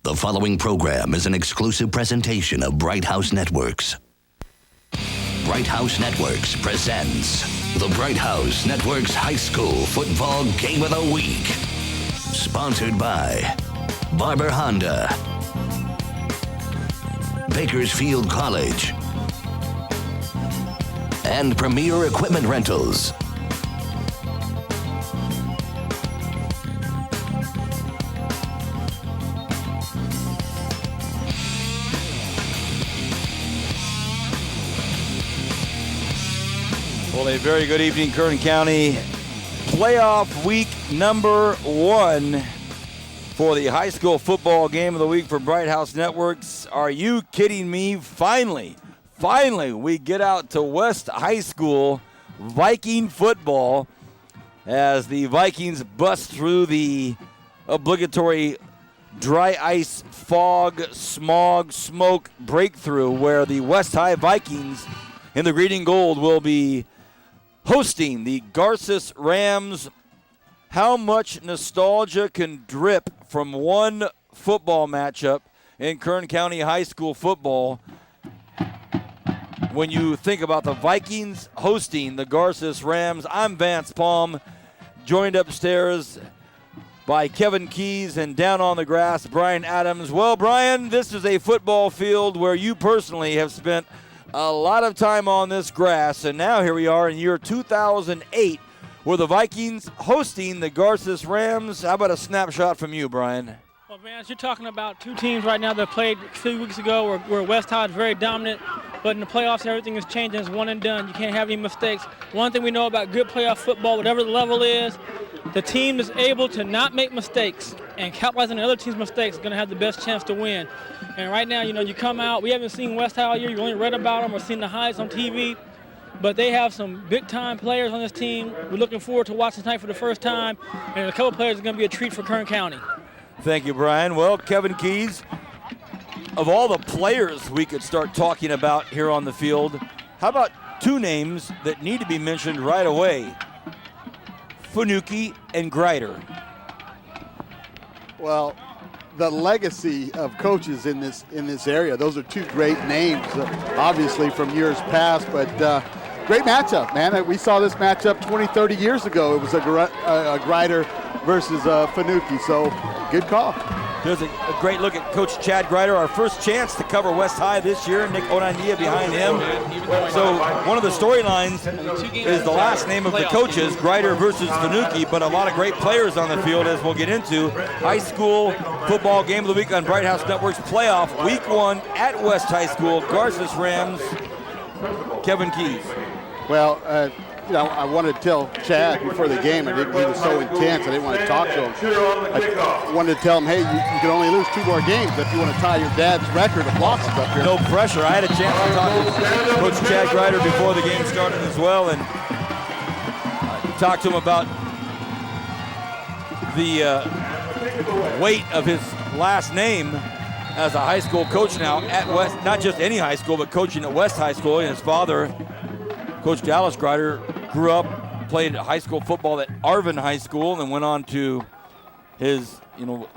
The following program is an exclusive presentation of Bright House Networks. Bright House Networks presents the Bright House Networks High School Football Game of the Week. Sponsored by Barber Honda, Bakersfield College, and Premier Equipment Rentals. Well, a very good evening, Kern County. Playoff week number 1 for the high school football game of the week for Bright House Networks. Are you kidding me? Finally, we get out to West High School Viking football as the Vikings bust through the obligatory dry ice, fog, smog, smoke breakthrough where the West High Vikings in the green and gold will be hosting the Garces Rams. How much nostalgia can drip from one football matchup in Kern County high school football when you think about the Vikings hosting the Garces Rams? I'm Vance Palm, joined upstairs by Kevin Keys, and down on the grass, Brian Adams. Well, Brian, this is a football field where you personally have spent a lot of time on this grass, and now here we are in year 2008 with the Vikings hosting the Garces Rams. How about a snapshot from you, Brian? Well, Vance, you're talking about two teams right now that played a few weeks ago where West High is very dominant, but in the playoffs everything is changing. It's one and done. You can't have any mistakes. One thing we know about good playoff football, whatever the level is, the team is able to not make mistakes and capitalize on the other team's mistakes is going to have the best chance to win. And right now, you come out, we haven't seen West High all year. You've only read about them or seen the highlights on TV. But they have some big-time players on this team. We're looking forward to watching tonight for the first time. And a couple players are going to be a treat for Kern County. Thank you, Brian. Well, Kevin Keys, of all the players we could start talking about here on the field, how about two names that need to be mentioned right away? Fanucchi and Greider. Well, the legacy of coaches in this area, those are two great names, obviously from years past, but great matchup, man. We saw this matchup 20, 30 years ago. It was a Greider versus Fanucchi, so good call. There's a great look at Coach Chad Greider, our first chance to cover West High this year. Nick Onandia behind him. So one of the storylines is the last name of the coaches, Greider versus Fanucchi, but a lot of great players on the field as we'll get into. High school football game of the week on Bright House Networks playoff, week 1 at West High School, Garces Rams. Kevin Keys. Well, I wanted to tell Chad before the game, he was so intense, I didn't want to talk to him. I wanted to tell him, hey, you can only lose 2 more games if you want to tie your dad's record of losses up here. No pressure. I had a chance to talk to Coach Chad Greider before the game started as well, and talk to him about the weight of his last name as a high school coach now at West, not just any high school, but coaching at West High School. And his father, Coach Dallas Greider, grew up, played high school football at Arvin High School, and then went on to his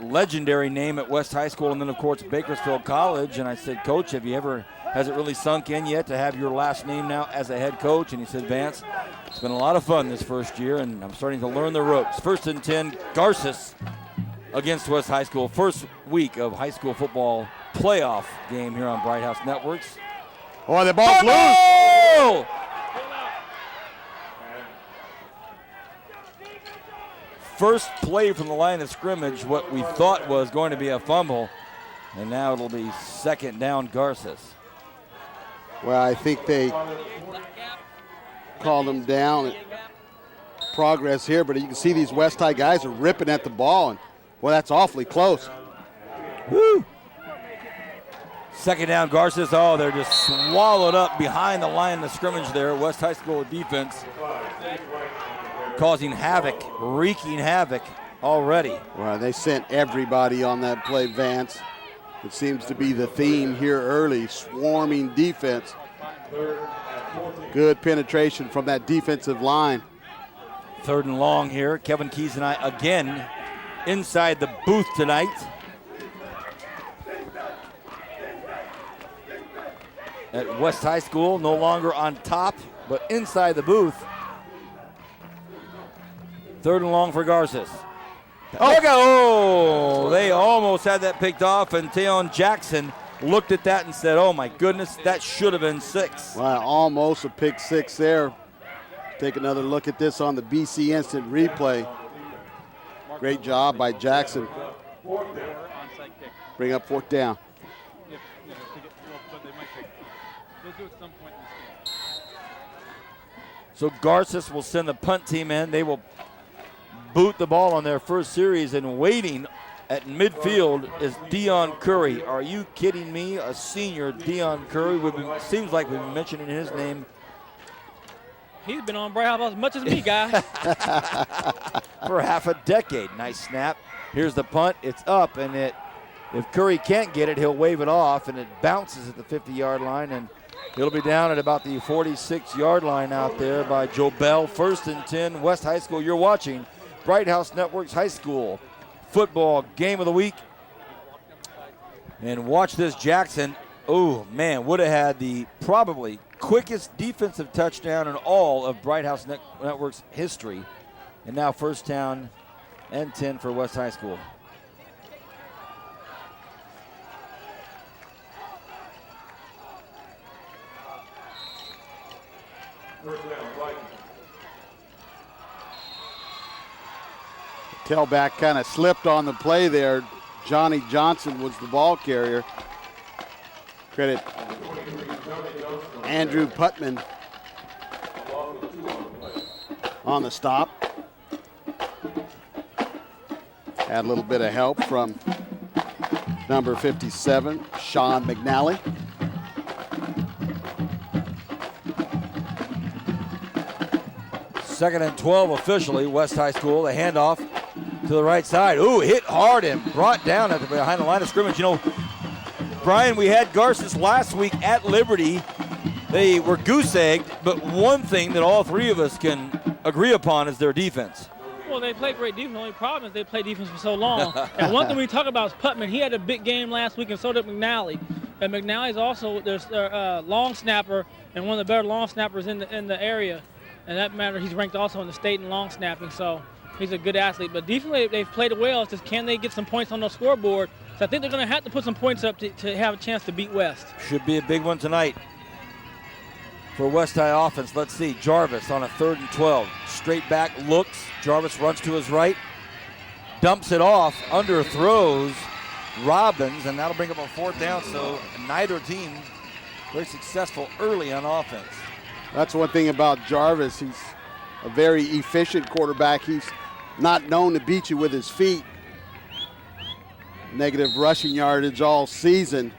legendary name at West High School, and then of course Bakersfield College. And I said, Coach, has it really sunk in yet to have your last name now as a head coach? And he said, Vance, it's been a lot of fun this first year, and I'm starting to learn the ropes. 1st and 10, Garces against West High School. First week of high school football playoff game here on Bright House Networks. Oh, the ball's loose. First play from the line of scrimmage, what we thought was going to be a fumble, and now it'll be 2nd down, Garces. Well, I think they called them down. Progress here, but you can see these West High guys are ripping at the ball, and well, that's awfully close. Woo! 2nd down, Garces. Oh, they're just swallowed up behind the line of scrimmage there. West High School defense causing havoc, wreaking havoc already. Well, they sent everybody on that play, Vance. It seems to be the theme here early, swarming defense. Good penetration from that defensive line. 3rd and long here. Kevin Keys and I again inside the booth tonight. at West High School, no longer on top, but inside the booth. 3rd and long for Garces. Oh, they almost had that picked off, and Tayon Jackson looked at that and said, oh my goodness, that should have been 6. Wow, almost a pick 6 there. Take another look at this on the BC Instant Replay. Great job by Jackson. Bring up 4th down. So Garces will send the punt team in. They will boot the ball on their first series, and waiting at midfield is Dion Curry. Are you kidding me? A senior, Dion Curry. Seems like we've been mentioning his name. He's been on Bright House as much as me, guy. For half a decade. Nice snap. Here's the punt. It's up, and if Curry can't get it, he'll wave it off, and it bounces at the 50-yard line, and it'll be down at about the 46-yard line out there by Joe Bell. 1st and 10, West High School. You're watching Bright House Network's high school football game of the week. And watch this, Jackson. Oh, man, would have had the probably quickest defensive touchdown in all of Bright House Network's history. And now 1st down and 10 for West High School. Tailback kind of slipped on the play there. Johnny Johnson was the ball carrier. Credit Andrew Putman on the stop. Had a little bit of help from number 57, Sean McNally. Second and 12 officially, West High School. The handoff to the right side. Ooh, hit hard and brought down at behind the line of scrimmage. You know, Brian, we had Garces last week at Liberty. They were goose-egged, but one thing that all 3 of us can agree upon is their defense. Well, they play great defense. The only problem is they play defense for so long. And one thing we talk about is Putman. He had a big game last week, and so did McNally. And McNally's also their long snapper and one of the better long snappers in the area. And that matter, he's ranked also in the state in long snapping, so he's a good athlete. But defensively, they've played well. It's just, can they get some points on the scoreboard? So I think they're going to have to put some points up to have a chance to beat West. Should be a big one tonight for West High offense. Let's see. Jarvis on a 3rd and 12. Straight back looks. Jarvis runs to his right. Dumps it off. Underthrows Robbins, and that'll bring up a 4th down. So neither team very successful early on offense. That's one thing about Jarvis. He's a very efficient quarterback. He's not known to beat you with his feet. Negative rushing yardage all season.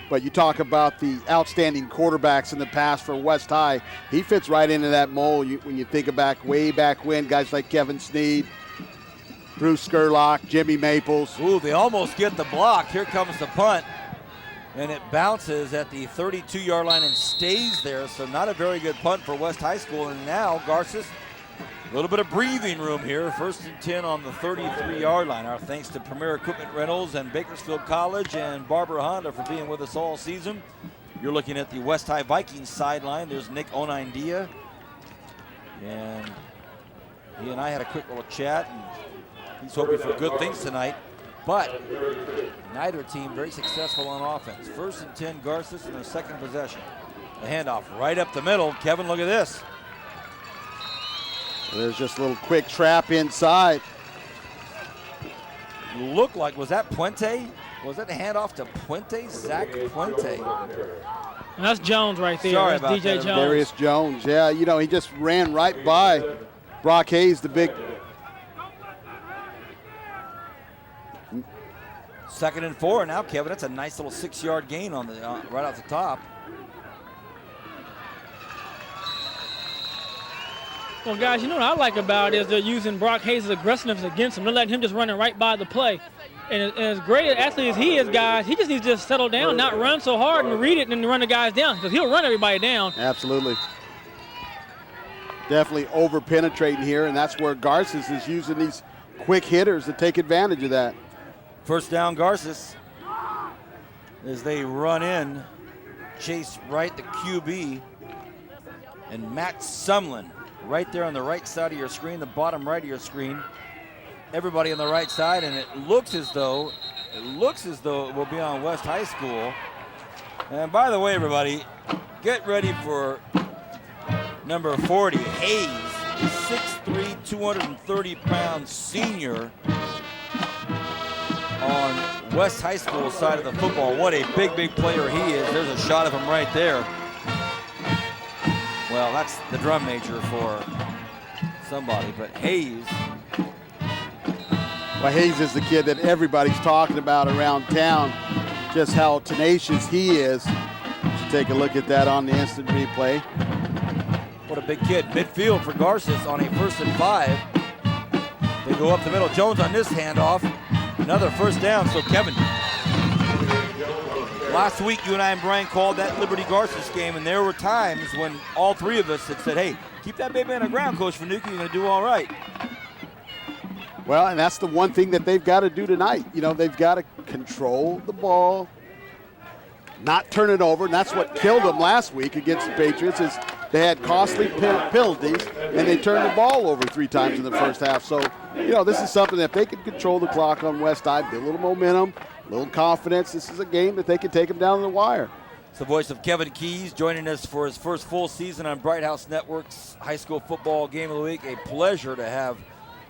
But you talk about the outstanding quarterbacks in the past for West High. He fits right into that mold when you think back way back when, guys like Kevin Sneed, Bruce Skurlock, Jimmy Maples. Ooh, they almost get the block. Here comes the punt. And it bounces at the 32-yard line and stays there, so not a very good punt for West High School. And now Garces, a little bit of breathing room here. 1st and 10 on the 33-yard line. Our thanks to Premier Equipment Rentals and Bakersfield College and Barber Honda for being with us all season. You're looking at the West High Vikings sideline. There's Nick Oneindia. And he and I had a quick little chat, and he's hoping for good things tonight. But neither team very successful on offense. 1st and 10, Garces in their 2nd possession. The handoff right up the middle. Kevin, look at this. There's just a little quick trap inside. Looked like, was that Puente? Was that a handoff to Puente? Zach Puente. That's Jones right there. Sorry That's about DJ that. Jones. Darius Jones, yeah, you know, he just ran right by Brock Hayes, the big. 2nd and 4 now, Kevin. That's a nice little 6-yard gain on the right off the top. Well, guys, you know what I like about it is they're using Brock Hayes' aggressiveness against him. They're letting him just running right by the play. And as great an athlete as he is, guys, he just needs to just settle down, not run so hard and read it and then run the guys down, because he'll run everybody down. Absolutely. Definitely over-penetrating here, and that's where Garces is using these quick hitters to take advantage of that. 1st down, Garces, as they run in Chase Wright, the QB, and Matt Sumlin right there on the right side of your screen, the bottom right of your screen. Everybody on the right side, and it looks as though it will be on West High School. And by the way, everybody, get ready for number 40, Hayes, 6'3", 230-pound senior on West High School side of the football. What a big, big player he is. There's a shot of him right there. Well, that's the drum major for somebody, but Hayes. Well, Hayes is the kid that everybody's talking about around town, just how tenacious he is. Let's take a look at that on the instant replay. What a big kid. Midfield for Garces on a 1st and 5. They go up the middle. Jones on this handoff. Another first down. So Kevin, last week you and I and Brian called that Liberty Garces game, and there were times when all three of us had said, hey, keep that baby on the ground, Coach Finucane, you're going to do all right. Well, and that's the one thing that they've got to do tonight. You know, they've got to control the ball, not turn it over, and that's what killed them last week against the Patriots is they had costly penalties, and they turned the ball over 3 times in the first half. So, you know, this is something that if they can control the clock on West High, get a little momentum, a little confidence, this is a game that they can take them down the wire. It's the voice of Kevin Keys joining us for his first full season on Bright House Network's high school football game of the week. A pleasure to have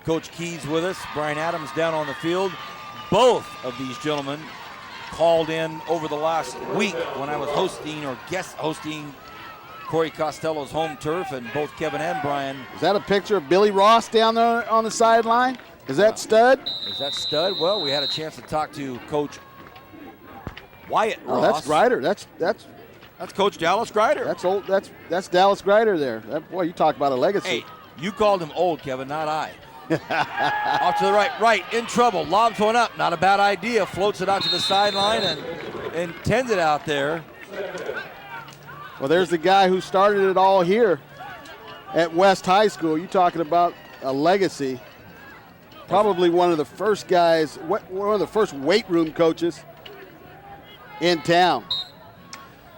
Coach Keys with us. Brian Adams down on the field. Both of these gentlemen called in over the last week when I was hosting or guest hosting Corey Costello's home turf, and both Kevin and Brian. Is that a picture of Billy Ross down there on the sideline? Is that Stud? Is that Stud? Well, we had a chance to talk to Coach Wyatt Ross. Oh, that's Grider. That's Coach Dallas Grider. That's old. That's Dallas Grider there. Boy, you talk about a legacy. Hey, you called him old, Kevin, not I. Off to the right, in trouble. Lobs one up, not a bad idea. Floats it out to the sideline and intends it out there. Well, there's the guy who started it all here at West High School. You talking about a legacy. Probably one of the first guys, one of the first weight room coaches in town.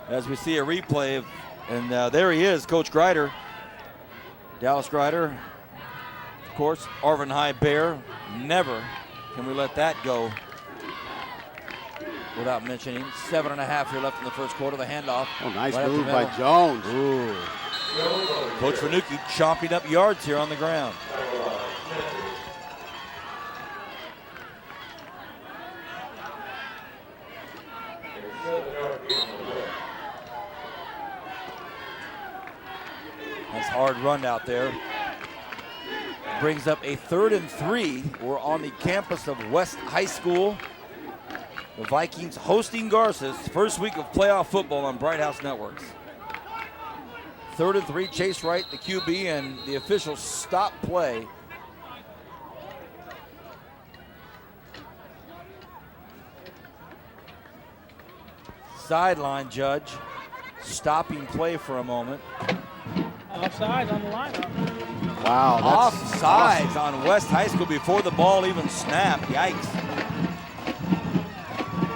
As we see a replay, and there he is, Coach Grider. Dallas Grider, of course, Arvin High Bear. Never can we let that go without mentioning. 7.5 here left in the first quarter. The handoff. Oh, nice right move by Jones. Ooh. Coach Finucane chomping up yards here on the ground. Nice hard run out there. Brings up a 3rd and 3. We're on the campus of West High School. The Vikings hosting Garces. First week of playoff football on Bright House Networks. 3rd and 3. Chase Wright, the QB, and the official stop play. Sideline judge stopping play for a moment. Offsides on the lineup. Wow. Offsides on West High School before the ball even snapped. Yikes.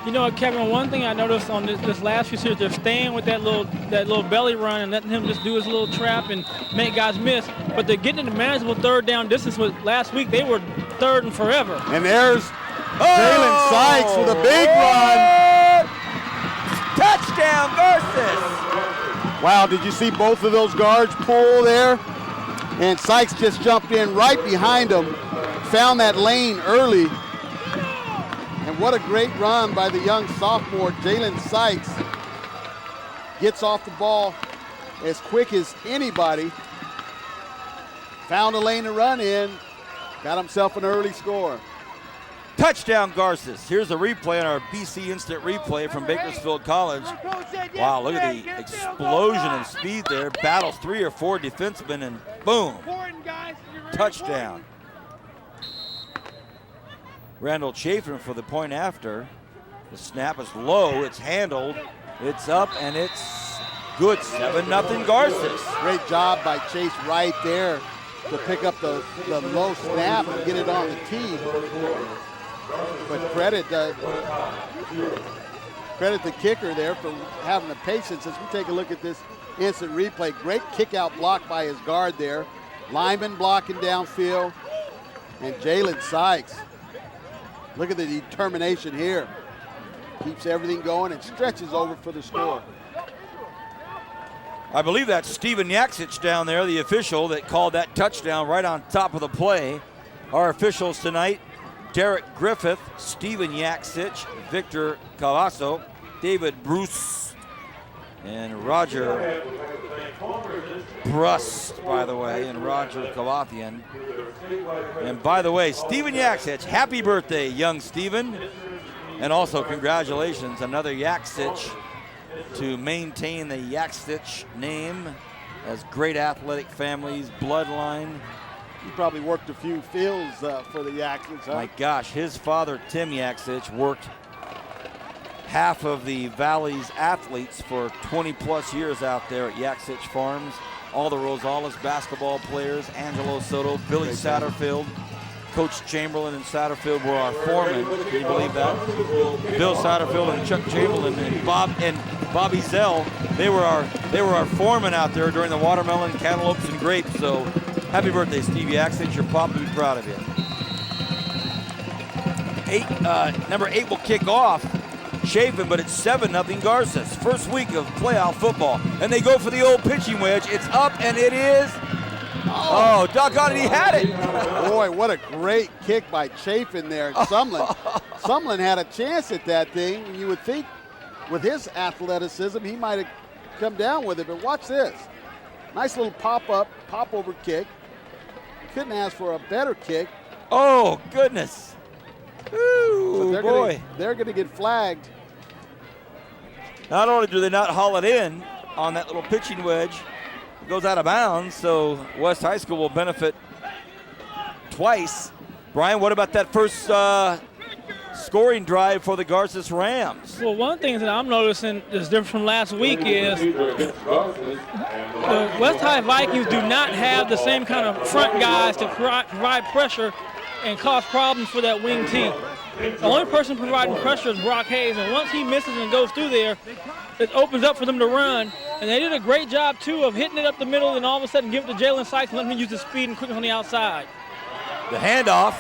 You know what, Kevin, one thing I noticed on this last few series, they're staying with that little belly run and letting him just do his little trap and make guys miss. But they're getting into manageable 3rd down distance. With last week, they were 3rd and forever. And there's Jalen Sykes with a big run. Touchdown, Garces. Wow, did you see both of those guards pull there? And Sykes just jumped in right behind him, found that lane early. And what a great run by the young sophomore, Jalen Sykes. Gets off the ball as quick as anybody. Found a lane to run in, got himself an early score. Touchdown, Garces. Here's a replay on our BC Instant Replay from Bakersfield College. Wow, look at the explosion of speed there. Battles 3 or 4 defensemen and boom, touchdown. Randall Chafin for the point after. The snap is low, it's handled, it's up, and it's good. 7-0 Garces. Great job by Chase Wright there to pick up the low snap and get it on the tee. But credit Credit the kicker there for having the patience as we take a look at this instant replay. Great kick out block by his guard there. Lyman blocking downfield. And Jalen Sykes, look at the determination here. Keeps everything going and stretches over for the score. I believe that's Steven Yaksich down there, the official that called that touchdown right on top of the play. Our officials tonight, Derek Griffith, Steven Yaksich, Victor Cavasso, David Bruce, and Roger Brust, by the way, and Roger Cavathian. And by the way, Steven Yaksich, happy birthday, young Steven. And also congratulations, another Yaksich to maintain the Yaksich name as great athletic family's bloodline. He probably worked a few fields for the Yaksich, huh? My gosh, his father, Tim Yaksich, worked half of the Valley's athletes for 20 plus years out there at Yaksich Farms. All the Rosales basketball players, Angelo Soto, Billy Satterfield, Coach Chamberlain and Satterfield were our foremen. Can you believe that? Bill Satterfield and Chuck Chamberlain and Bobby Zell, they were our foremen out there during the watermelon, cantaloupes, and grapes. So happy birthday, Steve Yaksich. Your pop will be proud of you. Number 8 will kick off. Chafin, but it's 7-0 Garces. First week of playoff football. And they go for the old pitching wedge. It's up, and it is. Oh, doggone it, he had it. Boy, what a great kick by Chafin there. Sumlin had a chance at that thing. You would think with his athleticism, he might have come down with it, but watch this. Nice little pop-over kick. Couldn't ask for a better kick. Oh, goodness. Ooh, boy. They're going to get flagged. Not only do they not haul it in on that little pitching wedge, it goes out of bounds, so West High School will benefit twice. Brian, what about that first scoring drive for the Garces Rams? Well, one thing that I'm noticing is different from last week is the West High Vikings do not have the same kind of front guys to provide pressure and cause problems for that wing team. The only person providing pressure is Brock Hayes, and once he misses and goes through there, it opens up for them to run. And they did a great job, too, of hitting it up the middle and all of a sudden give it to Jalen Sykes and letting him use his speed and quickness on the outside. The handoff,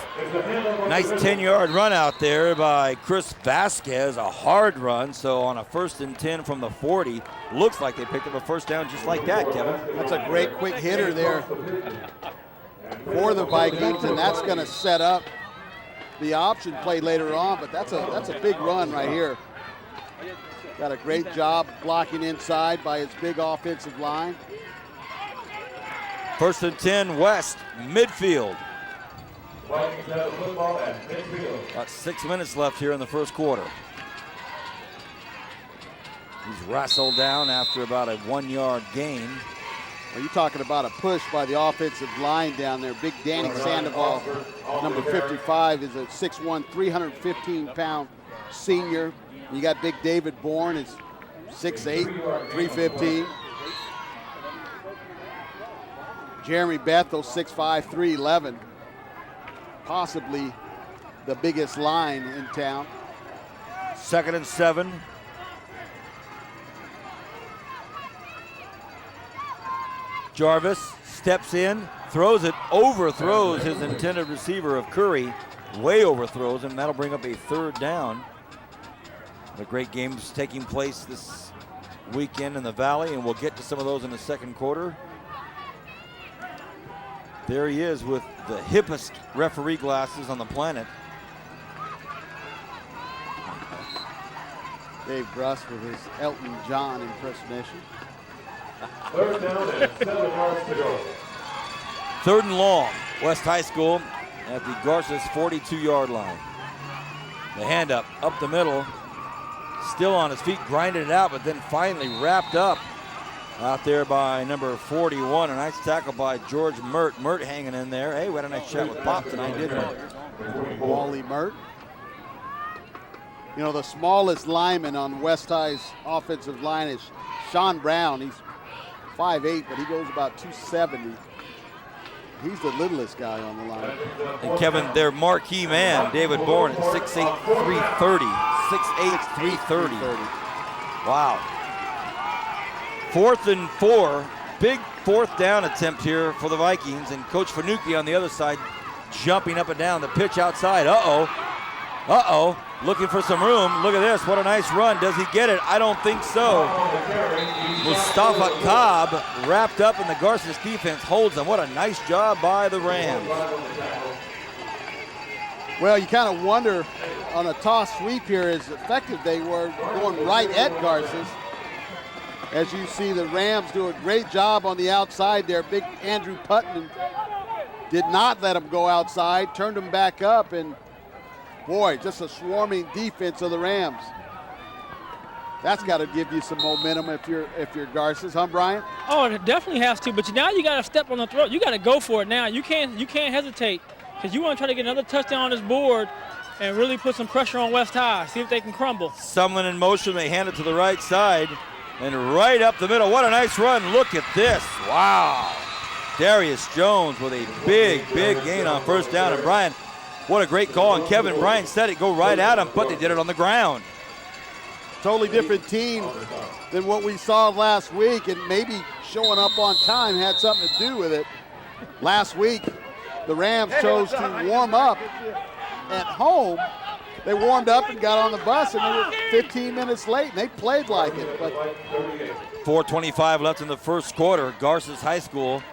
nice 10-yard run out there by Chris Vasquez, a hard run. So on a 1st and 10 from the 40, looks like they picked up a first down just like that, Kevin. That's a great quick hitter there for the Vikings, and that's going to set up the option play later on, but that's a big run right here. Got a great job blocking inside by his big offensive line. 1st and 10 West, midfield. About 6 minutes left here in the first quarter. He's wrestled down after about a 1-yard gain. Are you talking about a push by the offensive line down there? Big Danny Sandoval, number 55, is a 6'1", 315-pound senior. You got big David Bourne, is 6'8", 315. Jeremy Bethel, 6'5", 311. Possibly the biggest line in town. 2nd and 7. Jarvis steps in, throws it, overthrows his intended receiver of Curry. Way overthrows him. That'll bring up a 3rd down. The great games taking place this weekend in the Valley, and we'll get to some of those in the second quarter. There he is with the hippest referee glasses on the planet. Dave Bruss with his Elton John impersonation. 3rd down and 7 yards to go. 3rd and long, West High School at the Garces 42-yard line. The hand up the middle, still on his feet, grinding it out, but then finally wrapped up out there by number 41. A nice tackle by George Mert. Mert hanging in there. Hey, we had a nice chat with Pop tonight, didn't we? Wally Mert. You know, the smallest lineman on West High's offensive line is Sean Brown. He's 5'8", but he goes about 270. He's the littlest guy on the line. And Kevin, their marquee man, David Bourne, at 6'8", 330, 6'8", 330. Wow. 4th and 4. Big 4th down attempt here for the Vikings, and Coach Fanucchi on the other side jumping up and down. The pitch outside. Uh-oh. Looking for some room. Look at this. What a nice run. Does he get it? I don't think so. Mustafa Cobb wrapped up in the Garces defense holds him. What a nice job by the Rams. Well, you kind of wonder on a toss sweep here as effective they were going right at Garces. As you see, the Rams do a great job on the outside there. Big Andrew Putnam did not let him go outside, turned him back up, and boy, just a swarming defense of the Rams. That's got to give you some momentum if you're Garces, huh, Brian? Oh, it definitely has to. But now you got to step on the throat. You got to go for it now. You can't hesitate, because you want to try to get another touchdown on this board and really put some pressure on West High. See if they can crumble. Sumlin in motion. They hand it to the right side and right up the middle. What a nice run! Look at this! Wow. Darius Jones with a big gain on first down. And Brian, what a great call. And Kevin Bryant said it go right at him, but they did it on the ground. Totally different team than what we saw last week, and maybe showing up on time had something to do with it. Last week, the Rams chose to warm up at home. They warmed up and got on the bus, and they were 15 minutes late, and they played like it. But 4:25 left in the first quarter. Garces High School.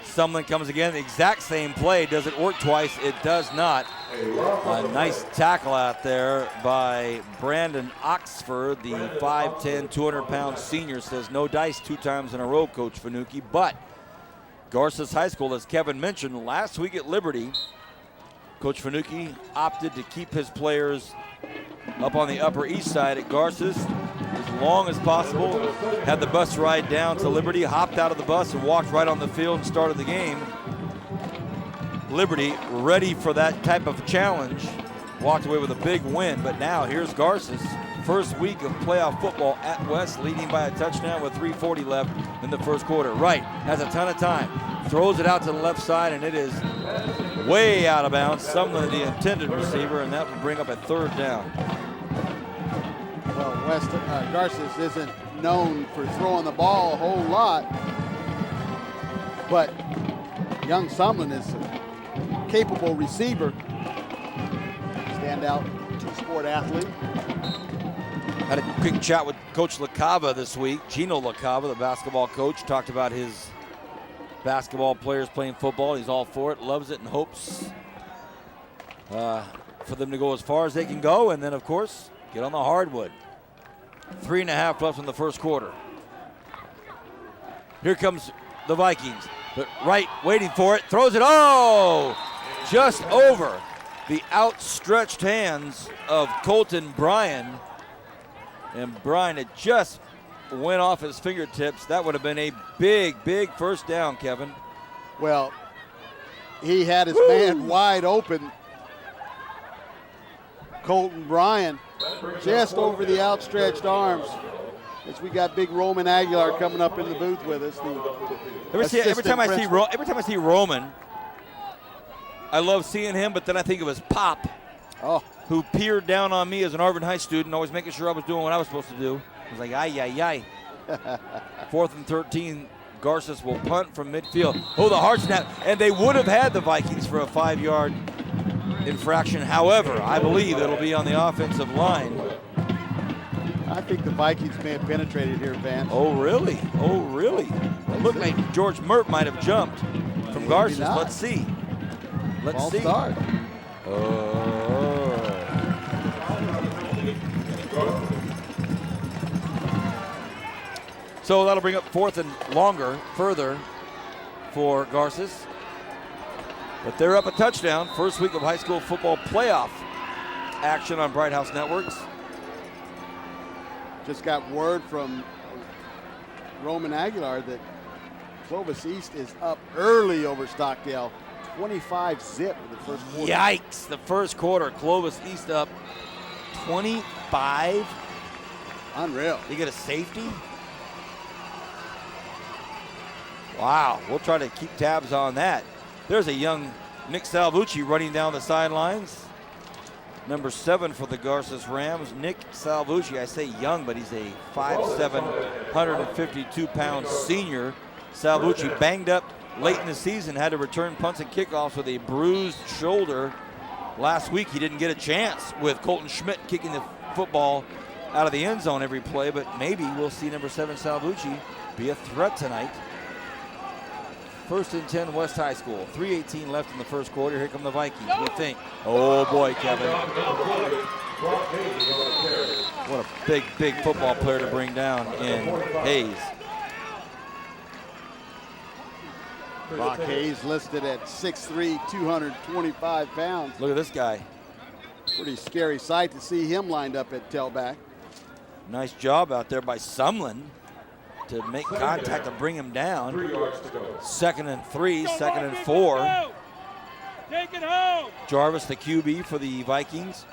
Sumlin comes again, the exact same play. Does it work twice? It does not. A nice tackle out there by Brandon Oxford, the 5'10", 200-pound senior. Says no dice 2 times in a row, Coach Fanucchi. But Garces High School, as Kevin mentioned, last week at Liberty, Coach Fanucchi opted to keep his players up on the Upper East Side at Garces as long as possible. Had the bus ride down to Liberty, hopped out of the bus and walked right on the field and started the game. Liberty ready for that type of challenge, walked away with a big win, but now here's Garces. First week of playoff football at West, leading by a touchdown with 3:40 left in the first quarter. Wright has a ton of time, throws it out to the left side, and it is way out of bounds. Sumlin, the intended receiver, and that will bring up a 3rd down. well, Garces isn't known for throwing the ball a whole lot, but young Sumlin is a capable receiver. Standout two-sport athlete. Had a quick chat with Coach LaCava this week. Gino LaCava, the basketball coach, talked about his basketball players playing football. He's all for it, loves it, and hopes for them to go as far as they can go, and then, of course, get on the hardwood. 3.5 left in the first quarter. Here comes the Vikings. But Wright waiting for it, throws it, just over the outstretched hands of Colton Bryan. And Bryan had just went off his fingertips. That would have been a big first down, Kevin. Well, he had his man wide open. Colton Bryan just over the outstretched arms. As we got big Roman Aguilar coming up in the booth with us. Every time I see Roman, I love seeing him, but then I think of his pop, who peered down on me as an Arvin High student, always making sure I was doing what I was supposed to do. I was like, ay. 4th and 13, Garces will punt from midfield. The hard snap, and they would have had the Vikings for a 5-yard infraction. However, I believe it'll be on the offensive line. I think the Vikings may have penetrated here, Vance. Oh, really? It looked like George Mert might have jumped from Garces. Let's see. Let's see. Start. So that'll bring up 4th and further for Garces. But they're up a touchdown. First week of high school football playoff action on Bright House Networks. Just got word from Roman Aguilar that Clovis East is up early over Stockdale. 25-zip in the first quarter. Yikes, the first quarter. Clovis East up 25. Unreal. You get a safety? Wow, we'll try to keep tabs on that. There's a young Nick Salvucci running down the sidelines. Number 7 for the Garces Rams, Nick Salvucci. I say young, but he's a 5'7" Salvucci. I say young, but he's a 5'7", 152-pound senior. Salvucci banged up late in the season, had to return punts and kickoffs with a bruised shoulder. Last week he didn't get a chance with Colton Schmidt kicking the football out of the end zone every play, but maybe we'll see number 7 Salvucci be a threat tonight. 1st and 10 West High School. 3:18 left in the first quarter. Here come the Vikings. We think. Oh boy, Kevin. What a big, big football player to bring down in Hayes. Brock Hayes listed at 6'3", 225 pounds. Look at this guy. Pretty scary sight to see him lined up at tailback. Nice job out there by Sumlin to make contact to bring him down. 2nd and 3, 2nd and 4. Take it home. Jarvis, the QB for the Vikings.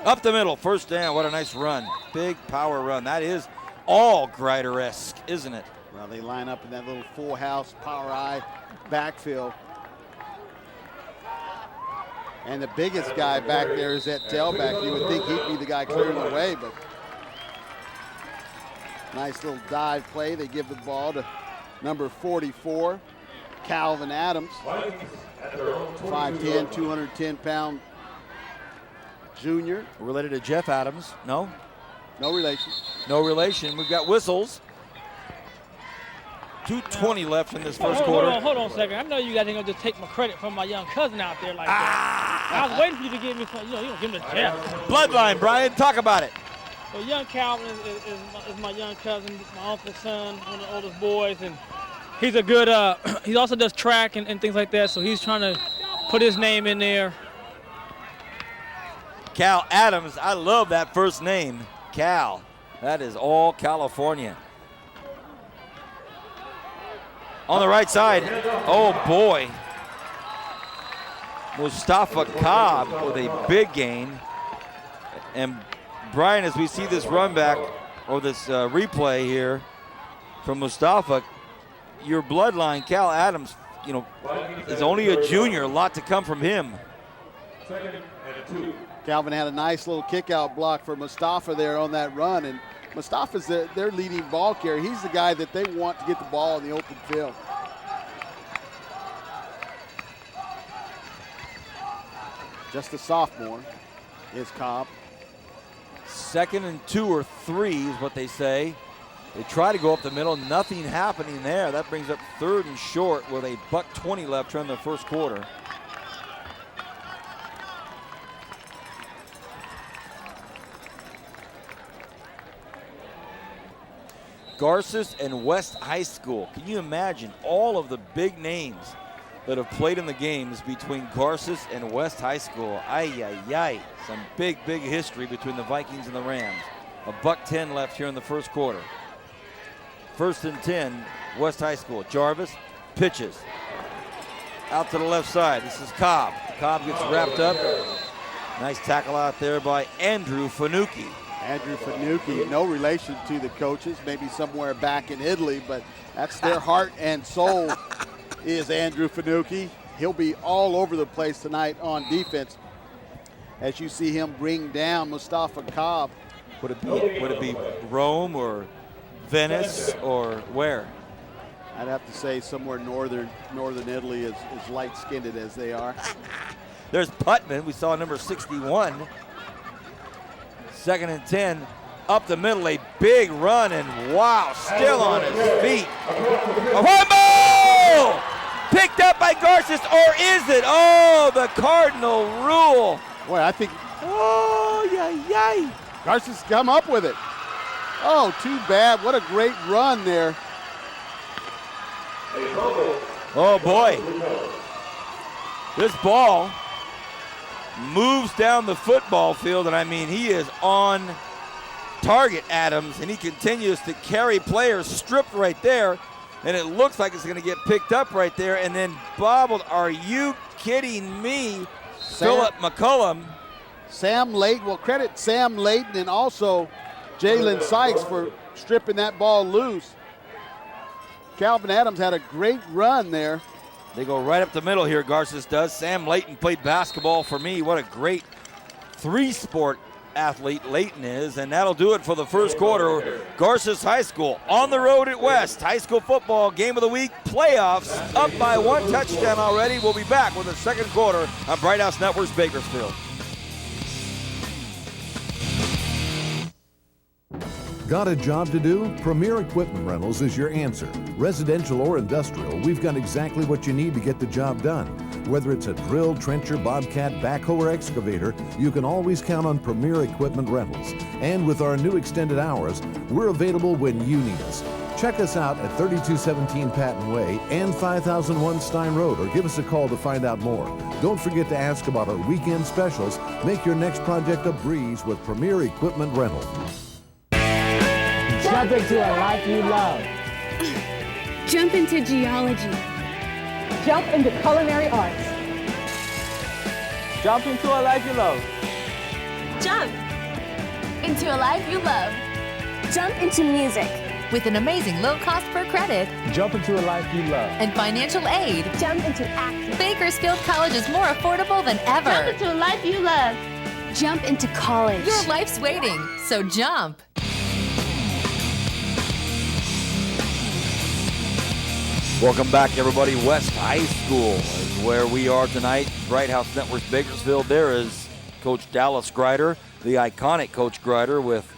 Up the middle, 1st down. What a nice run. Big power run. That is all Grider-esque, isn't it? Well, they line up in that little full house, power eye backfield. And the biggest guy back there is at tailback. You would think he'd be the guy clearing the way, but nice little dive play. They give the ball to number 44, Calvin Adams. 5'10", 210-pound junior. Related to Jeff Adams? No? No relation. No relation. We've got whistles. 2:20 left in this first quarter. Hold on a second. I know you guys ain't gonna just take my credit from my young cousin out there like that. I was waiting for you to give me some. You don't give him the Jeff. Bloodline, Brian. Talk about it. Well, young Calvin is my young cousin, my uncle's son, one of the oldest boys, and he's a good. He also does track and things like that, so he's trying to put his name in there. Cal Adams. I love that first name, Cal. That is all California. On the right side, oh boy. Mustafa Cobb with a big gain. And Brian, as we see this run back, or this replay here from Mustafa, your bloodline, Cal Adams, you know, is only a junior. A lot to come from him. 2nd and 2. Calvin had a nice little kick-out block for Mustafa there on that run, and Mustafa's their leading ball carrier. He's the guy that they want to get the ball in the open field. Just a sophomore is Cobb. 2nd and 2 or 3 is what they say. They try to go up the middle, nothing happening there. That brings up 3rd and short with a $1:20 left in the first quarter. Garces and West High School. Can you imagine all of the big names that have played in the games between Garces and West High School? Ay, ay, ay. Some big, big history between the Vikings and the Rams. A $1:10 left here in the first quarter. 1st and 10, West High School. Jarvis pitches. Out to the left side. This is Cobb. Cobb gets wrapped up. Nice tackle out there by Andrew Fanucchi. Andrew Fanucchi, no relation to the coaches, maybe somewhere back in Italy, but that's their heart and soul is Andrew Fanucchi. He'll be all over the place tonight on defense as you see him bring down Mustafa Cobb. Would it be Rome or Venice or where? I'd have to say somewhere northern Italy, as light-skinned as they are. There's Putman. We saw number 61. 2nd and 10. Up the middle, a big run, and wow, still on his feet. A fumble! Picked up by Garces, or is it? Oh, the Cardinal rule. Boy, I think Oh, yay. Garces come up with it. Oh, too bad. What a great run there. Oh, boy. This ball moves down the football field, and I mean, he is on target, Adams, and he continues to carry players, stripped right there, and it looks like it's going to get picked up right there and then bobbled. Are you kidding me? Philip McCullum. Sam Layton, well, credit Sam Layton and also Jalen Sykes for stripping that ball loose. Calvin Adams had a great run there. They go right up the middle here, Garces does. Sam Layton played basketball for me. What a great three-sport athlete Layton is, and that'll do it for the first quarter. Garces High School on the road at West. High school football game of the week playoffs, up by 1 touchdown already. We'll be back with the second quarter on Bright House Networks Bakersfield. Got a job to do? Premier Equipment Rentals is your answer. Residential or industrial, we've got exactly what you need to get the job done. Whether it's a drill, trencher, bobcat, backhoe, or excavator, you can always count on Premier Equipment Rentals. And with our new extended hours, we're available when you need us. Check us out at 3217 Patton Way and 5001 Stein Road, or give us a call to find out more. Don't forget to ask about our weekend specials. Make your next project a breeze with Premier Equipment Rental. Jump into a life you love. Jump into geology. Jump into culinary arts. Jump into a life you love. Jump into a life you love. Jump into music. With an amazing low cost per credit Jump into a life you love. and financial aid, Jump into acting. Bakersfield College is more affordable than ever. Jump into a life you love. Jump into college. Your life's waiting, so jump. Welcome back, everybody. West High School is where we are tonight. Bright House Networks Bakersfield. There is Coach Dallas Grider, the iconic Coach Grider, with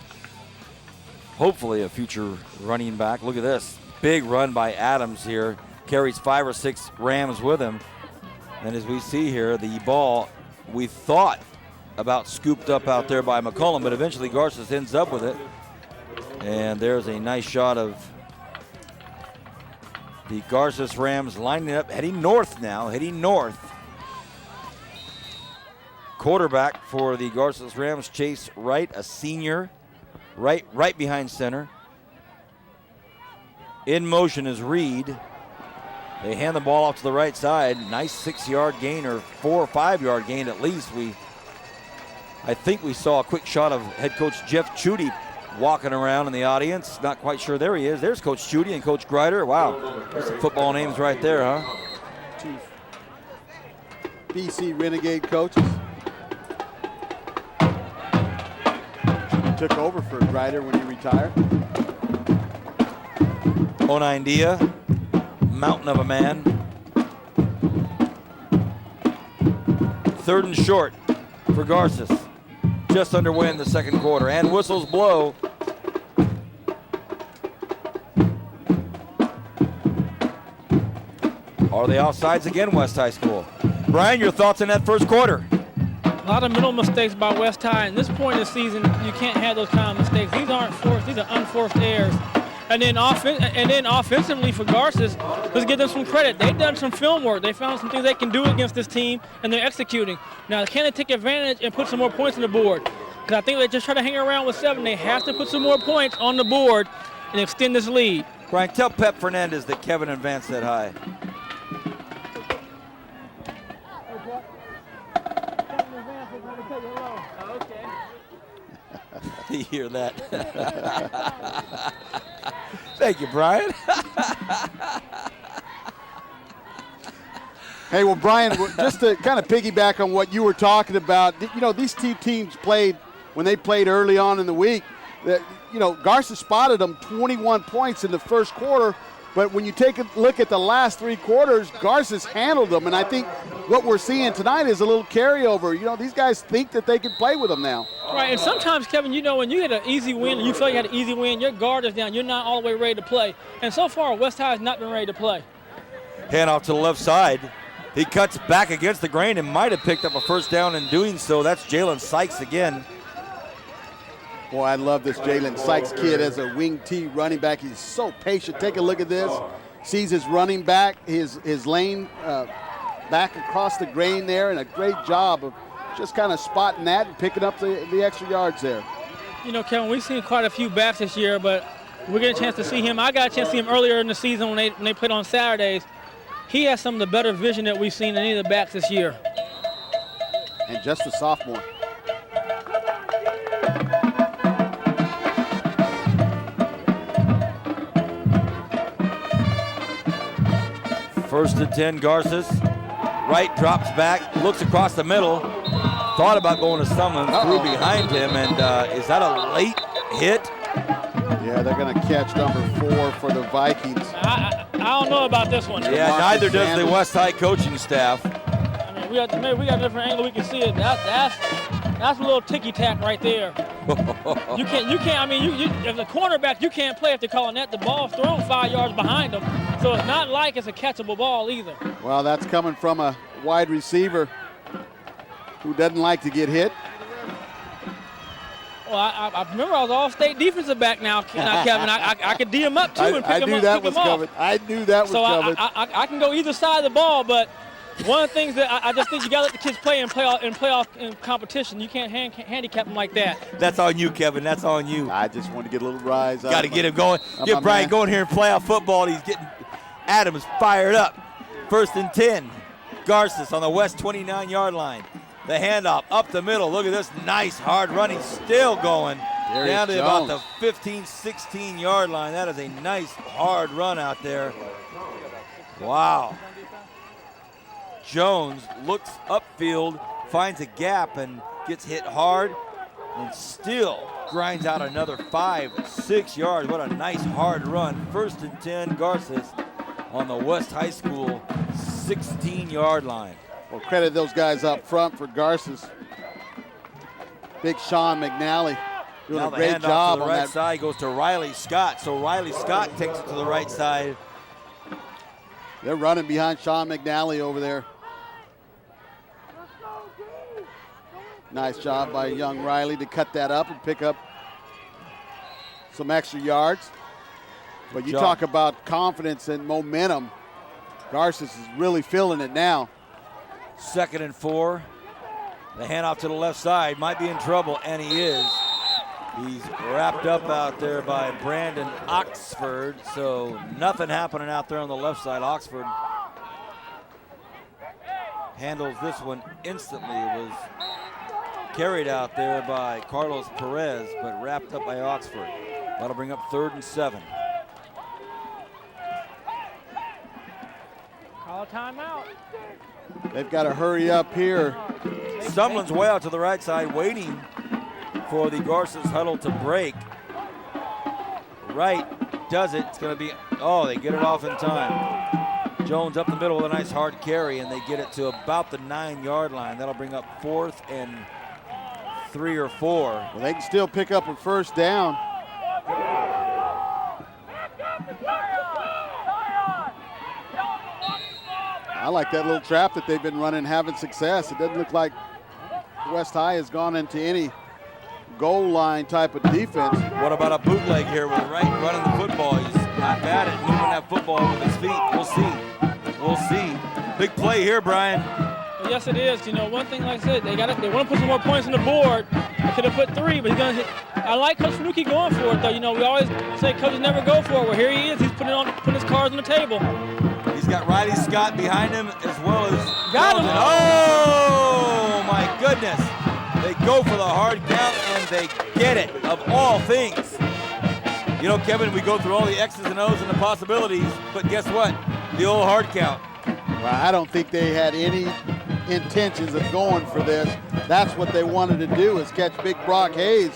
hopefully a future running back. Look at this. Big run by Adams here. Carries 5 or 6 Rams with him. And as we see here, the ball we thought about scooped up out there by McCollum, but eventually Garces ends up with it. And there's a nice shot of the Garces Rams lining up, heading north now, heading north. Quarterback for the Garces Rams, Chase Wright, a senior, right behind center. In motion is Reed. They hand the ball off to the right side. Nice 6-yard gain, or 4 or 5-yard gain at least. I think we saw a quick shot of head coach Jeff Chudy walking around in the audience. Not quite sure. There he is. There's Coach Chudy and Coach Grider. Wow, there's some football names right there, huh? Two BC Renegade coaches. He took over for Grider when he retired. Oneindia, mountain of a man. 3rd and short for Garces. Just underway in the second quarter, and whistles blow. Are they offsides again, West High School? Brian, your thoughts on that first quarter? A lot of mental mistakes by West High. At this point in the season, you can't have those kind of mistakes. These aren't forced; these are unforced errors. And then offensively for Garces, let's give them some credit. They've done some film work. They found some things they can do against this team, and they're executing. Now, can they take advantage and put some more points on the board? Because I think they just try to hang around with 7. They have to put some more points on the board and extend this lead. Brian, tell Pep Fernandez that Kevin advanced that high. You hear that? Thank you, Brian. Hey, well, Brian, just to kind of piggyback on what you were talking about, you know, these two teams played, when they played early on in the week, that, you know, Garces spotted them 21 points in the first quarter, but when you take a look at the last 3 quarters, Garces handled them, and I think what we're seeing tonight is a little carryover. You know, these guys think that they can play with them now. Right, and sometimes, Kevin, you know, when you get an easy win and you feel you had an easy win, your guard is down. You're not all the way ready to play. And so far, West High has not been ready to play. Hand off to the left side. He cuts back against the grain and might have picked up a first down in doing so. That's Jalen Sykes again. Boy, I love this Jalen Sykes kid as a wing T running back. He's so patient. Take a look at this. Sees his running back, his lane back across the grain there, and a great job of just kind of spotting that and picking up the extra yards there. You know, Kevin, we've seen quite a few backs this year, but we're getting a chance to see him. I got a chance to see him earlier in the season when they played on Saturdays. He has some of the better vision that we've seen in any of the backs this year. And just a sophomore. First and 10, Garces. Wright drops back, looks across the middle, thought about going to Sumlin, threw behind him, and is that a late hit? Yeah, they're going to catch number 4 for the Vikings. I don't know about this one. Yeah, Marcus neither does Sanders. the West High coaching staff. I mean, we got a different angle we can see it. That's a little ticky-tack right there. You can't. I mean, you as a cornerback, you can't play if they're calling that. The ball's thrown 5 yards behind them, so it's not like it's a catchable ball either. Well, that's coming from a wide receiver who doesn't like to get hit. Well, I remember I was all-state defensive back now, Kevin. I could D him up too and pick him up. I knew that was coming. I knew that was coming. I can go either side of the ball, but one of the things that I just think you got to let the kids play in playoff competition. You can't handicap them like that. That's on you, Kevin. That's on you. I just want to get a little rise. Got to get him going. Get Brian going here in playoff football. He's getting Adams fired up. First and 10. Garces on the West 29-yard line. The handoff up the middle. Look at this nice hard run. He's still going down to about the 15, 16-yard line. That is a nice hard run out there. Wow. Jones looks upfield, finds a gap, and gets hit hard, and still grinds out another 5, 6 yards. What a nice hard run. First and 10, Garces on the West High School 16-yard line. Well, credit those guys up front for Garces. Big Sean McNally doing now a great job to the on right that. side goes to Riley Scott. So Riley Scott takes it to the right side. They're running behind Sean McNally over there. Nice job by young Riley to cut that up and pick up some extra yards. But you talk about confidence and momentum. Garces is really feeling it now. 2nd and 4. The handoff to the left side, might be in trouble, and he is. He's wrapped up out there by Brandon Oxford, so nothing happening out there on the left side. Oxford handles this one instantly. It was carried out there by Carlos Perez, but wrapped up by Oxford. That'll bring up 3rd and 7. Call a timeout. They've got to hurry up here. Sumlin's way out to the right side, waiting for the Garces huddle to break. Right does it. It's going to be, they get it off in time. Jones up the middle with a nice hard carry, and they get it to about the 9-yard line. That'll bring up 4th and 3 or 4. Well, they can still pick up a first down. I like that little trap that they've been running, having success. It doesn't look like West High has gone into any goal line type of defense. What about a bootleg here with Wright running the football? He's not bad at moving that football with his feet. We'll see. We'll see. Big play here, Brian. Yes, it is. You know, one thing, like I said, they want to put some more points on the board. They could have put 3, but he's going to hit. I like Coach Fanucchi going for it, though. You know, we always say coaches never go for it. Well, here he is. He's putting his cards on the table. He's got Riley Scott behind him as well as Got him. Oh, my goodness. They go for the hard count, and they get it, of all things. You know, Kevin, we go through all the X's and O's and the possibilities, but guess what? The old hard count. Well, I don't think they had any intentions of going for this. That's what they wanted to do, is catch Big Brock Hayes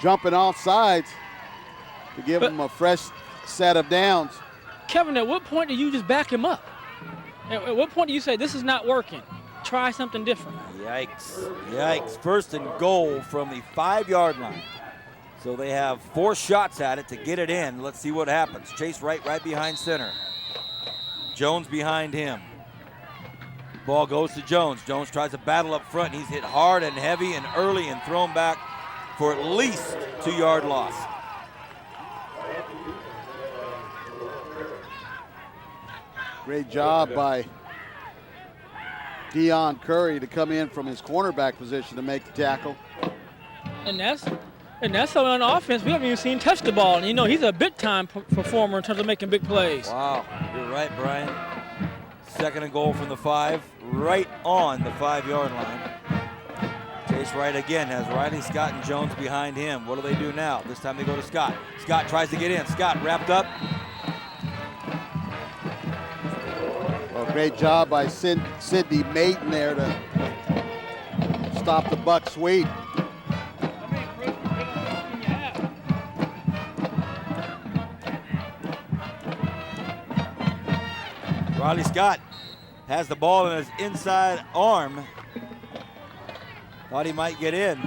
jumping off sides to give him a fresh set of downs. Kevin, at what point do you just back him up? At what point do you say, this is not working? Try something different. Yikes. Yikes. First and goal from the 5-yard line. So they have 4 shots at it to get it in. Let's see what happens. Chase Wright right behind center. Jones behind him. Ball goes to Jones. Jones tries to battle up front. He's hit hard and heavy and early and thrown back for at least 2-yard loss. Great job by Deion Curry to come in from his cornerback position to make the tackle. And that's on offense. We haven't even seen him touch the ball. And, you know, he's a big-time performer in terms of making big plays. Wow, you're right, Brian. 2nd and goal from the 5, right on the 5-yard line. Chase Wright again has Riley Scott and Jones behind him. What do they do now? This time they go to Scott. Scott tries to get in. Scott wrapped up. Well, Great job by Sidney Maton there to stop the buck sweep. Riley Scott has the ball in his inside arm. Thought he might get in.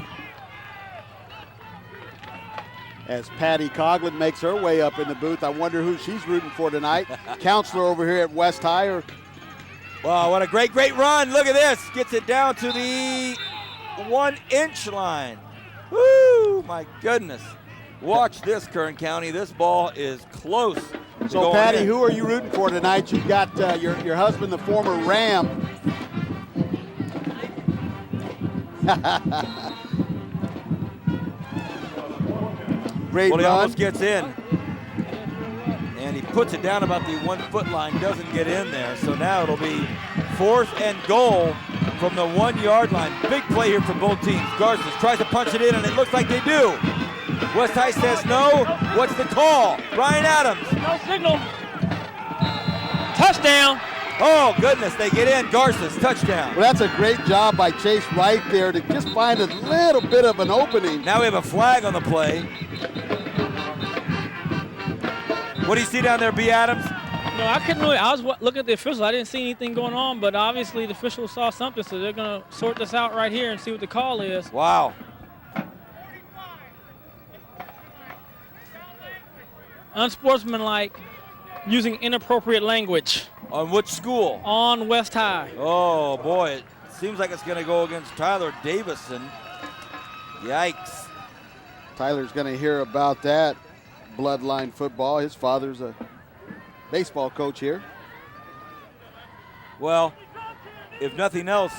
As Patty Coughlin makes her way up in the booth, I wonder who she's rooting for tonight. Counselor over here at West High. Wow, what a great run. Look at this. Gets it down to the 1-inch line. Woo, my goodness. Watch this, Kern County. This ball is close. So, Patty, who are you rooting for tonight? You've got your husband, the former Ram. Great well, he run. almost gets in. And he puts it down about the 1 foot line, doesn't get in there. So now it'll be 4th and goal from the 1 yard line. Big play here for both teams. Garces tries to punch it in, and it looks like they do. West High says no. What's the call? Brian Adams. No signal. Touchdown. Oh, goodness, they get in. Garces, touchdown. Well, that's a great job by Chase Wright there to just find a little bit of an opening. Now we have a flag on the play. What do you see down there, B. Adams? No, I couldn't really. I was looking at the officials. I didn't see anything going on, but obviously the officials saw something, so they're going to sort this out right here and see what the call is. Wow. Unsportsmanlike, using inappropriate language. On which school? On West High. Oh, boy. It seems like it's going to go against Tyler Davison. Yikes. Tyler's going to hear about that. Bloodline football. His father's a baseball coach here. Well, if nothing else,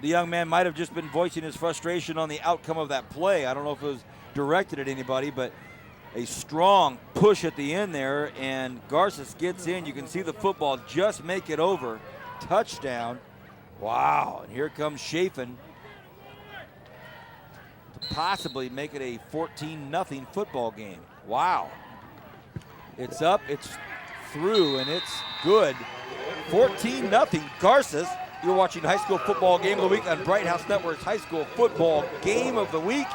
the young man might have just been voicing his frustration on the outcome of that play. I don't know if it was directed at anybody, but a strong push at the end there, and Garces gets in. You can see the football just make it over. Touchdown. Wow, and here comes Chafin to possibly make it a 14-0 football game. Wow. It's up, it's through, and it's good. 14-0. Garces, you're watching High School Football Game of the Week on Bright House Network's High School Football Game of the Week.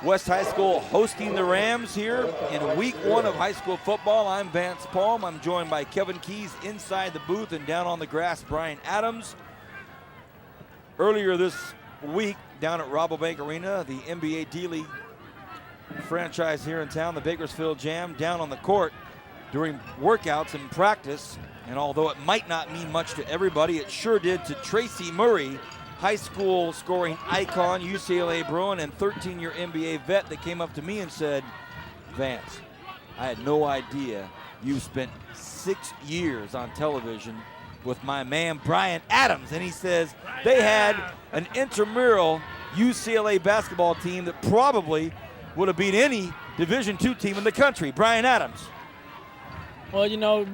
West High School hosting the Rams here in week 1 of high school football. I'm Vance Palm. I'm joined by Kevin Keys inside the booth, and down on the grass, Brian Adams. Earlier this week, down at Rabobank Arena, the NBA D-League franchise here in town, the Bakersfield Jam, down on the court during workouts and practice. And although it might not mean much to everybody, it sure did to Tracy Murray, high school scoring icon, UCLA Bruin, and 13-year NBA vet that came up to me and said, Vance, I had no idea you spent 6 years on television with my man Brian Adams. And he says they had an intramural UCLA basketball team that probably would have beat any Division II team in the country. Brian Adams. Well, you know,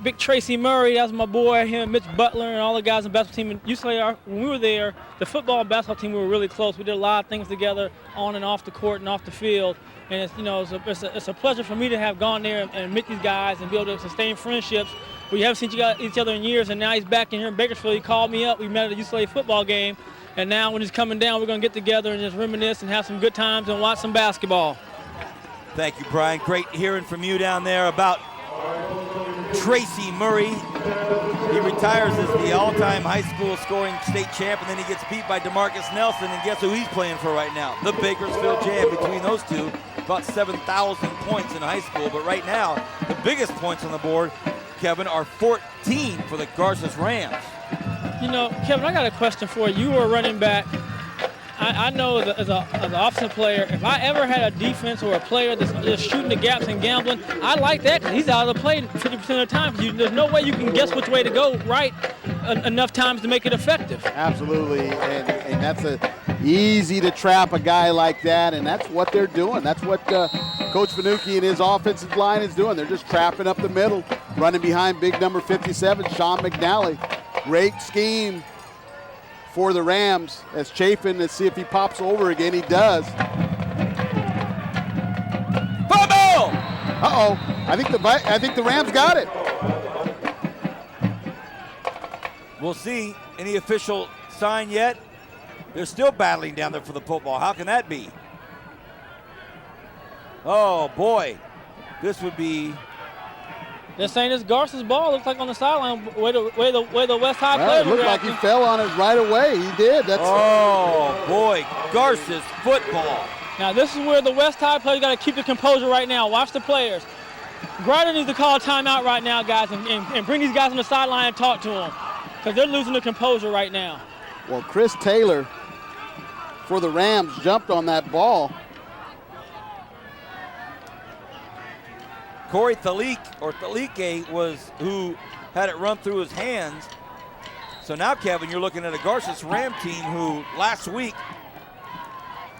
big Tracy Murray, that was my boy, him, Mitch Butler, and all the guys on the basketball team. And UCLA, when we were there, the football and basketball team, we were really close. We did a lot of things together on and off the court and off the field. And it's, you know, it's a pleasure for me to have gone there and meet these guys and be able to sustain friendships. We haven't seen each other in years, and now he's back in here in Bakersfield. He called me up. We met at a UCLA football game. And now when he's coming down, we're going to get together and just reminisce and have some good times and watch some basketball. Thank you, Brian. Great hearing from you down there about Tracy Murray. He retires as the all-time high school scoring state champ, and then he gets beat by DeMarcus Nelson, and guess who he's playing for right now? The Bakersfield Jam. Between those two, about 7,000 points in high school, but right now, the biggest points on the board, Kevin, are 14 for the Garces Rams. You know, Kevin, I got a question for you. You were running back. I know as an offensive player, if I ever had a defense or a player that's just shooting the gaps and gambling, I like that because he's out of the play 50% of the time. There's no way you can guess which way to go right enough times to make it effective. Absolutely, and that's easy to trap a guy like that, and that's what they're doing. That's what Coach Vanucci and his offensive line is doing. They're just trapping up the middle, running behind big number 57, Sean McNally. Great scheme for the Rams as Chafin. Let's see if he pops over again. He does. Fumble! Uh-oh. I think the Rams got it. We'll see. Any official sign yet? They're still battling down there for the football. How can that be? Oh, boy. This would be... This ain't his Garces ball. Looks like on the sideline, where the West High Well, player it looked like he fell on it right away. He did. Oh, boy. Garces football. Now, this is where the West High players got to keep the composure right now. Watch the players. Grider needs to call a timeout right now, guys, and bring these guys on the sideline and talk to them, because they're losing the composure right now. Well, Chris Taylor for the Rams jumped on that ball. Corey Thalike was who had it run through his hands. So now, Kevin, you're looking at a Garces Ram team who last week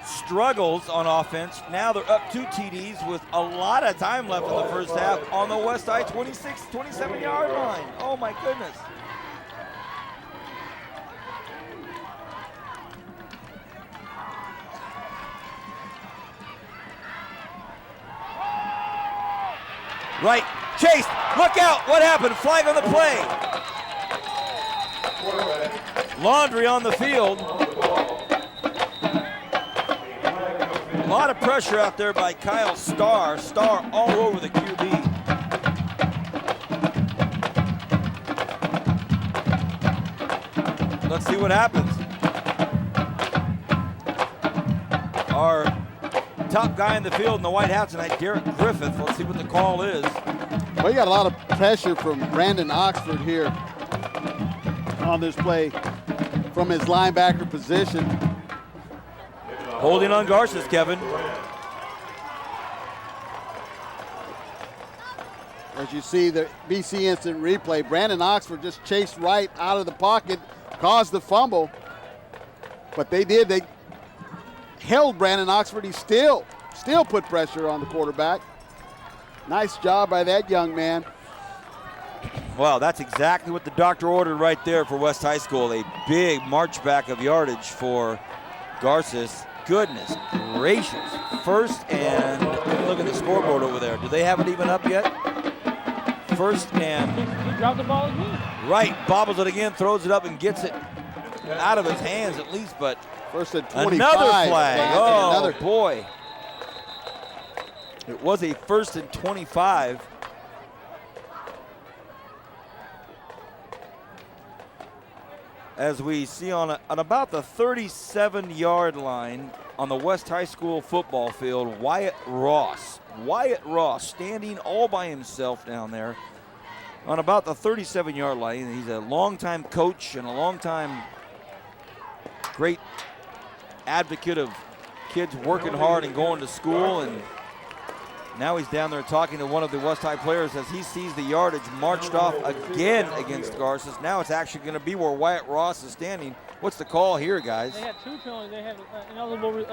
struggles on offense. Now they're up 2 TDs with a lot of time left in the first half on the West Side 27-yard line. Oh, my goodness. Right, Chase, look out, what happened? Flag on the play. Laundry on the field. A lot of pressure out there by Kyle Starr. Starr all over the QB. Let's see what happens. Our top guy in the field in the white hat tonight, Derek Griffith. Let's see what the call is. Well, you got a lot of pressure from Brandon Oxford here on this play from his linebacker position. Holding on Garces, Kevin. As you see the BC instant replay, Brandon Oxford just chased right out of the pocket, caused the fumble. But they held Brandon Oxford. He still put pressure on the quarterback. Nice job by that young man. Well, that's exactly what the doctor ordered right there for West High School. A big march back of yardage for Garces. Goodness gracious. First and, look at the scoreboard over there. Do they have it even up yet? First and. He dropped the ball again. Right, bobbles it again, throws it up and gets it out of his hands at least, but first and 25. Another flag. Oh, another. Boy. It was a first and 25. As we see on about the 37-yard line on the West High School football field, Wyatt Ross. Wyatt Ross standing all by himself down there on about the 37-yard line. He's a longtime coach and a longtime great advocate of kids working hard and going to school, and now he's down there talking to one of the West High players as he sees the yardage marched off again against Garces. Now it's actually going to be where Wyatt Ross is standing. What's the call here, guys? They had 2 penalties. They had an eligible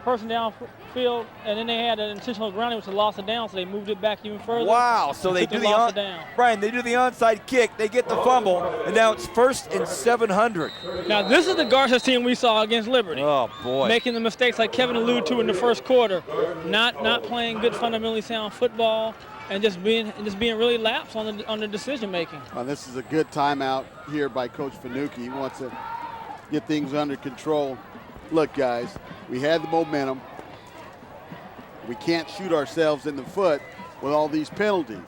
person downfield, and then they had an intentional grounding, which was a loss of down, so they moved it back even further. Wow, so they do the Brian, they do the onside kick, they get the fumble, and now it's first and 700. Now this is the Garces team we saw against Liberty. Oh boy. Making the mistakes like Kevin alluded to in the first quarter, not playing good fundamentally sound football, and just being really lax on the decision making. Well, this is a good timeout here by Coach Fanucchi. He wants to get things under control. Look, guys, we had the momentum. We can't shoot ourselves in the foot with all these penalties.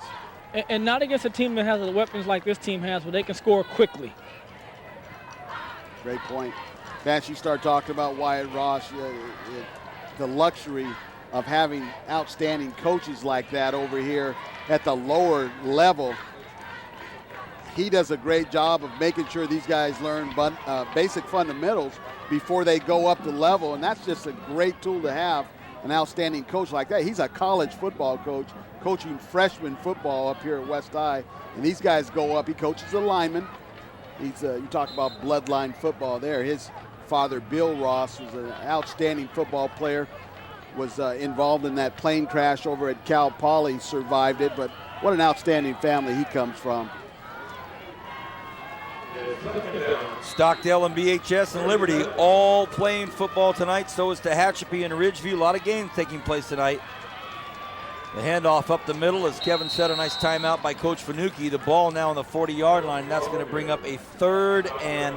And not against a team that has the weapons like this team has, where they can score quickly. Great point. Vance, you start talking about Wyatt Ross, the luxury of having outstanding coaches like that over here at the lower level. He does a great job of making sure these guys learn basic fundamentals before they go up the level, and that's just a great tool to have, an outstanding coach like that. He's a college football coach, coaching freshman football up here at West High, and these guys go up. He coaches a lineman. You talk about bloodline football there. His father, Bill Ross, was an outstanding football player, was involved in that plane crash over at Cal Poly, survived it, but what an outstanding family he comes from. Stockdale and BHS and Liberty all playing football tonight. So is Tehachapi and Ridgeview. A lot of games taking place tonight. The handoff up the middle, as Kevin said, a nice timeout by Coach Fanucchi. The ball now on the 40-yard line. That's going to bring up a 3rd and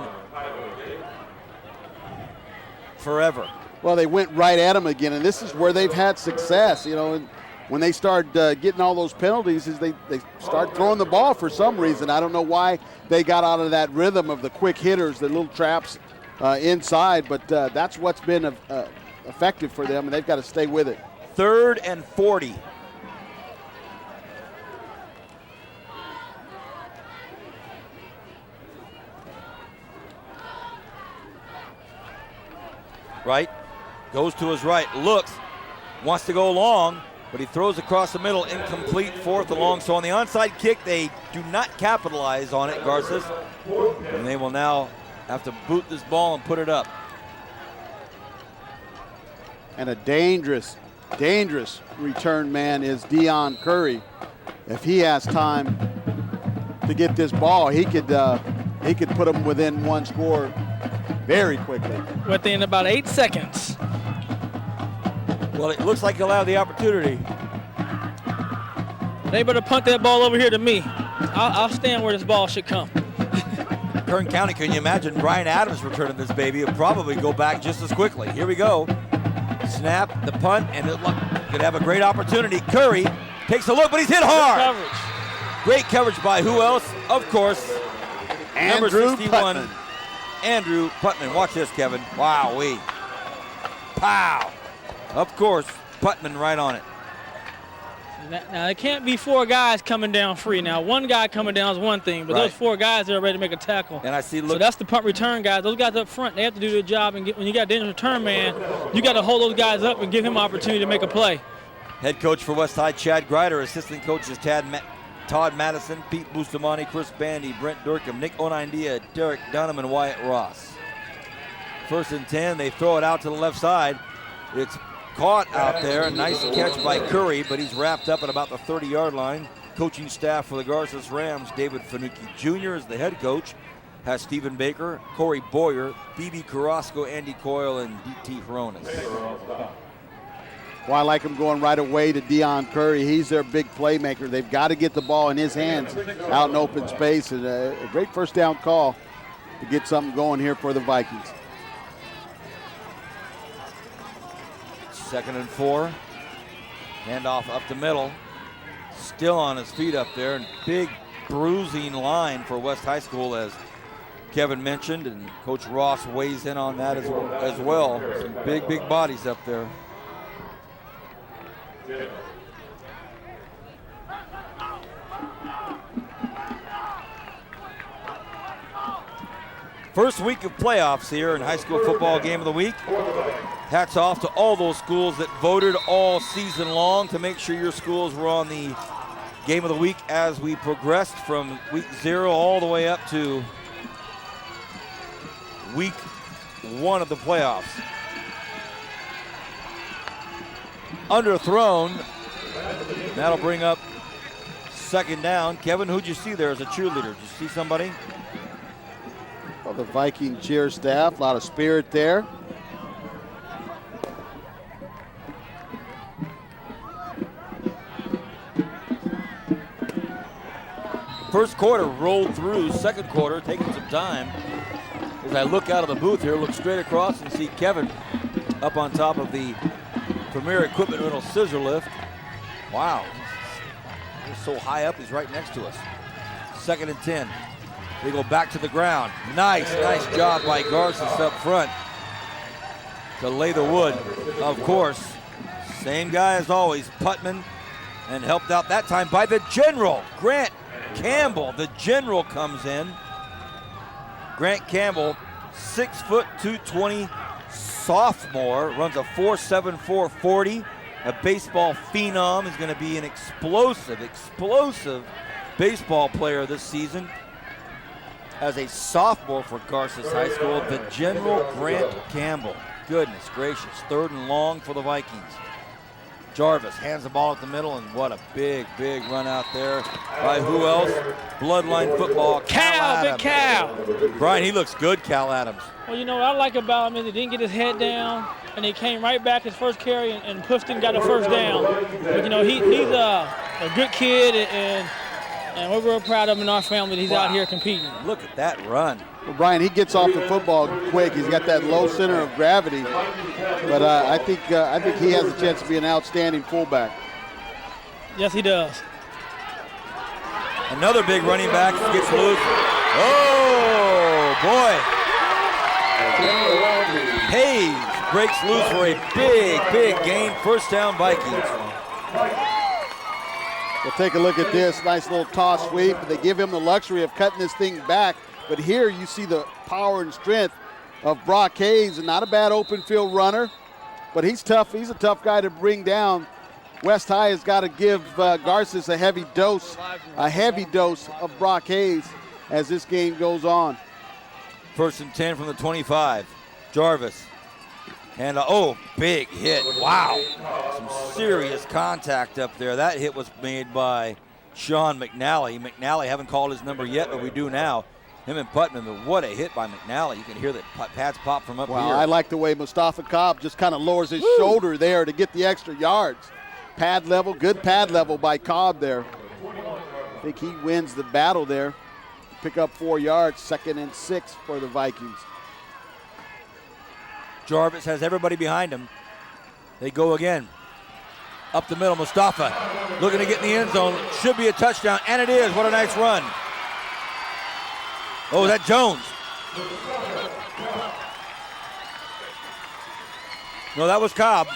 forever. Well, they went right at him again, and this is where they've had success. You know, and when they start getting all those penalties, is they start throwing the ball for some reason. I don't know why they got out of that rhythm of the quick hitters, the little traps inside, but that's what's been effective for them, and they've got to stay with it. 3rd and 40. Right, goes to his right, looks, wants to go long, but he throws across the middle, incomplete, 4th and long. So on the onside kick, they do not capitalize on it, Garces, and they will now have to boot this ball and put it up. And a dangerous return man is Deion Curry. If he has time to get this ball, he could put them within one score very quickly. Within about 8 seconds. Well, it looks like he'll have the opportunity. They better punt that ball over here to me. I'll stand where this ball should come. Kern County, can you imagine Brian Adams returning this baby? It'll probably go back just as quickly. Here we go. Snap, the punt, and it could have a great opportunity. Curry takes a look, but he's hit hard. Good coverage. Great coverage by who else? Of course, number 61, Putman. Andrew Putman. Watch this, Kevin. Wow-wee. Pow. Of course, Putman right on it. Now, there can't be 4 guys coming down free. Now, one guy coming down is one thing, but Right. those 4 guys are ready to make a tackle. And I see, So look, that's the punt return guys. Those guys up front, they have to do their job. And when you got a dangerous return man, you got to hold those guys up and give him an opportunity to make a play. head coach for West Side, Chad Greider. Assistant coaches, Todd Madison, Pete Bustamante, Chris Bandy, Brent Durkham, Nick Oneindia, Derek Dunham, and Wyatt Ross. 1st and 10, they throw it out to the left side. It's caught out there. Nice catch by Curry, but he's wrapped up at about the 30-yard line. Coaching staff for the Garces Rams, David Fanucchi Jr. is the head coach. Has Stephen Baker, Corey Boyer, B.B. Carrasco, Andy Coyle, and D.T. Hronis. Well, I like him going right away to Deion Curry. He's their big playmaker. They've got to get the ball in his hands out in open space. And a great first down call to get something going here for the Vikings. 2nd and 4. Handoff up the middle. Still on his feet up there. And big bruising line for West High School, as Kevin mentioned. And Coach Ross weighs in on that as well. Some big bodies up there. First week of playoffs here in high school football game of the week. Hats off to all those schools that voted all season long to make sure your schools were on the game of the week as we progressed from week 0 all the way up to week 1 of the playoffs. Underthrown. That'll bring up 2nd down. Kevin, who'd you see there as a cheerleader? Did you see somebody? Well, the Viking cheer staff, a lot of spirit there. First quarter rolled through. 2nd quarter taking some time. As I look out of the booth here, look straight across and see Kevin up on top of the Premier Equipment Rental scissor lift. Wow. He's so high up, he's right next to us. 2nd and 10. They go back to the ground. Nice job by Garces up front to lay the wood. Of course, same guy as always, Putman, and helped out that time by the general, Grant Campbell. The general comes in. Grant Campbell, 6 foot 220 sophomore, runs a 4.74 40. A baseball phenom, is going to be an explosive baseball player this season. As a sophomore for Garces High School, the general Grant Campbell. Goodness gracious, 3rd and long for the Vikings. Jarvis hands the ball at the middle, and what a big run out there by who else? Bloodline football, Cal Adams. Big Cal. Brian, he looks good, Cal Adams. Well, you know what I like about him is he didn't get his head down. and he came right back his first carry and pushed and got a first down. But, you know, he's a good kid, and we're real proud of him in our family that he's out here competing. Look at that run. Well, Brian, he gets off the football quick. He's got that low center of gravity, but I think he has a chance to be an outstanding fullback. Yes, he does. Another big running back gets loose. Oh, boy. Hayes breaks loose for a big gain. First down, Vikings. We'll take a look at this. Nice little toss sweep. They give him the luxury of cutting this thing back. But here you see the power and strength of Brock Hayes, and not a bad open field runner. But he's tough. He's a tough guy to bring down. West High has got to give Garces a heavy dose of Brock Hayes as this game goes on. First and 10 from the 25. Jarvis. And big hit. Wow. Some serious contact up there. That hit was made by Sean McNally. McNally haven't called his number yet, but we do now. Him and Putnam, but what a hit by McNally. You can hear that pads pop from up here. I like the way Mustafa Cobb just kind of lowers his shoulder there to get the extra yards. Pad level, good pad level by Cobb there. I think he wins the battle there. Pick up 4 yards, 2nd and 6 for the Vikings. Jarvis has everybody behind him. They go again. Up the middle, Mustafa looking to get in the end zone. Should be a touchdown, and it is. What a nice run. Oh, that Jones. No, that was Cobb.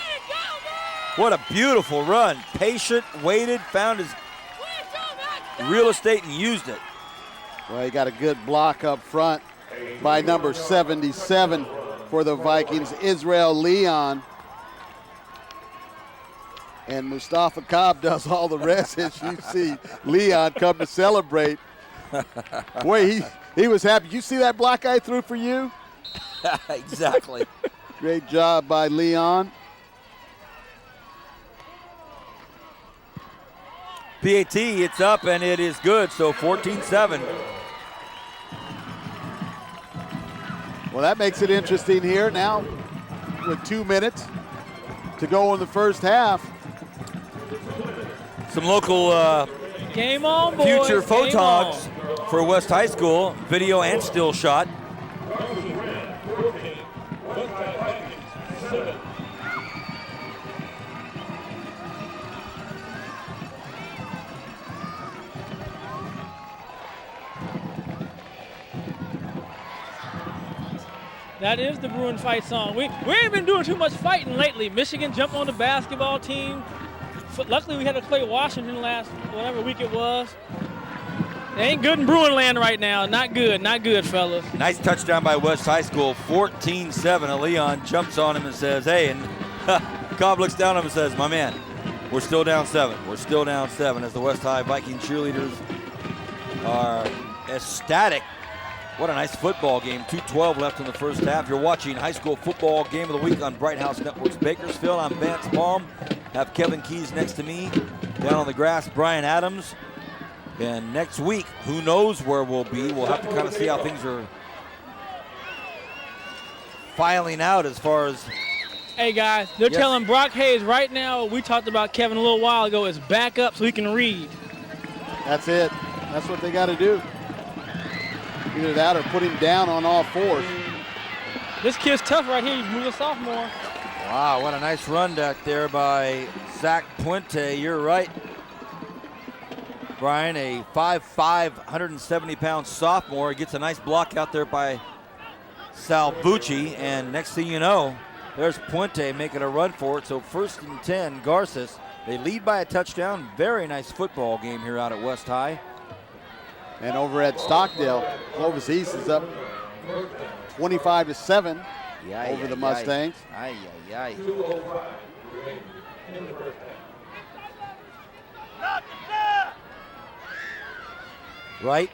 What a beautiful run. Patient, waited, found his real estate and used it. Well, he got a good block up front by number 77 for the Vikings, Israel Leon. And Mustafa Cobb does all the rest as you see Leon come to celebrate. Boy, he was happy. You see that block I threw for you? Exactly. Great job by Leon. PAT, it's up and it is good, so 14-7. Well, that makes it interesting here now with 2 minutes to go in the first half. Some local Game on, boys. future Game photogs on. for West High School, video and still shot. That is the Bruin fight song. We ain't been doing too much fighting lately. Michigan jumped on the basketball team. Luckily, we had to play Washington last whatever week it was. They ain't good in Bruin land right now. Not good, fellas. Nice touchdown by West High School, 14-7. Leon jumps on him and says, hey, and Cobb looks down at him and says, my man, we're still down 7. We're still down 7 as the West High Viking cheerleaders are ecstatic. What a nice football game. 2:12 left in the first half. You're watching High School Football Game of the Week on Bright House Networks Bakersfield. I'm Vance Palm. Have Kevin Keys next to me. Down on the grass, Brian Adams. And next week, who knows where we'll be. We'll have to kind of see how things are filing out as far as... Hey, guys, they're telling Brock Hayes right now, we talked about Kevin a little while ago, is back up so he can read. That's it. That's what they got to do. Either that or put him down on all fours. This kid's tough right here. He's a sophomore. Wow, what a nice run back there by Zach Puente. You're right, Brian, a 5'5", 170-pound sophomore. Gets a nice block out there by Salvucci, and next thing you know, there's Puente making a run for it. So 1st and 10, Garces. They lead by a touchdown. Very nice football game here out at West High. And over at Stockdale, Clovis East is up 25-7 over the Mustangs. Right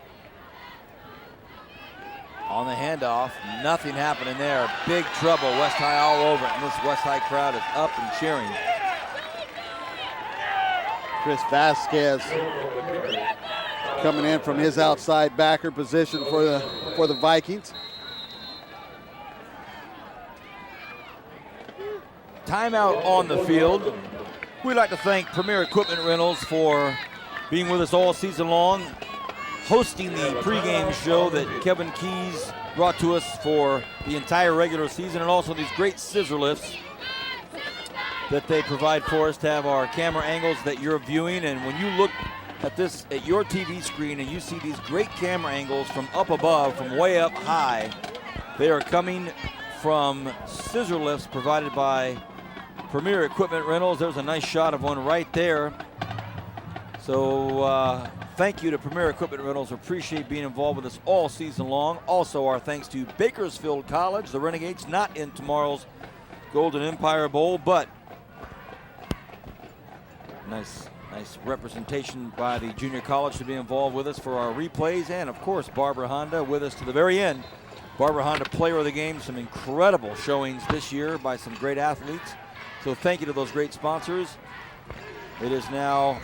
on the handoff, nothing happening there. Big trouble, West High all over it, and this West High crowd is up and cheering. Chris Vasquez coming in from his outside backer position for the Vikings. timeout on the field. We'd like to thank Premier Equipment Rentals for being with us all season long, hosting the pregame show that Kevin Keys brought to us for the entire regular season, and also these great scissor lifts that they provide for us to have our camera angles that you're viewing. And when you look at this at your TV screen and you see these great camera angles from up above, from way up high, they are coming from scissor lifts provided by Premier Equipment Rentals. There's a nice shot of one right there. So thank you to Premier Equipment Rentals. Appreciate being involved with us all season long. Also, our thanks to Bakersfield College, the Renegades, not in tomorrow's Golden Empire Bowl, but nice representation by the junior college to be involved with us for our replays. And of course, Barbara Honda with us to the very end. Barbara Honda, player of the game. Some incredible showings this year by some great athletes. So thank you to those great sponsors. It is now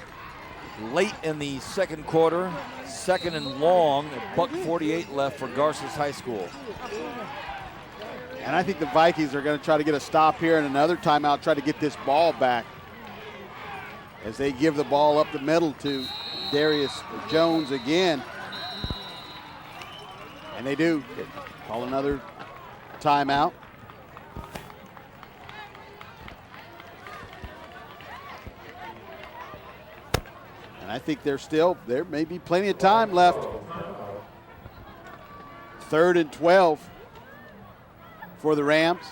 late in the second quarter, second and long, $1:48 left for Garces High School. And I think the Vikings are going to try to get a stop here and another timeout, try to get this ball back as they give the ball up the middle to Darius Jones again. And they do call another timeout. And I think there may be plenty of time left. 3rd and 12 for the Rams.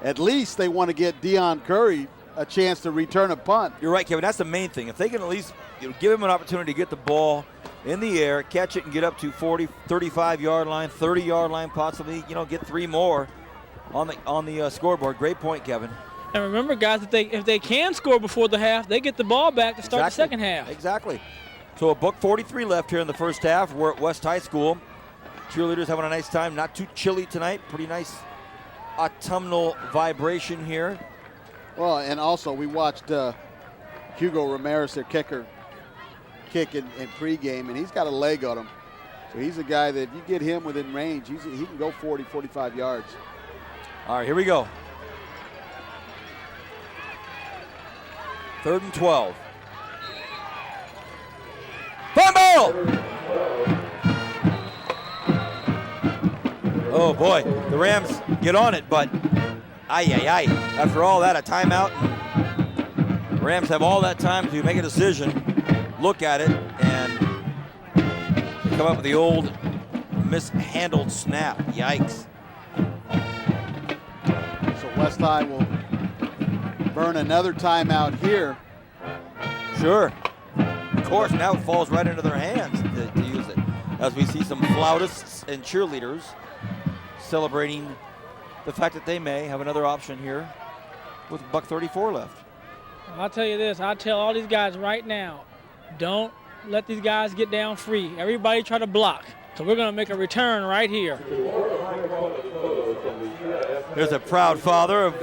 At least they want to get Deion Curry a chance to return a punt. You're right, Kevin. That's the main thing. If they can at least give him an opportunity to get the ball in the air, catch it, and get up to 40, 35-yard line, 30-yard line, possibly, get 3 more on the scoreboard. Great point, Kevin. And remember, guys, if they can score before the half, they get the ball back to start the second half. Exactly. So $1:43 left here in the first half. We're at West High School. Cheerleaders having a nice time. Not too chilly tonight. Pretty nice autumnal vibration here. Well, and also we watched Hugo Ramirez, their kicker, kick in pregame, and he's got a leg on him. So he's a guy that if you get him within range, he can go 40, 45 yards. All right, here we go. 3rd and 12. Fumble! Oh boy, the Rams get on it, but after all that, a timeout. The Rams have all that time to make a decision, look at it, and come up with the old mishandled snap. Yikes. So West High will burn another timeout here. Sure. Of course, now it falls right into their hands to use it, as we see some flautists and cheerleaders celebrating the fact that they may have another option here with $1:34 left. I'll tell you this. I tell all these guys right now, don't let these guys get down free. Everybody try to block. So we're going to make a return right here. There's a proud father of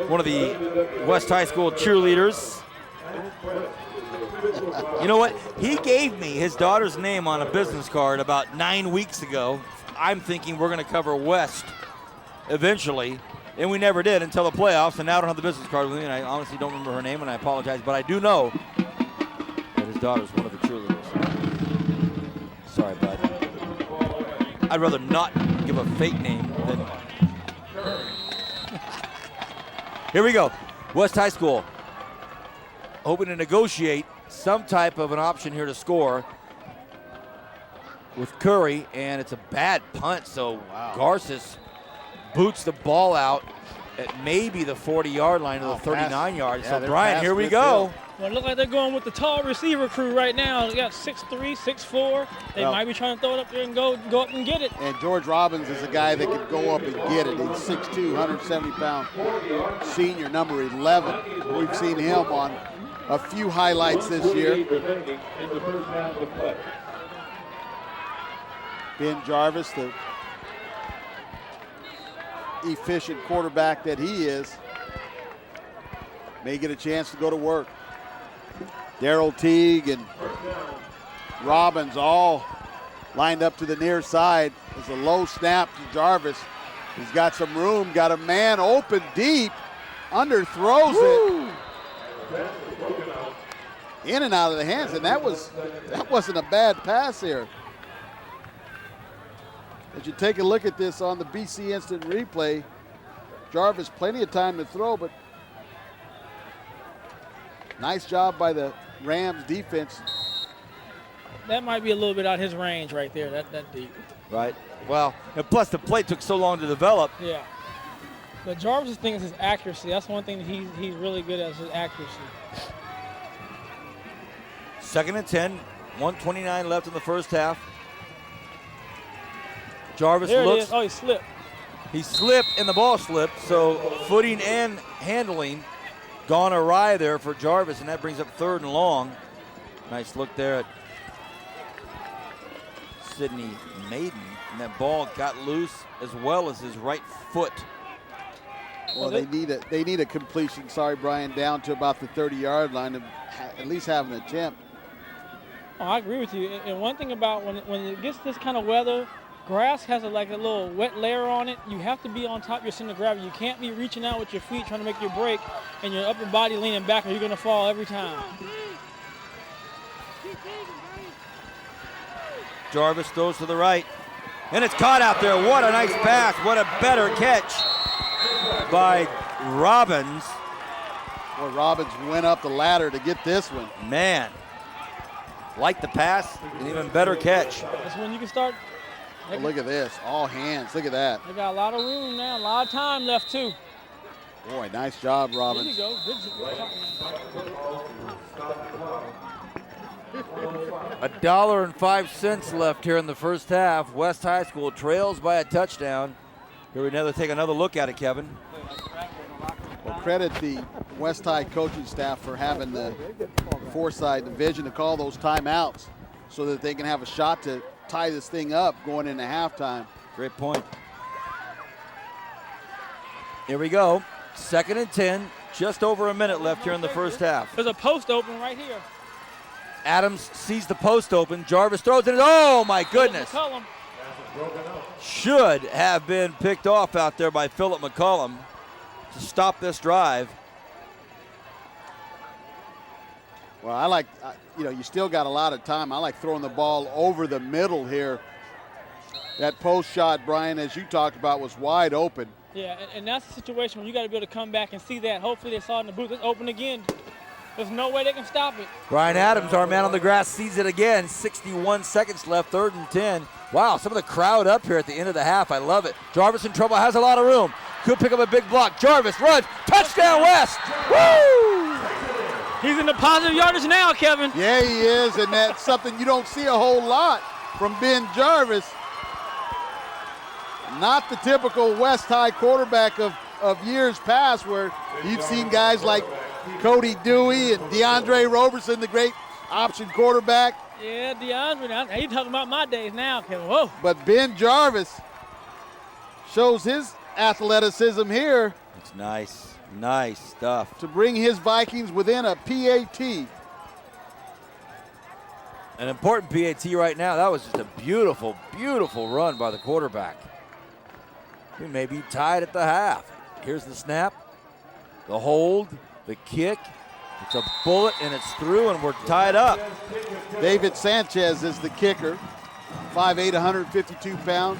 one of the West High School cheerleaders. You know what? He gave me his daughter's name on a business card about 9 weeks ago. I'm thinking we're going to cover West eventually, and we never did until the playoffs, and now I don't have the business card with me, and I honestly don't remember her name, and I apologize, but I do know that his daughter's one of the cheerleaders. Sorry, bud. I'd rather not give a fake name than... Here we go. West High School hoping to negotiate some type of an option here to score with Curry, and it's a bad punt, so Garces boots the ball out at maybe the 40-yard line to the 39-yard. Yeah, so, Brian, here we go. Well, it looks like they're going with the tall receiver crew right now. They got 6'3", 6'4". They might be trying to throw it up there and go up and get it. And George Robbins is a guy that can go up and get it. He's 6'2", 170-pound senior, number 11. We've seen him on a few highlights this year. Ben Jarvis, the efficient quarterback that he is, may get a chance to go to work. Darrell Teague and Robbins all lined up to the near side. It's a low snap to Jarvis. He's got some room, got a man open deep, underthrows it. In and out of the hands, and that wasn't a bad pass here. As you take a look at this on the BC Instant Replay, Jarvis plenty of time to throw, but nice job by the Rams defense. That might be a little bit out of his range right there, that deep. Right. Well, and plus the play took so long to develop. Yeah. But Jarvis' thing is his accuracy. That's one thing that he's really good at, is his accuracy. 2nd and 10, 1:29 left in the first half. Jarvis There looks. it is. Oh, he slipped. He slipped and the ball slipped, so footing and handling gone awry there for Jarvis, and that brings up 3rd and long. Nice look there at Sidney Maiden, and that ball got loose as well as his right foot. Well, they need a completion. Sorry, Brian, down to about the 30-yard line to at least have an attempt. Oh, I agree with you. And one thing about when it gets this kind of weather, grass has a little wet layer on it. You have to be on top of your center of gravity. You can't be reaching out with your feet trying to make your break and your upper body leaning back, or you're going to fall every time. Jarvis throws to the right, and it's caught out there. What a nice pass. What a better catch by Robbins. Well, Robbins went up the ladder to get this one. Man, like the pass, an even better catch. That's when you can start. Oh, look at this, all hands, look at that. They got a lot of room now, a lot of time left too. Boy, nice job, There Robbins. you go. $1.05 left here in the first half. West High School trails by a touchdown. Here we take another look at it, Kevin. Well, credit the West High coaching staff for having the foresight, the vision to call those timeouts so that they can have a shot to tie this thing up going into halftime. Great point. Here we go. 2nd and 10. Just over a minute left here in the first half. There's a post open right here. Adams sees the post open. Jarvis throws it. Oh, my goodness. McCullum. Should have been picked off out there by Philip McCullum to stop this drive. Well, I like, you still got a lot of time. I like throwing the ball over the middle here. That post shot, Brian, as you talked about, was wide open. Yeah, and that's the situation where you got to be able to come back and see that. Hopefully they saw it in the booth. It's open again. There's no way they can stop it. Brian Adams, our man on the grass, sees it again. 61 seconds left, 3rd and 10. Wow, some of the crowd up here at the end of the half. I love it. Jarvis in trouble, has a lot of room. Could pick up a big block. Jarvis runs. Touchdown, West. Woo! He's in the positive yardage now, Kevin. Yeah, he is, and that's something you don't see a whole lot from Ben Jarvis. Not the typical West High quarterback of years past, where you've seen guys like Cody Dewey and DeAndre Roberson, the great option quarterback. Yeah, DeAndre. Now you talking about my days now, Kevin. Whoa. But Ben Jarvis shows his athleticism here. It's nice. Nice stuff. To bring his Vikings within a PAT. An important PAT right now. That was just a beautiful, beautiful run by the quarterback. We may be tied at the half. Here's the snap, the hold, the kick. It's a bullet, and it's through, and we're tied up. David Sanchez is the kicker, 5'8", 152 pounds.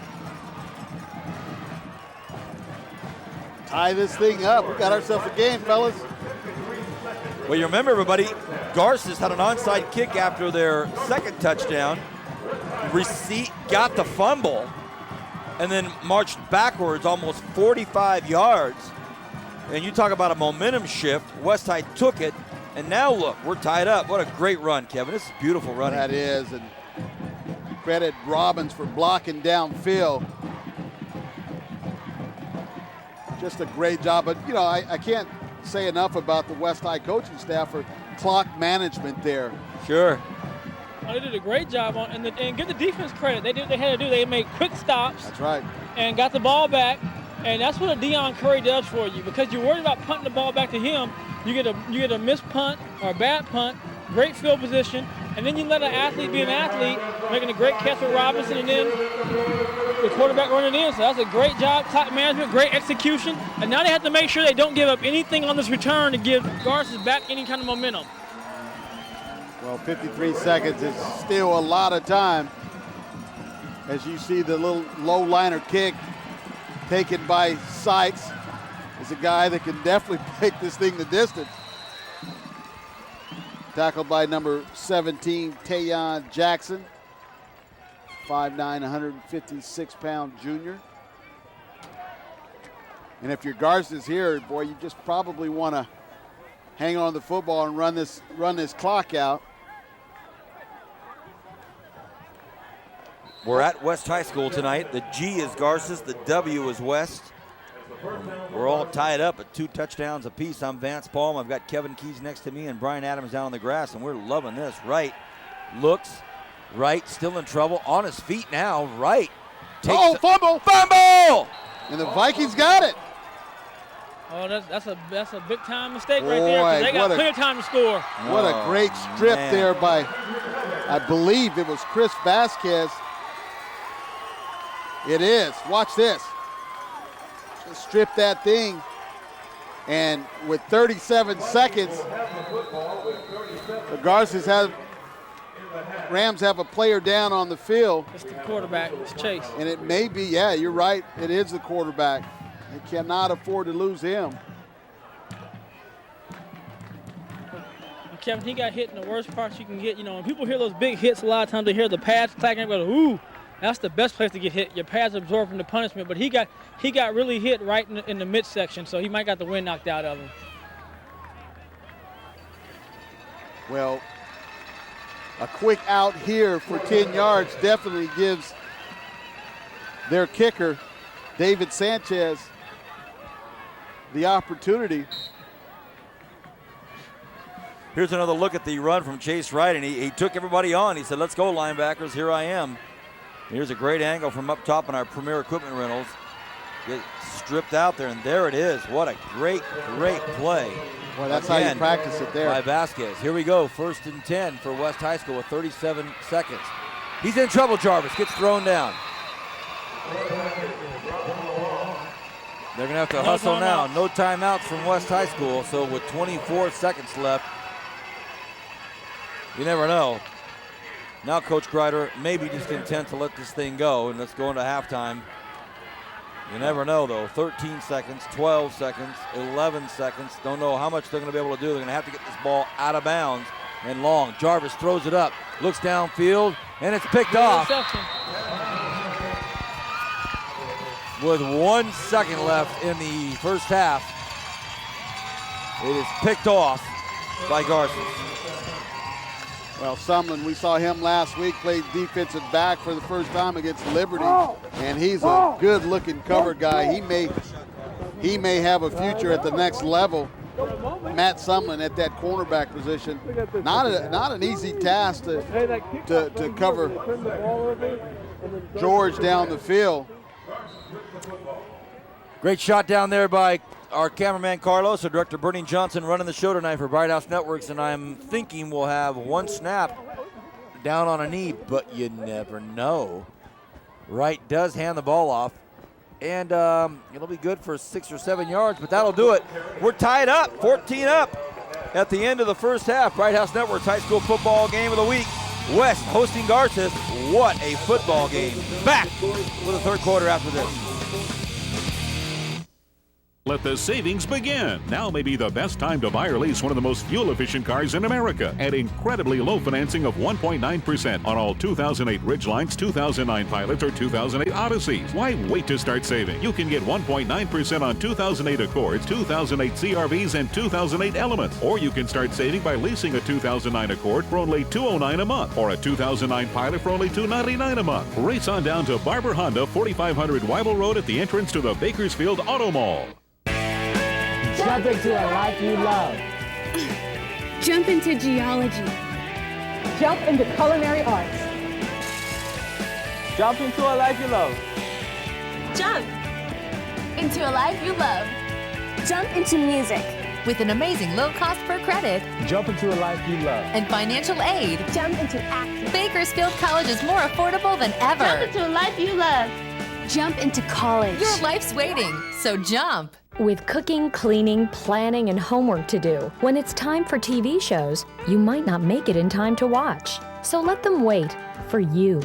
Tie this thing up. We got ourselves a game, fellas. Well, you remember, everybody, Garces had an onside kick after their second touchdown. Got the fumble, and then marched backwards almost 45 yards. And you talk about a momentum shift. West High took it, and now look, we're tied up. What a great run, Kevin. This is beautiful running. That is, and credit Robbins for blocking downfield. Just a great job. But, I can't say enough about the West High coaching staff for clock management there. Sure. Oh, they did a great job on, and give the defense credit. They did what they had to do. They made quick stops. That's right. And got the ball back. And that's what a Deion Curry does for you, because you're worried about punting the ball back to him. You get a missed punt or a bad punt, great field position, and then you let an athlete be an athlete, making a great catch with Robinson, and then the quarterback running in. So that's a great job, clock management, great execution. And now they have to make sure they don't give up anything on this return to give Garces back any kind of momentum. Well, 53 seconds is still a lot of time. As you see the little low liner kick taken by Sykes. Is a guy that can definitely take this thing the distance. Tackled by number 17, Tayon Jackson. 5'9", 156-pound junior. And if your Garces here, boy, you just probably want to hang on to the football and run this clock out. We're at West High School tonight. The G is Garces, the W is West. We're all tied up at 2 touchdowns apiece. I'm Vance Palm. I've got Kevin Keys next to me and Brian Adams down on the grass, and we're loving this. Right, looks, right, still in trouble, on his feet now, right. Fumble! Fumble! And the Vikings got it. Oh, that's a big time mistake right there, because they got plenty of time to score. What a great strip there by, I believe it was Chris Vasquez. It is. Watch this. Just strip that thing. And with 37 seconds, the Garces Rams have a player down on the field. It's the quarterback. It's Chase. And it may be, yeah, you're right. It is the quarterback. They cannot afford to lose him. Kevin, he got hit in the worst parts you can get. You know, when people hear those big hits, a lot of times they hear the pads clacking and go, ooh. That's the best place to get hit. Your pads absorbing the punishment, but he got really hit right in the midsection, so he might got the wind knocked out of him. Well, a quick out here for 10 yards definitely gives their kicker, David Sanchez, the opportunity. Here's another look at the run from Chase Wright, and he took everybody on. He said, let's go, linebackers, here I am. Here's a great angle from up top on our Premier Equipment Rentals. Get stripped out there, and there it is. What a great play. Well, that's how you practice it there. By Vasquez. Here we go, 1st and 10 for West High School with 37 seconds. He's in trouble, Jarvis, gets thrown down. They're gonna have to hustle now. No timeouts from West High School, so with 24 seconds left, you never know. Now Coach Greider may be just content to let this thing go, and let's go into halftime. You never know, though. 13 seconds, 12 seconds, 11 seconds. Don't know how much they're going to be able to do. They're going to have to get this ball out of bounds and long. Jarvis throws it up, looks downfield, and it's picked off. With 1 second left in the first half, it is picked off by Garces. Well, Sumlin, we saw him last week play defensive back for the first time against Liberty, and he's a good-looking cover guy. He may have a future at the next level. Matt Sumlin at that cornerback position. Not an easy task to cover George down the field. Great shot down there by our cameraman Carlos, our director Bernie Johnson running the show tonight for Bright House Networks, and I'm thinking we'll have one snap down on a knee, but you never know. Wright does hand the ball off, and it'll be good for 6 or 7 yards, but that'll do it. We're tied up, 14 up at the end of the first half. Bright House Networks High School Football Game of the Week. West hosting Garces. What a football game. Back with the third quarter after this. Let the savings begin. Now may be the best time to buy or lease one of the most fuel-efficient cars in America at incredibly low financing of 1.9% on all 2008 Ridgelines, 2009 Pilots, or 2008 Odysseys. Why wait to start saving? You can get 1.9% on 2008 Accords, 2008 CRVs, and 2008 Elements. Or you can start saving by leasing a 2009 Accord for only $209 a month, or a 2009 Pilot for only $299 a month. Race on down to Barber Honda, 4500 Weibel Road at the entrance to the Bakersfield Auto Mall. Jump into a life you love. Jump into geology. Jump into culinary arts. Jump into a life you love. Jump into a life you love. Jump into music. With an amazing low cost per credit Jump into a life you love. and financial aid, Jump into acting. Bakersfield College is more affordable than ever. Jump into a life you love. Jump into college. Your life's waiting, so jump. With cooking, cleaning, planning, and homework to do, when it's time for TV shows, you might not make it in time to watch. So let them wait for you.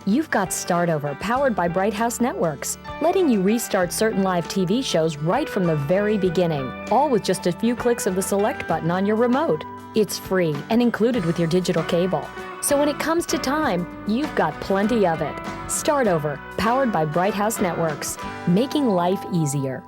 You've got Start Over, powered by Bright House Networks, letting you restart certain live TV shows right from the very beginning, all with just a few clicks of the select button on your remote. It's free and included with your digital cable. So when it comes to time, you've got plenty of it. Start Over, powered by Bright House Networks, making life easier.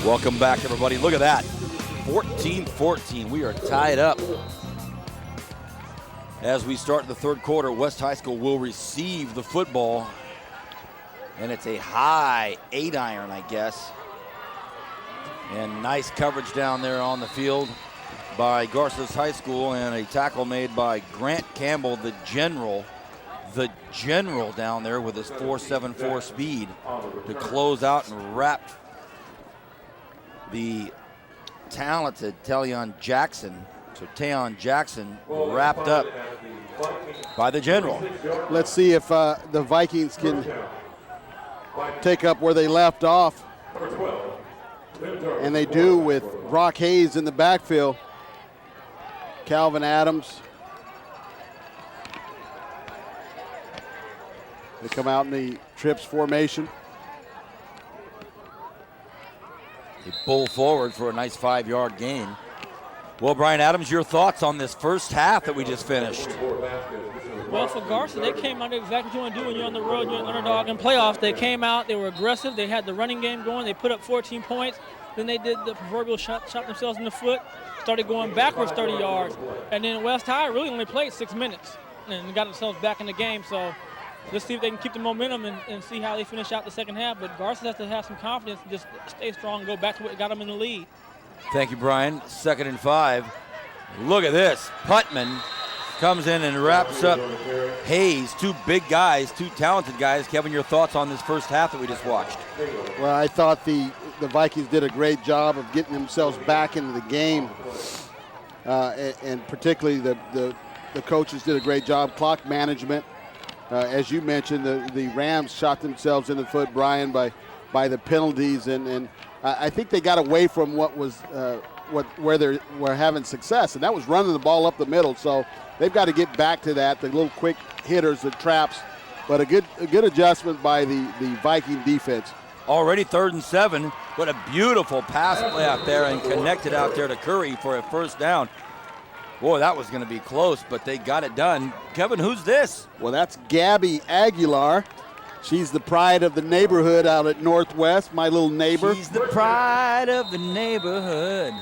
Welcome back, everybody. Look at that. 14-14. We are tied up. As we start the third quarter, West High School will receive the football. And it's a high 8-iron, I guess. And nice coverage down there on the field by Garces High School, and a tackle made by Grant Campbell, the general down there with his 4.74 speed to close out and wrap the talented Tayon Jackson. So Tayon Jackson wrapped up by the general. Let's see if the Vikings can take up where they left off. And they do with Brock Hayes in the backfield. Calvin Adams. They come out in the trips formation. They pull forward for a nice 5-yard gain. Well, Brian Adams, your thoughts on this first half that we just finished? Well, for Garces, they came out exactly what you want to do when you're on the road, you're an underdog in playoffs. They came out, they were aggressive, they had the running game going, they put up 14 points. Then they did the proverbial shot themselves in the foot, started going backwards 30 yards. And then West High really only played 6 minutes and got themselves back in the game. So let's see if they can keep the momentum and see how they finish out the second half. But Garces has to have some confidence and just stay strong and go back to what got them in the lead. Thank you, Brian. 2nd and 5. Look at this. Putman comes in and wraps up Hayes. Two big guys, two talented guys. Kevin, your thoughts on this first half that we just watched? Well, I thought the Vikings did a great job of getting themselves back into the game. And particularly the coaches did a great job. Clock management. As you mentioned, the Rams shot themselves in the foot, Brian, by the penalties. And I think they got away from what was where they were having success, and that was running the ball up the middle. So they've got to get back to that, the little quick hitters, the traps. But a good adjustment by the Viking defense. Already 3rd and 7. What a beautiful pass play out there and connected out there to Curry for a first down. Boy, that was going to be close, but they got it done. Kevin, who's this? Well, that's Gabby Aguilar. She's the pride of the neighborhood out at Northwest, my little neighbor. She's the pride of the neighborhood.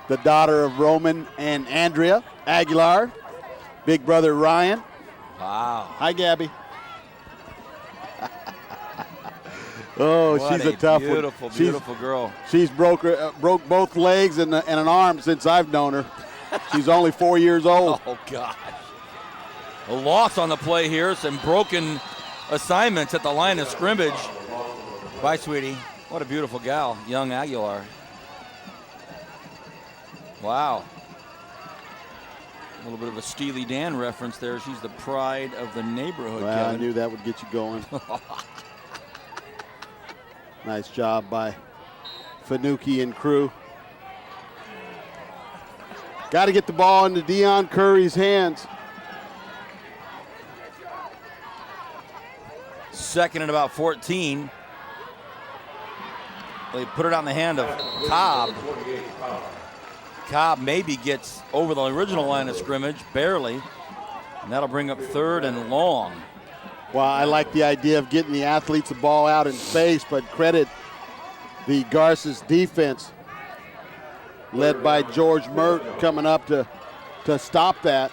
The daughter of Roman and Andrea Aguilar. Big brother Ryan. Wow. Hi, Gabby. Oh, what she's a tough one. Beautiful girl. She's broke both legs and an arm since I've known her. She's only 4 years old. Oh, gosh. A loss on the play here. Some broken assignments at the line of scrimmage. Bye, sweetie. What a beautiful gal, young Aguilar. Wow. A little bit of a Steely Dan reference there. She's the pride of the neighborhood, Well, Kevin. I knew that would get you going. Nice job by Fanucci and crew. Got to get the ball into Deion Curry's hands. 2nd and about 14. They put it on the hand of Cobb. Cobb maybe gets over the original line of scrimmage, barely. And that'll bring up 3rd and long. Well, I like the idea of getting the athletes the ball out in space, but credit the Garces defense, led by George Mert, coming up to to stop that.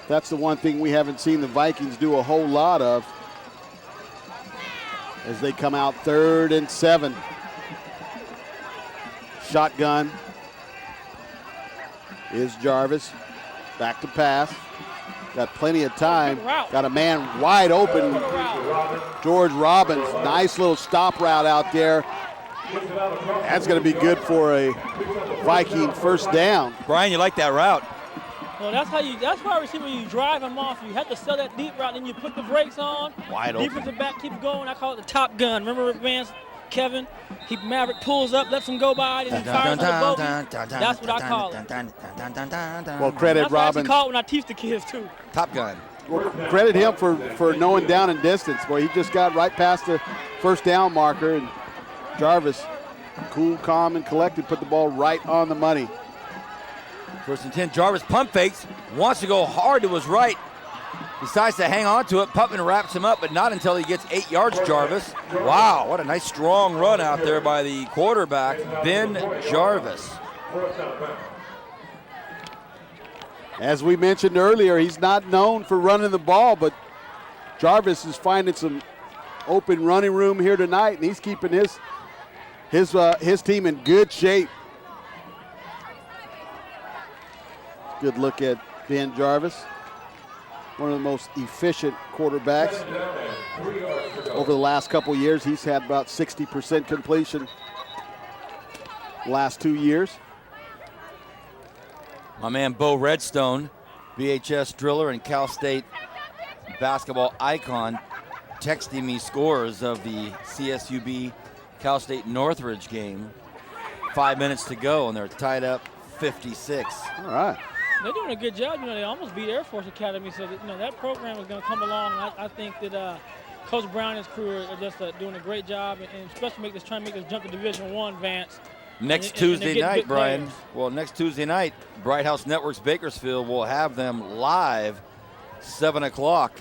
That's the one thing we haven't seen the Vikings do a whole lot of as they come out 3rd and 7. Shotgun is Jarvis. Back to pass. Got plenty of time. Got a man wide open. George Robbins. Nice little stop route out there. That's going to be good for a Viking first down. Brian, you like that route? Well, that's why receiver, you drive him off. You have to sell that deep route, then you put the brakes on. Wide open. Defensive back keeps going. I call it the Top Gun. Remember Vance, Kevin? Maverick pulls up, lets him go by, and he fires the bogey. That's what I call it. Well, credit That's Robbins. what I call it when I teach the kids, too. Top Gun. Well, credit him for knowing down and distance. Boy, he just got right past the first down marker, and Jarvis, cool, calm, and collected, put the ball right on the money. 1st and 10. Jarvis pump fakes. Wants to go hard to his right. Decides to hang on to it. Putman wraps him up, but not until he gets 8 yards, Jarvis. Wow, what a nice strong run out there by the quarterback, Ben Jarvis. As we mentioned earlier, he's not known for running the ball, but Jarvis is finding some open running room here tonight, and he's keeping his team in good shape. Good look at Ben Jarvis, one of the most efficient quarterbacks. Over the last couple years, he's had about 60% completion last 2 years. My man Bo Redstone, VHS driller and Cal State basketball icon, texting me scores of the CSUB Cal State Northridge game. 5 minutes to go, and they're tied up 56. All right. They're doing a good job. They almost beat Air Force Academy, so that program is going to come along. And I think that Coach Brown and his crew are just doing a great job, and especially trying to make this jump to Division I, Vance. Next Tuesday night, Brian. Well, next Tuesday night, Bright House Networks Bakersfield will have them live 7 o'clock.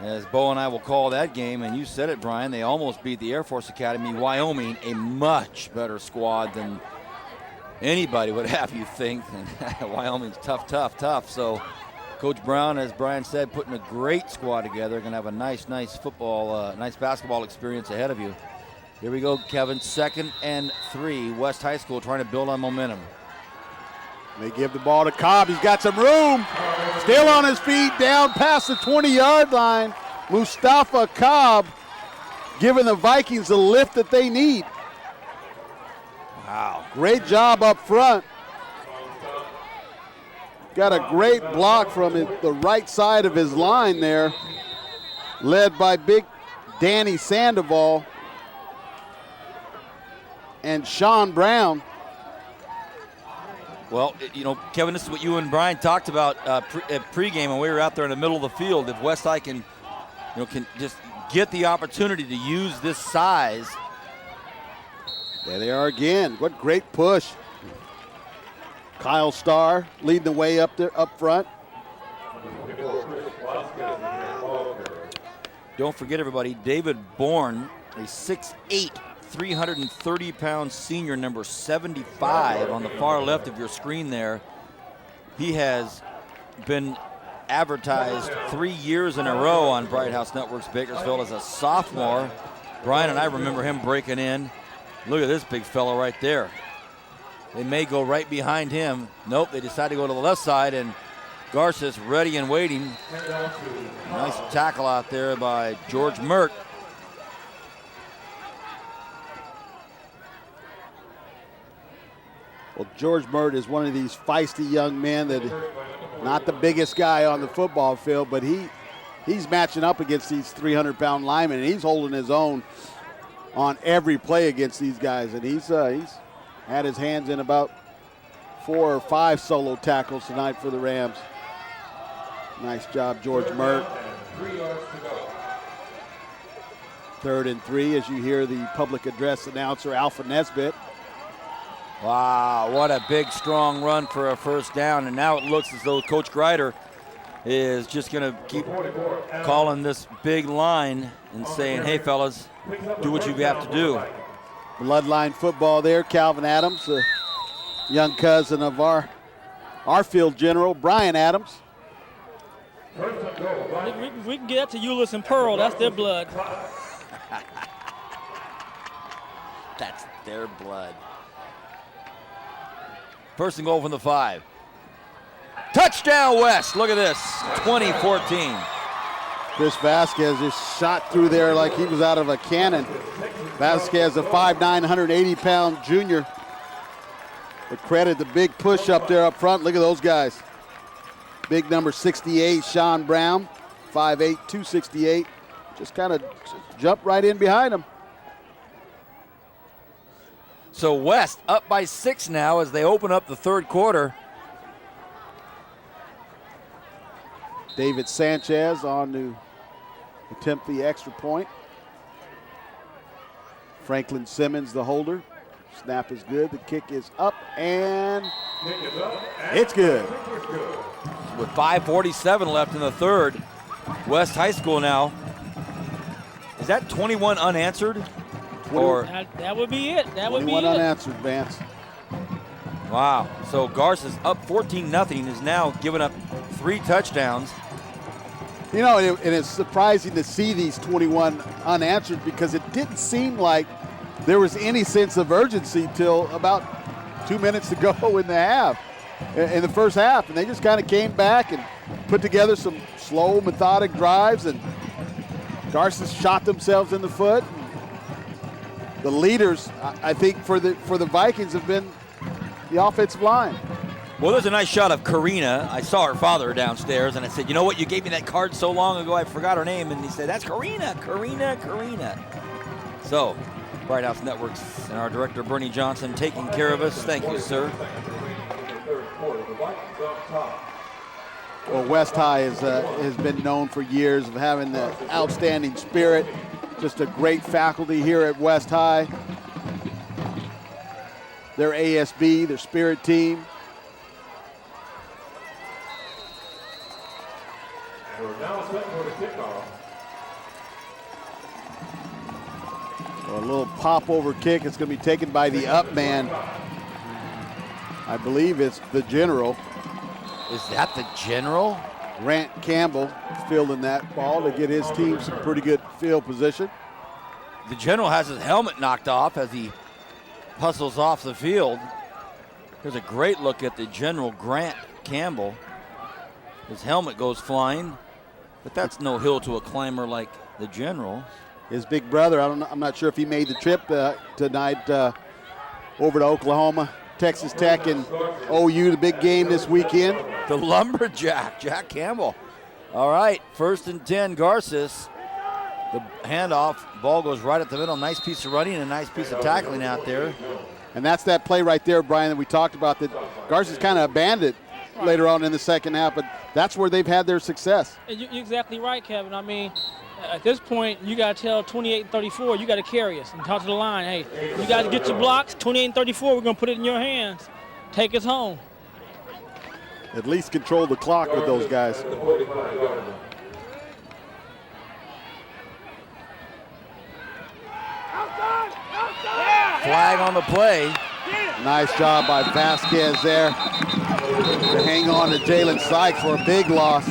As Bo and I will call that game, and you said it, Brian, they almost beat the Air Force Academy. Wyoming, a much better squad than anybody would have you think. And Wyoming's tough. So Coach Brown, as Brian said, putting a great squad together. Going to have a nice football, nice basketball experience ahead of you. Here we go, Kevin. 2nd and 3. West High School trying to build on momentum. They give the ball to Cobb. He's got some room. Still on his feet, down past the 20-yard line. Mustafa Cobb giving the Vikings the lift that they need. Wow. Great job up front. Got a great block from the right side of his line there, led by big Danny Sandoval and Sean Brown. Well, Kevin, this is what you and Brian talked about pregame when we were out there in the middle of the field. If West High can just get the opportunity to use this size. There they are again. What great push. Kyle Starr leading the way up front. Don't forget, everybody, David Bourne, a 6'8", 330-pound senior, number 75 on the far left of your screen there. He has been advertised 3 years in a row on Bright House Networks Bakersfield as a sophomore. Brian and I remember him breaking in. Look at this big fellow right there. They may go right behind him. Nope, they decide to go to the left side, and Garces ready and waiting. Nice tackle out there by George Mert. Well, George Mert is one of these feisty young men that not the biggest guy on the football field, but he's matching up against these 300-pound linemen, and he's holding his own on every play against these guys. And he's had his hands in about 4 or 5 solo tackles tonight for the Rams. Nice job, George Mert. 3rd and 3 as you hear the public address announcer, Alpha Nesbitt. Wow, what a big, strong run for a first down. And now it looks as though Coach Greider is just going to keep calling this big line and saying, hey, fellas, do what you have to do. Bloodline football there. Calvin Adams, a young cousin of our our field general, Brian Adams. We can get to Euless and Pearl. That's their blood. That's their blood. First and goal from the 5. Touchdown West. Look at this. 2014. Chris Vasquez just shot through there like he was out of a cannon. Vasquez, a 5'9", 180-pound junior. But credit the big push up there up front. Look at those guys. Big number 68, Sean Brown, 5'8", 268. Just kind of jumped right in behind him. So West up by 6 now as they open up the third quarter. David Sanchez on to attempt the extra point. Franklin Simmons, the holder. Snap is good. The kick is up, and it's good. With 5:47 left in the third, West High School now. Is that 21 unanswered? Or that would be it. That would be it. 21 unanswered, Vance. Wow. So Garces up 14-0 is now giving up 3 touchdowns. You know, and it's surprising to see these 21 unanswered because it didn't seem like there was any sense of urgency till about 2 minutes to go in the first half. And they just kind of came back and put together some slow, methodic drives, and Garces shot themselves in the foot. The leaders, I think, for the Vikings have been the offensive line. Well, there's a nice shot of Karina. I saw her father downstairs, and I said, you know what, you gave me that card so long ago, I forgot her name. And he said, that's Karina. So, Bright House Networks and our director, Bernie Johnson, taking care of us. Thank you, sir. Well, West High has been known for years of having the outstanding spirit. Just a great faculty here at West High. Their ASB, their spirit team. We're now set for the kickoff. So a little pop-over kick. It's going to be taken by the up man. I believe it's the general. Is that the general? Grant Campbell fielding that ball to get his team some pretty good field position. The general has his helmet knocked off as he hustles off the field. Here's a great look at the general, Grant Campbell. His helmet goes flying, but that's no hill to a climber like the general. His big brother, I'm not sure if he made the trip tonight over to Oklahoma, Texas Tech, and OU, the big game this weekend. The lumberjack, Jack Campbell. All right, 1st and 10, Garces. The handoff, ball goes right at the middle. Nice piece of running and a nice piece of tackling out there. And that's that play right there, Brian, that we talked about that Garces kind of abandoned later on in the second half, but that's where they've had their success. You're exactly right, Kevin. I mean, at this point, you got to tell 28 and 34, you got to carry us and talk to the line. Hey, you got to get your blocks. 28 and 34, we're going to put it in your hands. Take us home. At least control the clock with those guys. Flag on the play. Nice job by Vasquez there to hang on to Jalen Sykes for a big loss.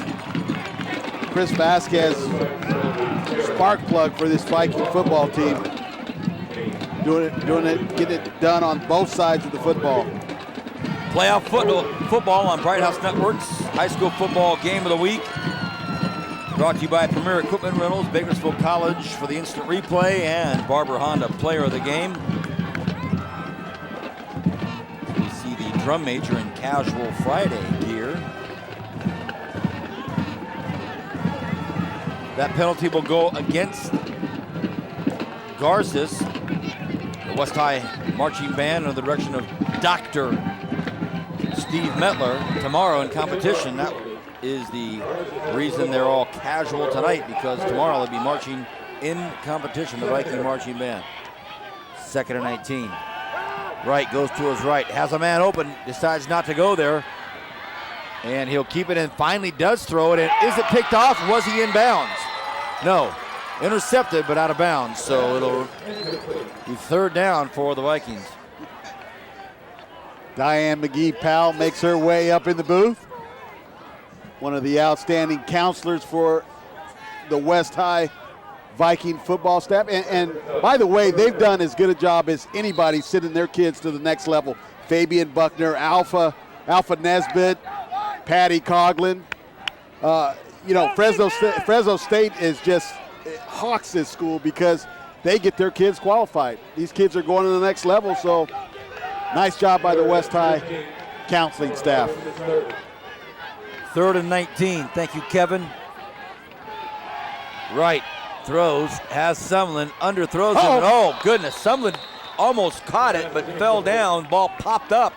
Chris Vasquez, spark plug for this Viking football team. Doing it, getting it done on both sides of the football. Playoff football on Bright House Networks. High school football game of the week. Brought to you by Premier Equipment Rentals, Bakersfield College for the instant replay, and Barber Honda player of the game. We see the drum major in casual Friday gear. That penalty will go against Garces. The West High marching band under the direction of Dr. Steve Metler tomorrow in competition. That is the reason they're all casual tonight, because tomorrow they'll be marching in competition, the Viking marching band. 2nd and 19. Wright goes to his right, has a man open, decides not to go there, and he'll keep it and finally does throw it. And is it picked off? Was he in bounds? No. Intercepted, but out of bounds, so it'll be 3rd down for the Vikings. Diane McGee-Powell makes her way up in the booth. One of the outstanding counselors for the West High Viking football staff. And by the way, they've done as good a job as anybody sending their kids to the next level. Fabian Buckner, Alpha Nesbitt, Patty Coughlin. Fresno State is just hawks this school because they get their kids qualified. These kids are going to the next level, so nice job by the West High counseling staff. 3rd and 19. Thank you, Kevin. Right. Throws, has Sumlin, underthrows him. Oh, goodness. Sumlin almost caught it, but fell down. Ball popped up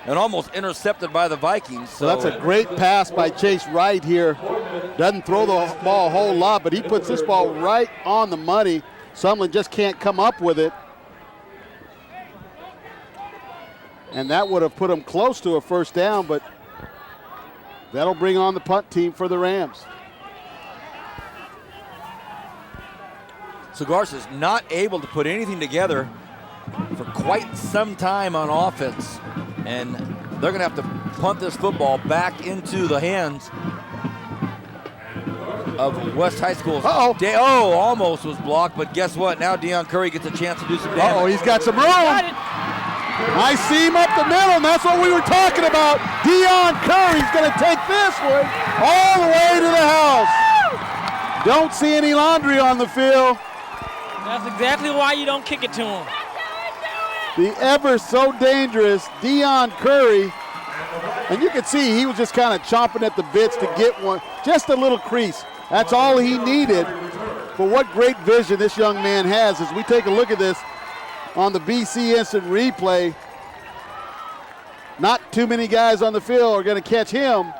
and almost intercepted by the Vikings. So that's a great pass by Chase Wright here. Doesn't throw the ball a whole lot, but he puts this ball right on the money. Sumlin just can't come up with it. And that would have put him close to a first down, but that'll bring on the punt team for the Rams. So Garces not able to put anything together for quite some time on offense. And they're going to have to punt this football back into the hands of West High School. Almost was blocked, but guess what? Now Deion Curry gets a chance to do some damage. He's got some room. Nice seam up the middle, and that's what we were talking about. Deion Curry's going to take this one all the way to the house. Don't see any laundry on the field. That's exactly why you don't kick it to him. The ever so dangerous Deion Curry. And you can see he was just kind of chomping at the bits to get one, just a little crease. That's all he needed. But what great vision this young man has as we take a look at this on the BC instant replay. Not too many guys on the field are going to catch him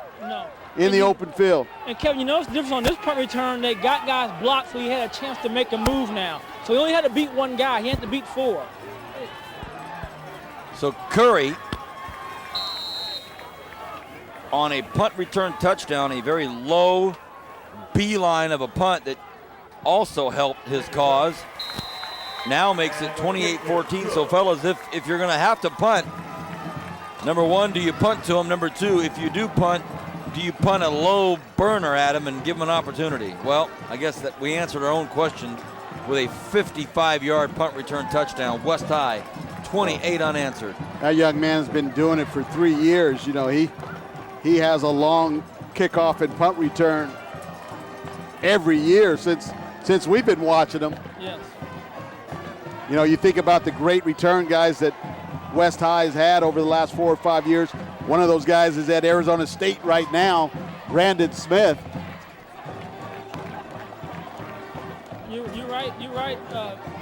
in the open field. And Kevin, you notice the difference on this punt return, they got guys blocked so he had a chance to make a move now. So he only had to beat one guy. He had to beat 4. So Curry on a punt return touchdown, a very low beeline of a punt that also helped his cause. Now makes it 28-14. So fellas, if you're going to have to punt, number one, do you punt to him? Number two, if you do punt, do you punt a low burner at him and give him an opportunity? Well, I guess that we answered our own question with a 55-yard punt return touchdown. West High, 28 unanswered. That young man's been doing it for 3 years. You know, he has a long kickoff and punt return every year since we've been watching him. Yes. You know, you think about the great return guys that West High has had over the last 4 or 5 years. One of those guys is at Arizona State right now, Brandon Smith. You're right,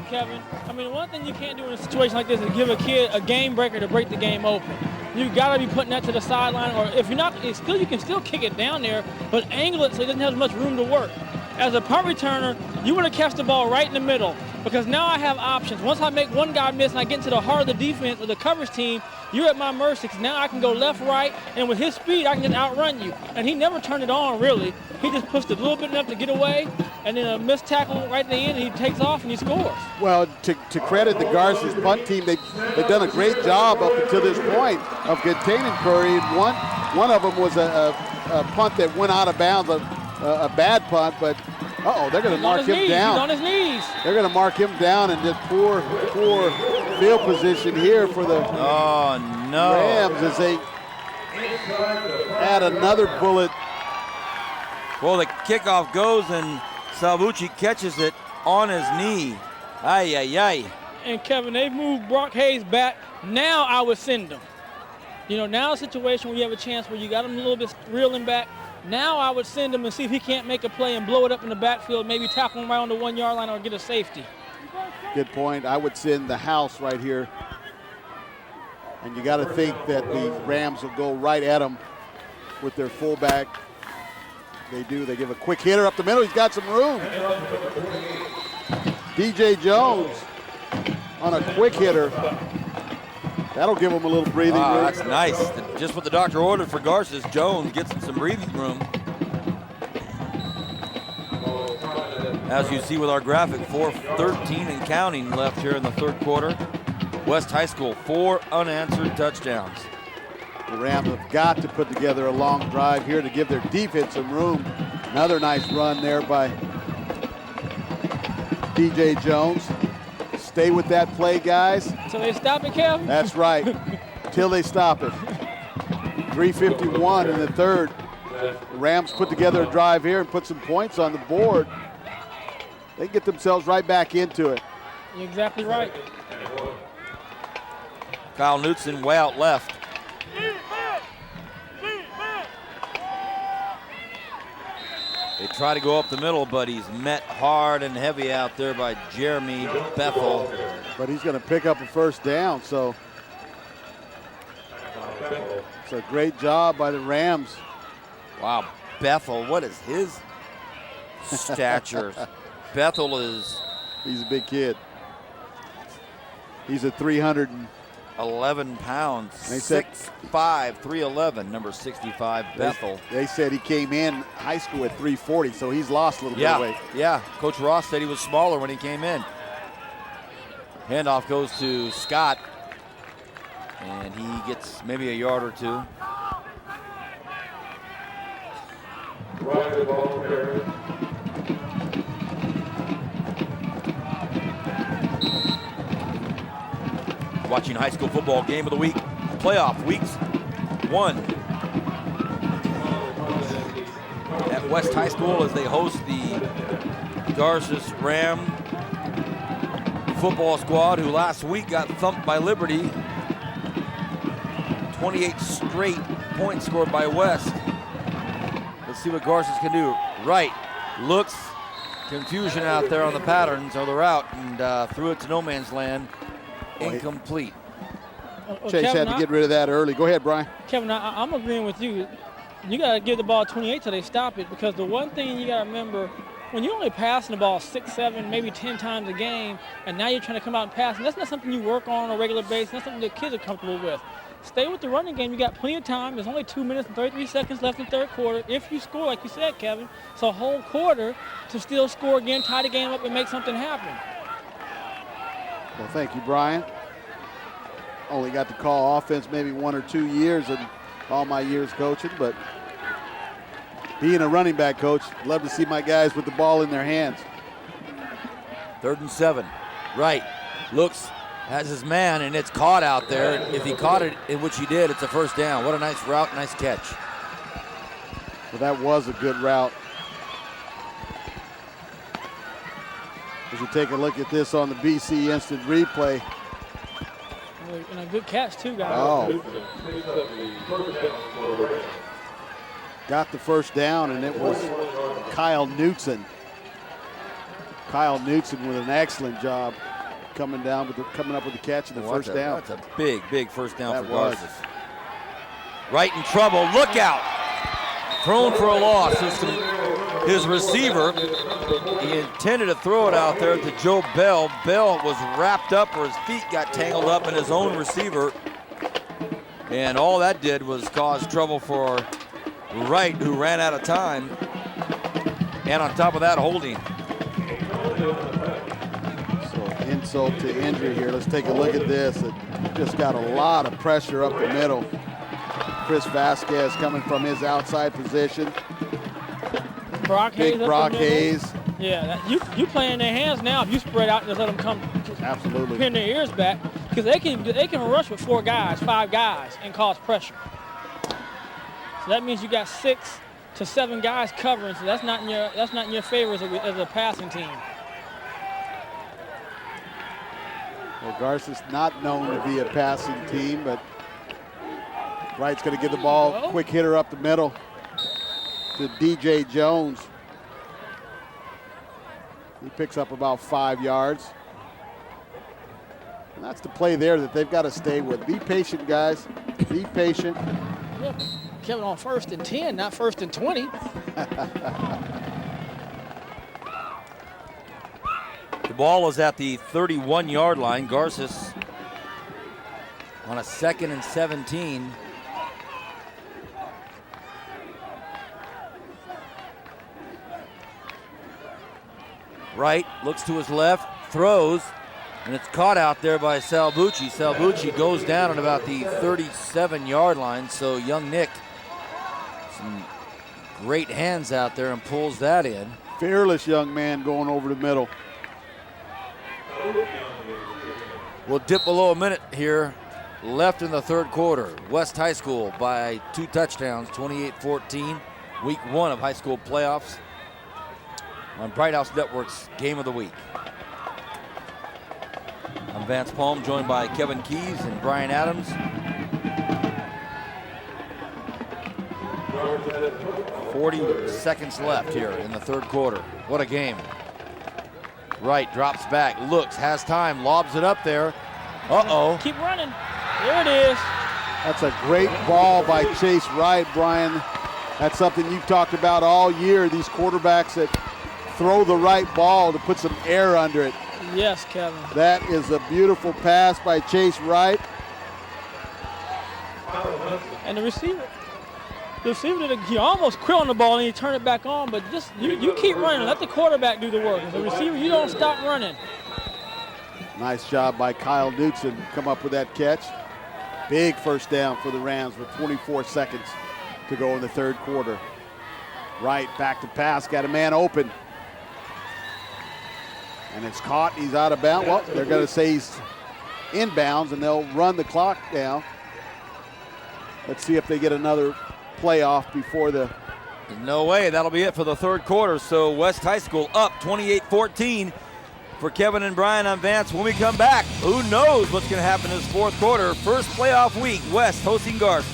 Kevin. I mean, one thing you can't do in a situation like this is give a kid a game breaker to break the game open. You got to be putting that to the sideline, or if you're not, you can still kick it down there, but angle it so he doesn't have as much room to work. As a punt returner, you want to catch the ball right in the middle, because now I have options. Once I make one guy miss and I get into the heart of the defense or the coverage team, you're at my mercy, because now I can go left, right, and with his speed, I can just outrun you. And he never turned it on, really. He just pushed it a little bit enough to get away, and then a missed tackle right at the end, and he takes off and he scores. Well, to credit the Garces punt team, they've done a great job up until this point of containing Curry. And one of them was a punt that went out of bounds, a bad punt, but they're going to mark him down. He's on his knees. They're going to mark him down, and just poor field position here for the Rams as they add another bullet. Well, the kickoff goes, and Salvucci catches it on his knee. Ay, ay, ay. And Kevin, they've moved Brock Hayes back. Now I would send him. You know, now a situation where you have a chance where you got him a little bit reeling back. Now I would send him and see if he can't make a play and blow it up in the backfield, maybe tackle him right on the 1 yard line or get a safety. Good point. I would send the house right here. And you got to think that the Rams will go right at him with their fullback. They do. They give a quick hitter up the middle. He's got some room. DJ Jones on a quick hitter. That'll give him a little breathing room. That's nice. Just what the doctor ordered for Garces. Jones gets him some breathing room. As you see with our graphic, 4:13 and counting left here in the third quarter. West High School, 4 unanswered touchdowns. The Rams have got to put together a long drive here to give their defense some room. Another nice run there by DJ Jones. Stay with that play, guys. So they stop it, Kevin? That's right. Till they stop it. 3:51 in the third. The Rams put together a drive here and put some points on the board. They get themselves right back into it. You're exactly right. Kyle Knutson way out left. They try to go up the middle, but he's met hard and heavy out there by Jeremy Bethel. But he's going to pick up a first down, so it's a great job by the Rams. Wow, Bethel, what is his stature? Bethel is... He's a big kid. He's a 311 pounds, 6'5", 311, number 65, Bethel. They said he came in high school at 340, so he's lost a little bit of weight. Yeah, Coach Ross said he was smaller when he came in. Handoff goes to Scott, and he gets maybe a yard or two. Watching high school football game of the week, playoff weeks 1 at West High School as they host the Garces Ram football squad, who last week got thumped by Liberty. 28 straight points scored by West. Let's see what Garces can do. Right, looks, confusion out there on the patterns or the route, and threw it to no man's land. Incomplete. Chase Kevin, had to get rid of that early. Go ahead, Brian. Kevin, I'm agreeing with you. You got to give the ball 28 till they stop it, because the one thing you got to remember, when you're only passing the ball 6, 7, maybe 10 times a game, and now you're trying to come out and pass, and that's not something you work on a regular basis. That's something that kids are comfortable with. Stay with the running game. You got plenty of time. There's only 2 minutes and 33 seconds left in the third quarter. If you score, like you said, Kevin, it's a whole quarter to still score again, tie the game up, and make something happen. Well, thank you, Brian. Only got to call offense maybe 1 or 2 years in all my years coaching, but being a running back coach, love to see my guys with the ball in their hands. 3rd and 7. Right, looks, has his man, and it's caught out there. If he caught it, in which he did, it's a first down. What a nice route, nice catch. Well, that was a good route. As you take a look at this on the BC Instant Replay. And a good catch, too, guys. Oh. Got the first down, and it was Kyle Knutson. Kyle Knutson with an excellent job coming up with the catch and the first down. That's a big, big first down for Garces. Right in trouble. Look out. Thrown for a loss. His receiver, he intended to throw it out there to Joe Bell. Bell was wrapped up, or his feet got tangled up in his own receiver. And all that did was cause trouble for Wright, who ran out of time. And on top of that, holding. So insult to injury here. Let's take a look at this. It just got a lot of pressure up the middle. Chris Vasquez coming from his outside position. Big Brock Hayes. Yeah, you play in their hands now if you spread out and just let them come. Absolutely. Pin their ears back, because they can rush with 4 guys, 5 guys, and cause pressure. So that means you got 6 to 7 guys covering. So that's not in your favor as a passing team. Well, Garces not known to be a passing team, but Wright's going to get the ball, quick hitter up the middle to DJ Jones. He picks up about 5 yards. And that's the play there that they've got to stay with. Be patient, guys. Be patient. Yeah, Kevin, on 1st and 10, not 1st and 20. The ball is at the 31-yard line. Garces on a 2nd and 17. Wright looks to his left, throws, And it's caught out there by Salbucci. Salbucci goes down at about the 37-yard line. So young Nick, some great hands out there and pulls that in. Fearless young man going over the middle. We'll dip below a minute here. Left in the third quarter. West High School by 2 touchdowns, 28-14. Week 1 of high school playoffs on Bright House Network's Game of the Week. I'm Vance Palm, joined by Kevin Keys and Brian Adams. 40 seconds left here in the third quarter. What a game. Wright drops back, looks, has time, lobs it up there. Uh-oh. Keep running. There it is. That's a great ball by Chase Wright, Brian. That's something you've talked about all year, these quarterbacks that throw the right ball to put some air under it. Yes, Kevin. That is a beautiful pass by Chase Wright. And the receiver he almost quit on the ball and he turned it back on, but just you keep running. Let the quarterback do the work. As a receiver, you don't stop running. Nice job by Kyle Knutson, come up with that catch. Big first down for the Rams with 24 seconds to go in the third quarter. Wright back to pass, got a man open. And it's caught, he's out of bounds. Well, they're gonna say he's inbounds and they'll run the clock down. Let's see if they get another playoff before the... No way, that'll be it for the third quarter. So West High School up 28-14. For Kevin and Brian, I'm Vance. When we come back, who knows what's going to happen in this fourth quarter. First playoff week, West hosting Garces.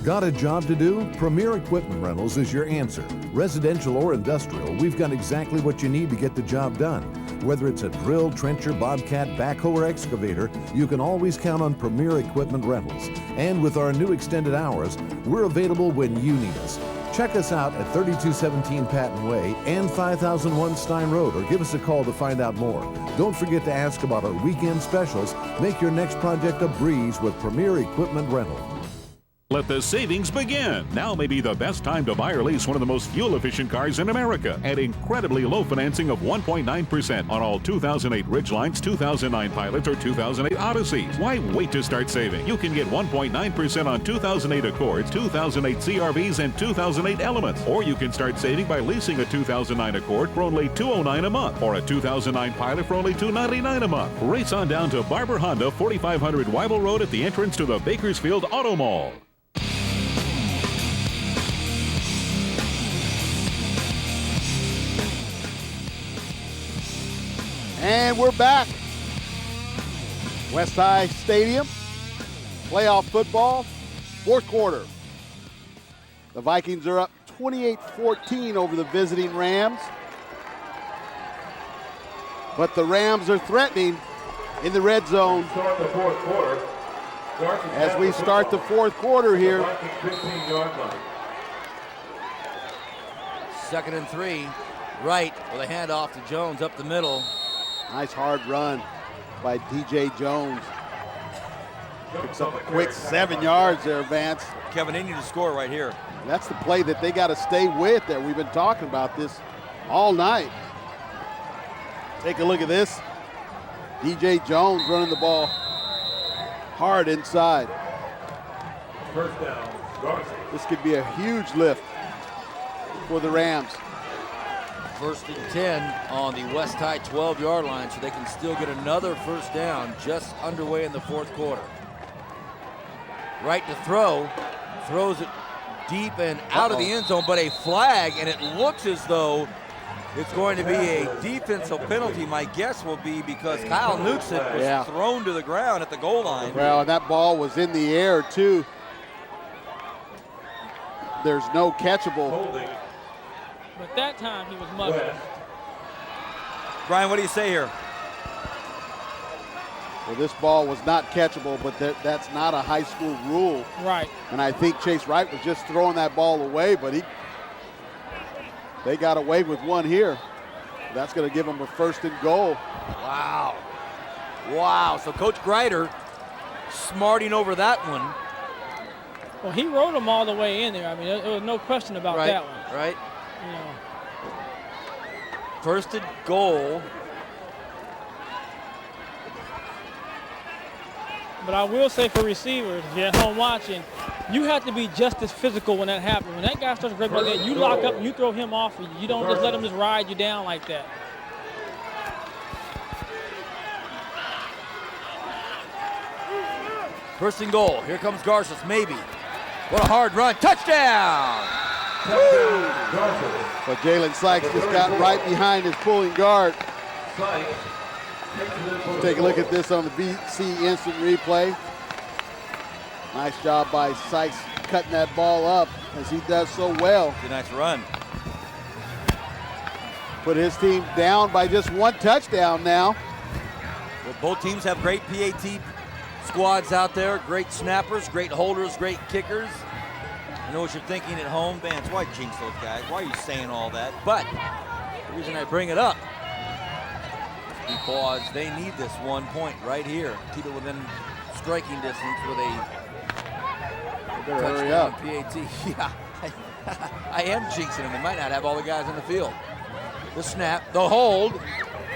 Got a job to do? Premier Equipment Rentals is your answer. Residential or industrial, we've got exactly what you need to get the job done. Whether it's a drill, trencher, bobcat, backhoe, or excavator, you can always count on Premier Equipment Rentals. And with our new extended hours, we're available when you need us. Check us out at 3217 Patton Way and 5001 Stein Road, or give us a call to find out more. Don't forget to ask about our weekend specials. Make your next project a breeze with Premier Equipment Rental. Let the savings begin. Now may be the best time to buy or lease one of the most fuel-efficient cars in America at incredibly low financing of 1.9% on all 2008 Ridgelines, 2009 Pilots, or 2008 Odysseys. Why wait to start saving? You can get 1.9% on 2008 Accords, 2008 CRVs, and 2008 Elements. Or you can start saving by leasing a 2009 Accord for only $209 a month, or a 2009 Pilot for only $299 a month. Race on down to Barber Honda, 4500 Weibel Road at the entrance to the Bakersfield Auto Mall. And we're back. West High Stadium, playoff football, fourth quarter. The Vikings are up 28-14 over the visiting Rams. But the Rams are threatening in the red zone as we start the fourth quarter here. 2nd and 3. Wright with a handoff to Jones up the middle. Nice hard run by DJ Jones. Picks up a quick 7 yards there, Vance. Kevin, they need to score right here. That's the play that they got to stay with there. We've been talking about this all night. Take a look at this. DJ Jones running the ball hard inside. First down, Garces. This could be a huge lift for the Rams. 1st and 10 on the West High 12-yard line, so they can still get another first down just underway in the fourth quarter. Right to throw, throws it deep and out of the end zone, but a flag, and it looks as though it's going to be a defensive penalty. My guess will be because Kyle Knutson was thrown to the ground at the goal line. Well, and that ball was in the air too. There's no catchable. But that time he was mugging. Brian, what do you say here? Well, this ball was not catchable, but that's not a high school rule. Right. And I think Chase Wright was just throwing that ball away, but they got away with one here. That's going to give them a 1st and goal. Wow. Wow. So Coach Greider smarting over that one. Well, he rode them all the way in there. I mean, there was no question about that one. Right. You know. First and goal. But I will say for receivers, if you're at home watching, you have to be just as physical when that happens. When that guy starts to break like that, you lock up and you throw him off. You don't just let him just ride you down like that. First and goal. Here comes Garces, maybe. What a hard run. Touchdown! But Jalen Sykes just got right behind his pulling guard. Take a look at this on the BC instant replay. Nice job by Sykes cutting that ball up as he does so well. Good, nice run. Put his team down by just one touchdown now. Well, both teams have great PAT squads out there, great snappers, great holders, great kickers. I know what you're thinking at home, Vance. Why jinx those guys? Why are you saying all that? But the reason I bring it up is because they need this 1 point right here. Keep it within striking distance with a hurry up. PAT. Yeah, I am jinxing them. They might not have all the guys on the field. The snap, the hold,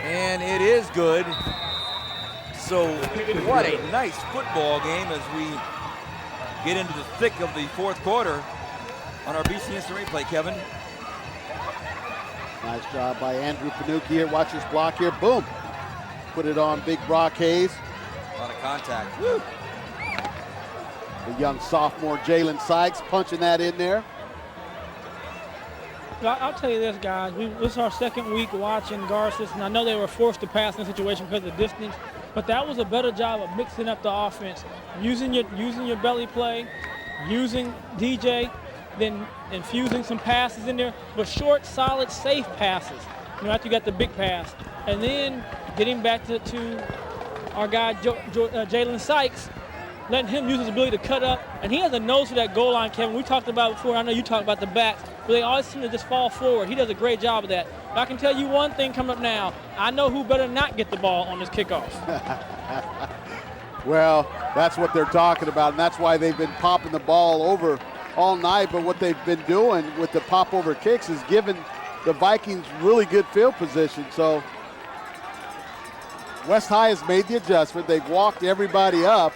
and it is good. So what a nice football game as we get into the thick of the fourth quarter on our BC Instant Replay, Kevin. Nice job by Andrew Panucci here. Watch this block here. Boom. Put it on Big Brock Hayes. A lot of contact. Woo. The young sophomore Jalen Sykes punching that in there. I'll tell you this, guys. This is our second week watching Garces, and I know they were forced to pass in the situation because of distance, but that was a better job of mixing up the offense, using your belly play, using DJ, then infusing some passes in there, but short, solid, safe passes. After you got the big pass, and then getting back to our guy Jalen Sykes, letting him use his ability to cut up, and he has a nose for that goal line, Kevin. We talked about it before. I know you talked about the backs, but they always seem to just fall forward. He does a great job of that. But I can tell you one thing coming up now. I know who better not get the ball on this kickoff. Well, that's what they're talking about, and that's why they've been popping the ball over all night. But what they've been doing with the pop-over kicks is giving the Vikings really good field position. So West High has made the adjustment. They've walked everybody up.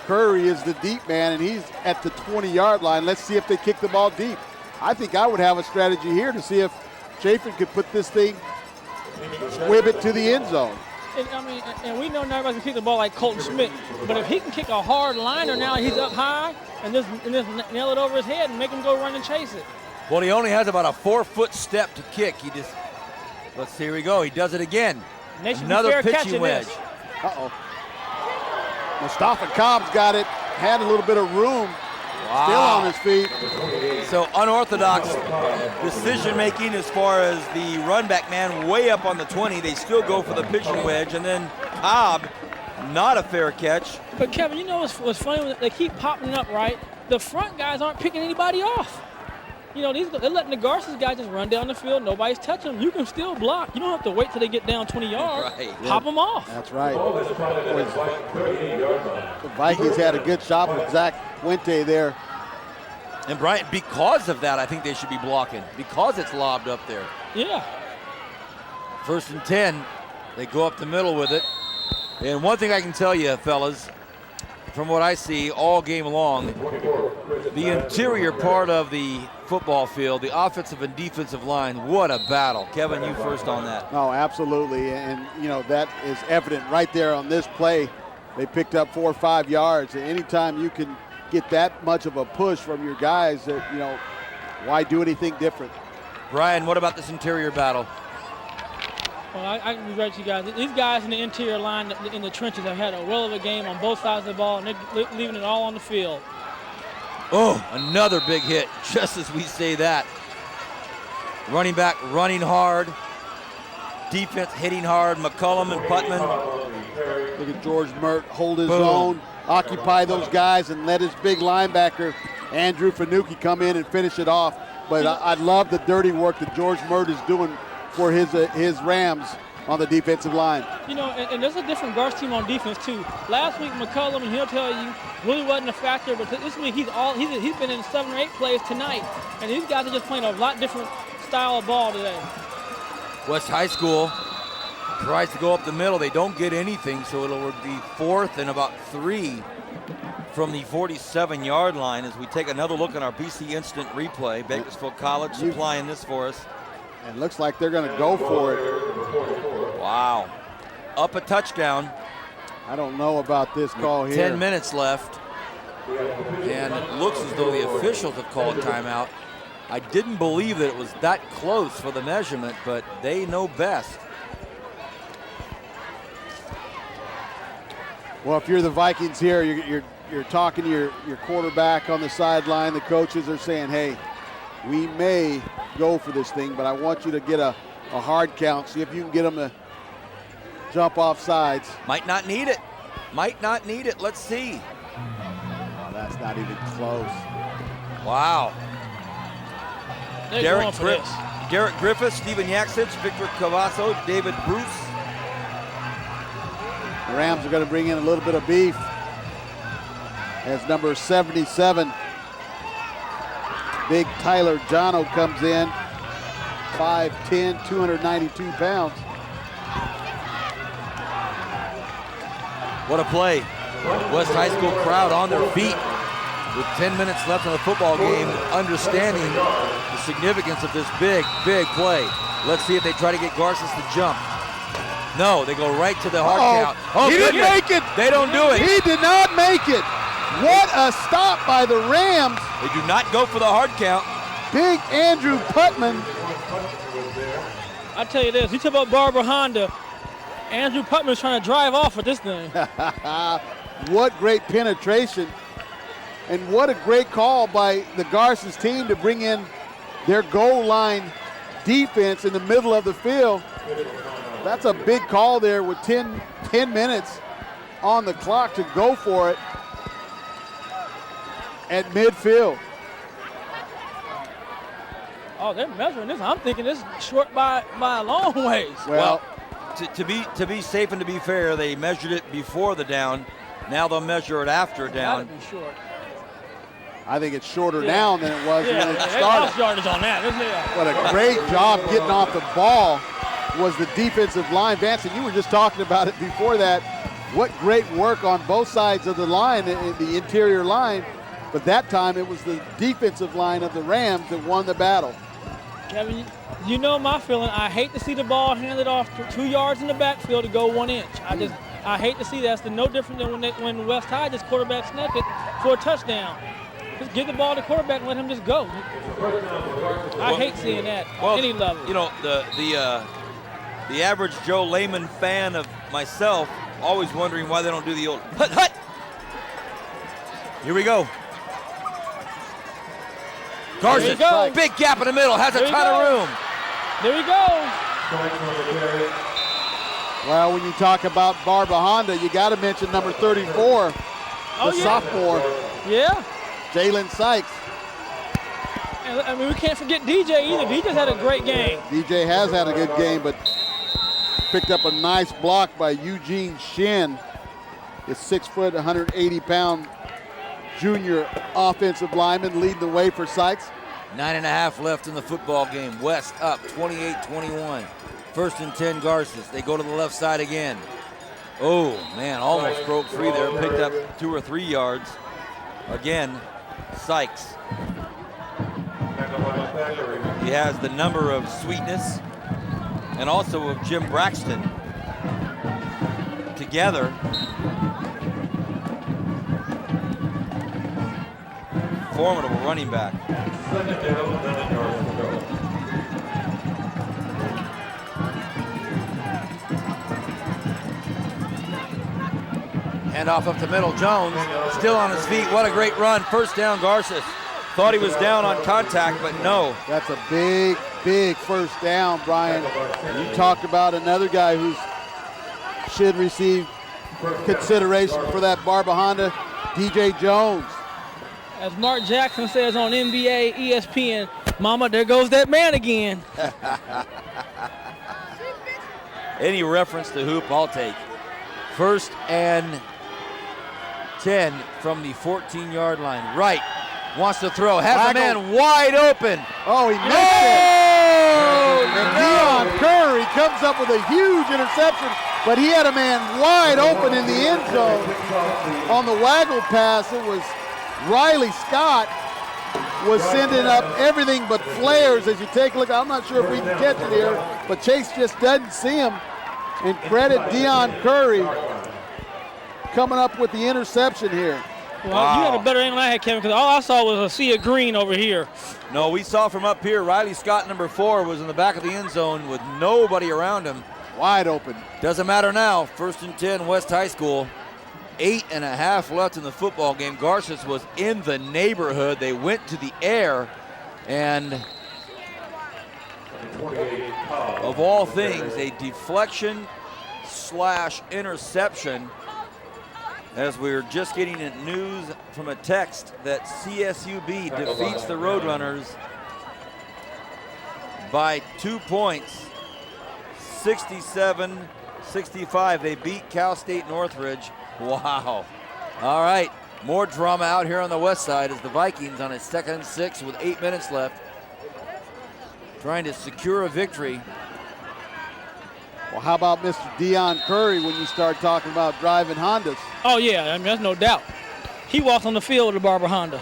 Curry is the deep man, and he's at the 20-yard line. Let's see if they kick the ball deep. I think I would have a strategy here to see if Chafin could put this thing, whip it to the end zone. And we know not everybody can kick the ball like Colton Schmidt, but if he can kick a hard liner now, he's up high, and just nail it over his head and make him go run and chase it. Well, he only has about a 4-foot step to kick. Let's see, here we go. He does it again. Another pitching wedge. Uh-oh. Mustafa Cobb's got it, had a little bit of room, still on his feet. So unorthodox decision-making as far as the run back man way up on the 20. They still go for the pitching wedge, and then Cobb, not a fair catch. But Kevin, you know what's funny? They keep popping up, right? The front guys aren't picking anybody off. They're letting the Garces guys just run down the field. Nobody's touching them. You can still block. You don't have to wait till they get down 20 yards. Right. Pop them off. That's right. The Vikings had a good shot with Zach Fuente there. And Brian, because of that, I think they should be blocking, because it's lobbed up there. Yeah. First and 10. They go up the middle with it. And one thing I can tell you, fellas, from what I see all game long, the interior part of the football field, the offensive and defensive line, what a battle. Kevin, you first on that. Oh, absolutely. And, that is evident right there on this play. They picked up 4 or 5 yards. And anytime you can get that much of a push from your guys, why do anything different? Brian, what about this interior battle? Well, I can be right to you guys. These guys in the interior line, in the trenches, have had a well of a game on both sides of the ball, and they're leaving it all on the field. Oh, another big hit, just as we say that. Running back running hard. Defense hitting hard. McCullum and Putman. Look at George Mert hold his own, occupy those guys, and let his big linebacker, Andrew Fanucci, come in and finish it off. But I love the dirty work that George Mert is doing for his Rams on the defensive line. And there's a different Garce team on defense too. Last week McCullum, and he'll tell you, really wasn't a factor, but this week he's been in 7 or 8 plays tonight, and these guys are just playing a lot different style of ball today. West High School tries to go up the middle. They don't get anything, so it'll be 4th and about 3 from the 47-yard line as we take another look at our BC Instant replay. Bakersfield College supplying this for us. And looks like they're going to go for it. Wow. Up a touchdown. I don't know about this call here. 10 minutes left. And it looks as though the officials have called timeout. I didn't believe that it was that close for the measurement, but they know best. Well, if you're the Vikings here, you're talking to your quarterback on the sideline. The coaches are saying, hey, we may go for this thing, but I want you to get a hard count. See if you can get them to jump off sides. Might not need it. Might not need it. Let's see. Oh, that's not even close. Wow. Derek Griffith, Steven Yaksich, Victor Cavasso, David Bruce. The Rams are going to bring in a little bit of beef as number 77, Big Tyler Jono, comes in. 5'10", 292 pounds. What a play. West High School crowd on their feet with 10 minutes left in the football game, understanding the significance of this big play. Let's see if they try to get Garces to jump. No, they go right to the hard count. Oh, he didn't make it. They don't do it. He did not make it. What a stop by the Rams. They do not go for the hard count. Big Andrew Putman. I tell you this, you talk about Barbara Honda. Andrew Putman's trying to drive off with this thing. What great penetration. And what a great call by the Garces team to bring in their goal line defense in the middle of the field. That's a big call there with 10 minutes on the clock to go for it at midfield. Oh, they're measuring this. I'm thinking this is short by a long ways. Well, to be safe and to be fair, they measured it before the down. Now they'll measure it after down. Gotta be short. I think it's shorter now than it was when it They started. lost yardage on that. What a great job getting off the ball was the defensive line. Vance, and you were just talking about it before that. What great work on both sides of the line, in the interior line. But that time it was the defensive line of the Rams that won the battle. Kevin, you know my feeling. I hate to see the ball handed off 2 yards in the backfield to go 1 inch. I hate to see that. It's no different than when West High just quarterback snapped it for a touchdown. Just give the ball to the quarterback and let him just go. I hate seeing that on any level. You know, the average Joe layman fan of myself always wondering why they don't do the old hut. Here we go. Garces, big gap in the middle, has a ton of room. There we go. Well, when you talk about Barbara Honda, you got to mention number 34, the sophomore. Yeah. Jalen Sykes. And, I mean, we can't forget DJ either. DJ's had a great game. DJ has had a good game, but picked up a nice block by Eugene Shin, the 6 foot, 180-pound junior offensive lineman leading the way for Sykes. 9.5 left in the football game. West up 28-21. 1st and 10 Garces. They go to the left side again. Oh, man, almost broke free there. Picked up 2 or 3 yards. Again, Sykes. He has the number of Sweetness and also of Jim Braxton together. Formidable running back. Handoff up the middle. Jones still on his feet. What a great run. 1st down, Garces. Thought he was down on contact, but no. That's a big 1st down, Brian. And you talked about another guy who should receive consideration for that Barbara Honda, DJ Jones. As Mark Jackson says on NBA ESPN, Mama, there goes that man again. Any reference to hoop, I'll take. 1st and 10 from the 14-yard line. Right, wants to throw, has the man wide open. Oh, he missed it. And Deion Curry comes up with a huge interception, but he had a man wide open in the end zone. On the waggle pass, it was Riley Scott was sending up everything but flares. As you take a look, I'm not sure if we can catch it here, but Chase just doesn't see him. And credit Deion Curry coming up with the interception here. Well, you had a better angle than I had, Kevin, because all I saw was a sea of green over here. No, we saw from up here, Riley Scott, number 4, was in the back of the end zone with nobody around him. Wide open. Doesn't matter now. 1st and 10, West High School. 8.5 left in the football game. Garces was in the neighborhood. They went to the air, and of all things, a deflection / interception, as we were just getting news from a text that CSUB defeats the Roadrunners by 2 points, 67-65. They beat Cal State Northridge. Wow. All right, more drama out here on the west side as the Vikings on a 2nd and 6 with 8 minutes left, trying to secure a victory. Well, how about Mr. Deion Curry when you start talking about driving Hondas? Oh, yeah, I mean, that's no doubt. He walks on the field with a Barber Honda.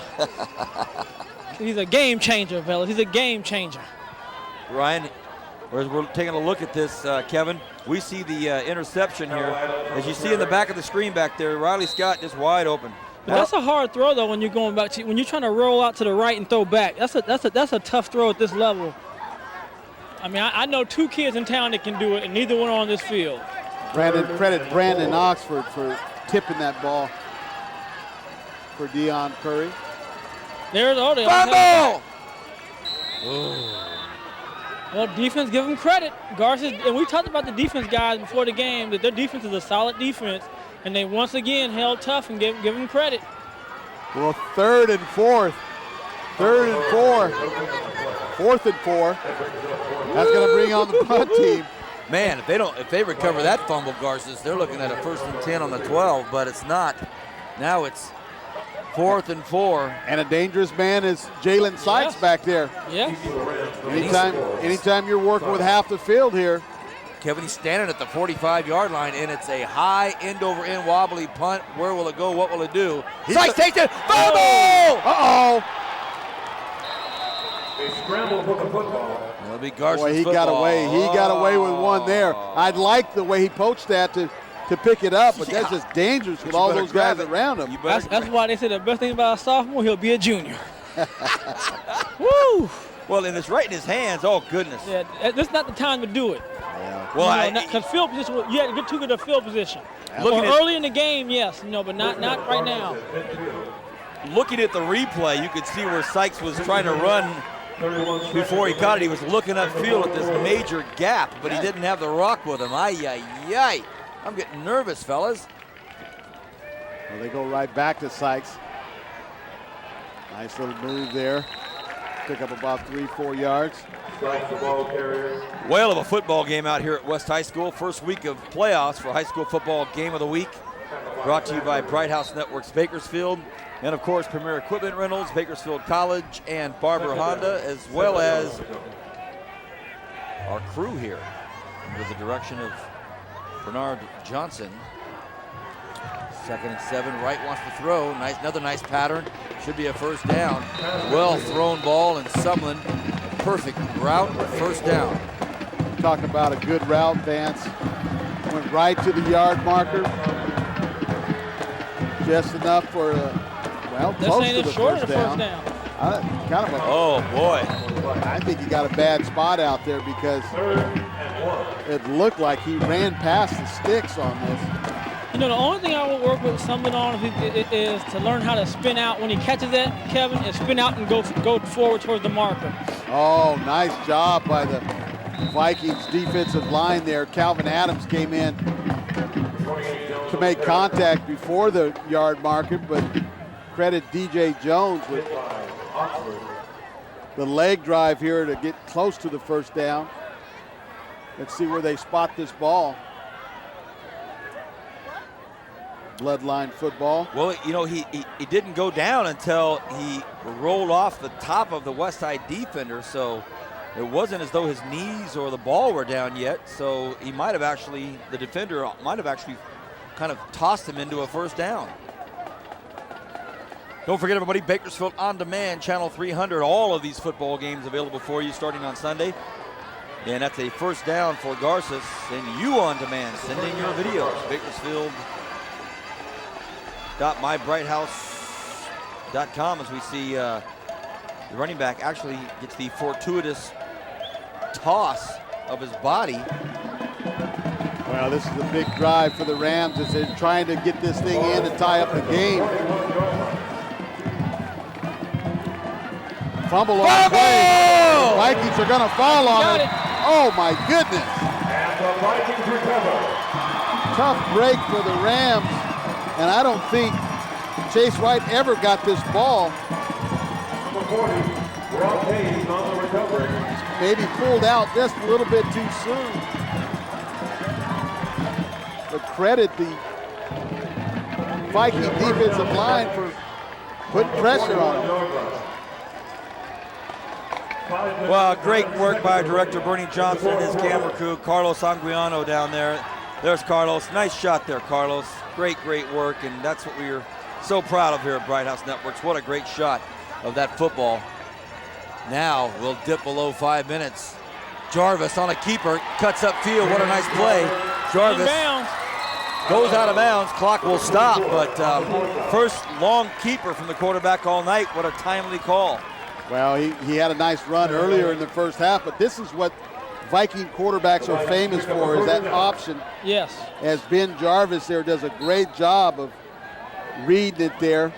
He's a game changer, fellas. He's a game changer. Ryan, as we're taking a look at this, Kevin, we see the interception here. As you see in the back of the screen back there, Riley Scott just wide open. But that's a hard throw, though, when you're going back to, when you're trying to roll out to the right and throw back. That's a tough throw at this level. I mean, I know 2 kids in town that can do it, and neither one are on this field. Credit Brandon Oxford for tipping that ball for Deion Curry. There's fumble! Well, defense, give them credit. Garces, and we talked about the defense guys before the game, that their defense is a solid defense, and they once again held tough and give them credit. Well, 3rd and 4. 3rd and 4. 4th and 4. That's going to bring on the punt team. Man, if they recover that fumble, Garces, they're looking at a 1st and 10 on the 12, but it's not. Now it's 4th and 4. And a dangerous man is Jalen Sykes back there. Yeah. Anytime you're working with half the field here. Kevin, he's standing at the 45-yard line, and it's a high end-over-end wobbly punt. Where will it go? What will it do? Sykes takes it. Fumble! Uh-oh. They scramble for the football. It'll be Garces Boy, he football. got away. He got away with one there. I'd like the way he poached that to pick it up, but that's just dangerous with all those guys around him. That's why they say the best thing about a sophomore, he'll be a junior. Woo! Well, and it's right in his hands. Oh, goodness. Yeah, this is not the time to do it. Yeah. Well, because field position, you had to get too good a field position. Early in the game, yes, but not right now. Looking at the replay, you could see where Sykes was trying to run before he caught it. He was looking upfield at this major gap, but he didn't have the rock with him. Ay. I'm getting nervous, fellas. Well, they go right back to Sykes. Nice little move there. Pick up about 3-4 yards. Whale of a football game out here at West High School. First week of playoffs for High School Football Game of the Week. Brought to you by Bright House Networks Bakersfield. And, of course, Premier Equipment Rentals, Bakersfield College, and Barber Honda, as well as our crew here under the direction of Bernard Johnson. 2nd and 7, Wright wants to throw. Another nice pattern. Should be a 1st down. Well thrown ball, and Sumlin, perfect route, 1st down. Talk about a good route, Vance. Went right to the yard marker. Just enough for close to the first down. Oh, boy. I think he got a bad spot out there because it looked like he ran past the sticks on this. The only thing I will work with someone on is to learn how to spin out when he catches that, Kevin, and spin out and go forward towards the marker. Oh, nice job by the Vikings defensive line there. Calvin Adams came in to make contact before the yard marker, but credit DJ Jones with the leg drive here to get close to the 1st down. Let's see where they spot this ball. Bloodline football. Well, he didn't go down until he rolled off the top of the West Side defender, so It wasn't as though his knees or the ball were down yet, so he might have actually, the defender might have actually kind of tossed him into a first down. Don't forget, everybody, Bakersfield On Demand, Channel 300. All of these football games available for you starting on Sunday. And that's a first down for Garces. And you on demand, send in your videos. Bakersfield.mybrighthouse.com as we see the running back actually gets the fortuitous toss of his body. Well, this is a big drive for the Rams as they're trying to get this thing in to tie up the game. Fumble on the play. Vikings are going to fall on it. Oh, my goodness. And the Vikings recover. Tough break for the Rams, and I don't think Chase Wright ever got this ball. Number 40, Rob Hayes on the recovery. Maybe pulled out just a little bit too soon. But credit the Viking defensive line for putting pressure on him. Well, great work by director Bernie Johnson and his camera crew. Carlos Anguiano down there. There's Carlos. Nice shot there, Carlos. Great work, and that's what we're so proud of here at Bright House Networks. What a great shot of that football. Now we'll dip below 5 minutes. Jarvis on a keeper, cuts up field. What a nice play. Jarvis goes out of bounds. Clock will stop, but first long keeper from the quarterback all night. What a timely call. Well, he had a nice run earlier in the first half, but this is what Viking quarterbacks are famous for, is that option. Yes. As Ben Jarvis there does a great job of reading it there.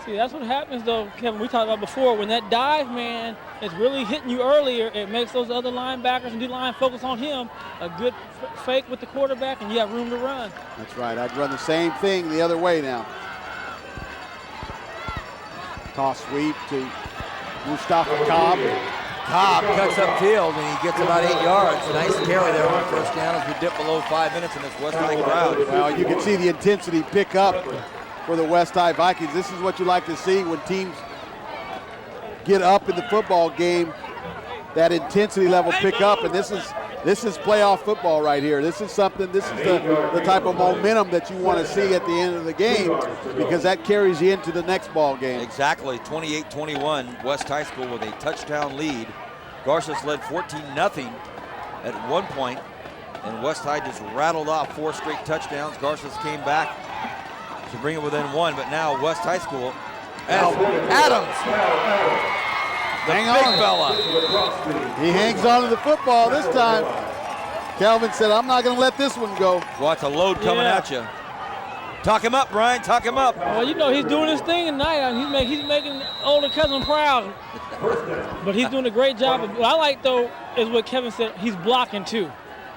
See, that's what happens, though, Kevin, we talked about before. When that dive, man, is really hitting you earlier, it makes those other linebackers and D-line focus on him. A good fake with the quarterback, and you have room to run. That's right. I'd run the same thing the other way now. Toss sweep to Mustafa Cobb. Cobb cuts up field, and he gets about 8 yards. Nice carry there on first down as we dip below 5 minutes in this West High crowd. Well, you can see the intensity pick up for the West High Vikings. This is what you like to see when teams get up in the football game, that intensity level pick up, and this is playoff football right here. This is something, this is the type of momentum that you want to see at the end of the game, because that carries you into the next ball game. Exactly, 28-21, West High School with a touchdown lead. Garces led 14-0 at one point, and West High just rattled off 4 straight touchdowns. Garces came back to bring it within 1, but now West High School, Adams, the big fella. He hangs on to the football this time. Calvin said, I'm not going to let this one go. Watch a load coming at you. Talk him up, Brian, talk him up. Well, you know, he's doing his thing tonight. He's making older cousin proud. But he's doing a great job. What I like, though, is what Kevin said. He's blocking, too.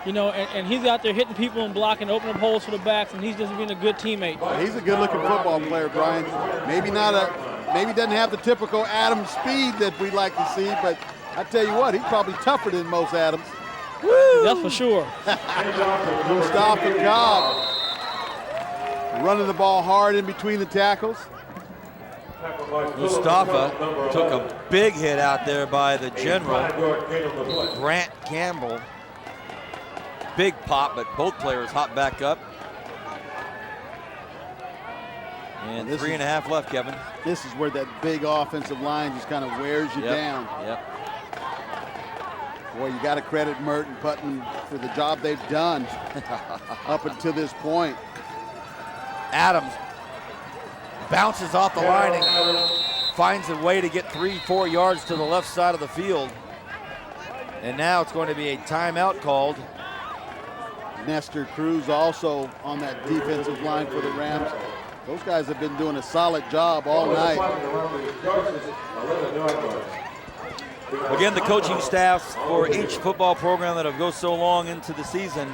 You know, and he's out there hitting people and blocking, opening up holes for the backs, and he's just being a good teammate. He's a good-looking football player, Brian. Maybe doesn't have the typical Adams speed that we like to see, but I tell you what, he's probably tougher than most Adams. Woo! That's for sure. Mustafa Cobb running the ball hard in between the tackles. Mustafa took a big hit out there by the general, Grant Campbell. Big pop, but both players hop back up. And 3.5 left, Kevin. This is where that big offensive line just kind of wears you down. Yep. Boy, you got to credit Mert and Putnam for the job they've done up until this point. Adams bounces off the line and finds a way to get 3-4 yards to the left side of the field. And now it's going to be a timeout called. Nestor Cruz also on that defensive line for the Rams. Those guys have been doing a solid job all night. Again, the coaching staffs for each football program that have gone so long into the season.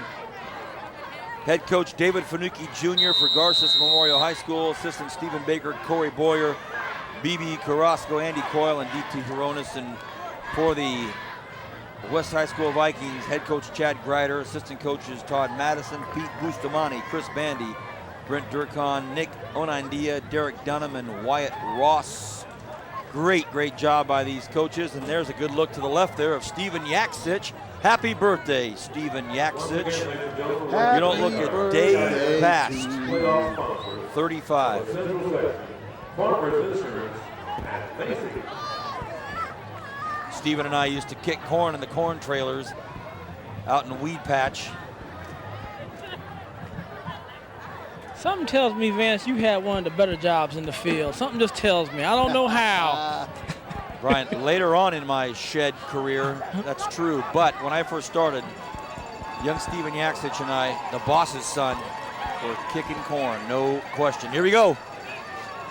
Head coach David Fanucchi Jr. for Garces Memorial High School, assistant Stephen Baker, Corey Boyer, BB Carrasco, Andy Coyle, and DT Hironis. And for the West High School Vikings, head coach Chad Greider, assistant coaches Todd Madison, Pete Bustamante, Chris Bandy, Brent Durkon, Nick Onandia, Derek Dunham, and Wyatt Ross. Great job by these coaches. And there's a good look to the left there of Steven Yaksich. Happy birthday, Steven Yaksich. You don't look a day past 35. Steven and I used to kick corn in the corn trailers out in the weed patch. Something tells me, Vance, you had one of the better jobs in the field. Something just tells me. I don't know how. Brian, later on in my shed career, that's true. But when I first started, young Steven Yaksich and I, the boss's son, were kicking corn, no question. Here we go.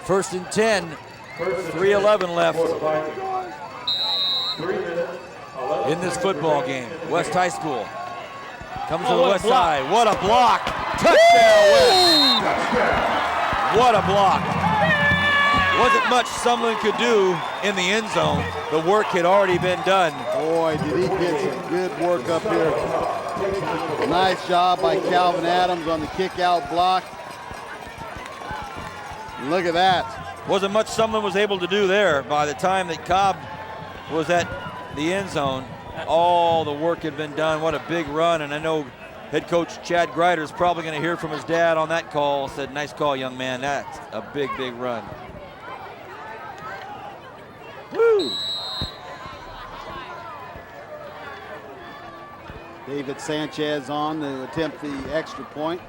1st and 10, 3:11 left in this football game. West High School comes to the west side. What a block. Touchdown, West. What a block. Wasn't much someone could do in the end zone. The work had already been done. Boy, did he get some good work up here. Nice job by Calvin Adams on the kick-out block. Look at that. Wasn't much someone was able to do there. By the time that Cobb was at the end zone, all the work had been done. What a big run. And I know head coach Chad Greider is probably going to hear from his dad on that call. Said, nice call, young man. That's a big run. Woo! David Sanchez on to attempt the extra point.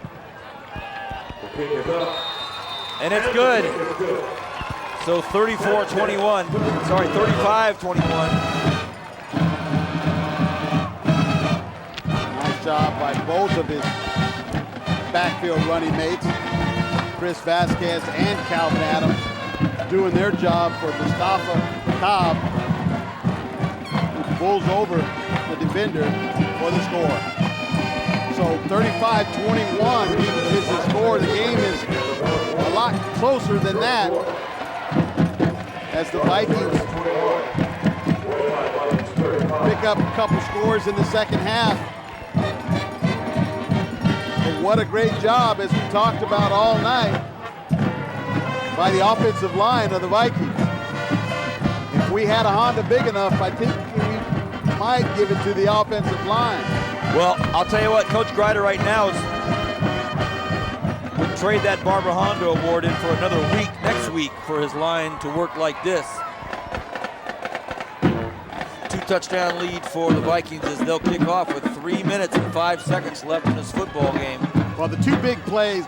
And it's good. So 35-21. Nice job by both of his backfield running mates, Chris Vasquez and Calvin Adams, doing their job for Mustafa Cobb, who pulls over the defender for the score. So 35-21 is the score. The game is a lot closer than that as the Vikings pick up a couple scores in the second half. But what a great job, as we talked about all night, by the offensive line of the Vikings. If we had a Honda big enough, I think we might give it to the offensive line. Well, I'll tell you what, Coach Greider right now would trade that Barbara Honda award in for another week next week for his line to work like this. 2-touchdown lead for the Vikings as they'll kick off with 3 minutes and 5 seconds left in this football game. Well, the two big plays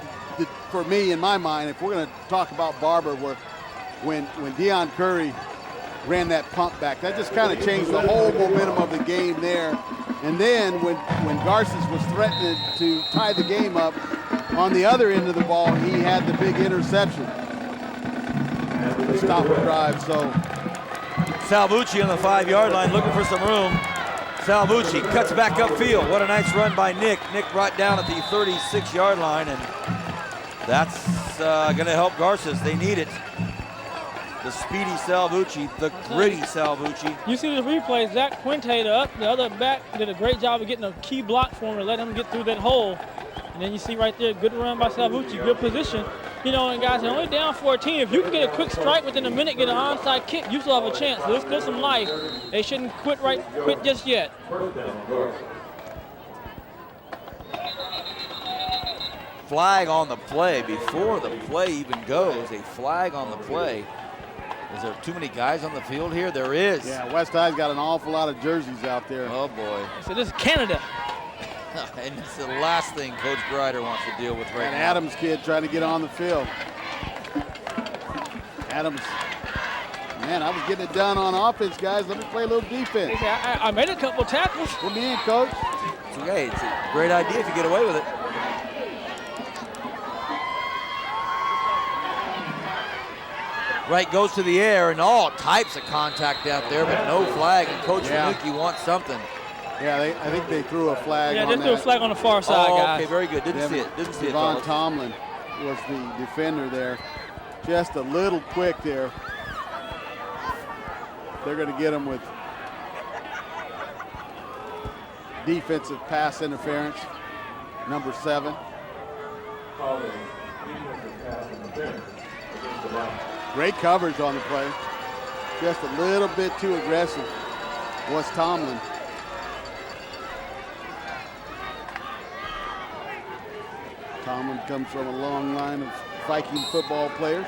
for me, in my mind, if we're going to talk about Barber, were when Deion Curry ran that pump back. That just kind of changed the whole momentum of the game there. And then when Garces was threatening to tie the game up, on the other end of the ball, he had the big interception to stop the drive. So Salvucci on the 5-yard line looking for some room. Salvucci cuts back upfield. What a nice run by Nick. Nick brought down at the 36-yard line, and that's going to help Garces. They need it. The speedy Salvucci, the gritty Salvucci. You see the replay, Zach Quinte, the other back, did a great job of getting a key block for him to let him get through that hole. And then you see right there, good run by Salvucci, good position. You know, and guys, they're only down 14. If you can get a quick strike within a minute, get an onside kick, you still have a chance. So there's still some life. They shouldn't quit just yet. Flag on the play. Before the play even goes, a flag on the play. Is there too many guys on the field here? There is. Yeah, West High's got an awful lot of jerseys out there. Oh, boy. So this is Canada. And it's the last thing Coach Greider wants to deal with right now. Adams kid trying to get on the field. Adams, man, I was getting it done on offense, guys. Let me play a little defense. I made a couple tackles. Put me in, coach. It's okay. It's a great idea if you get away with it. Right, goes to the air, and all types of contact out there, but no flag. And Coach Fanucci wants something. Yeah, I think they threw a flag on they threw a flag on the far side, guys. Okay, very good. Didn't see it. Devon Tomlin was the defender there. Just a little quick there. They're going to get him with defensive pass interference, number 7. Great coverage on the play. Just a little bit too aggressive was Tomlin. Tomlin comes from a long line of Viking football players.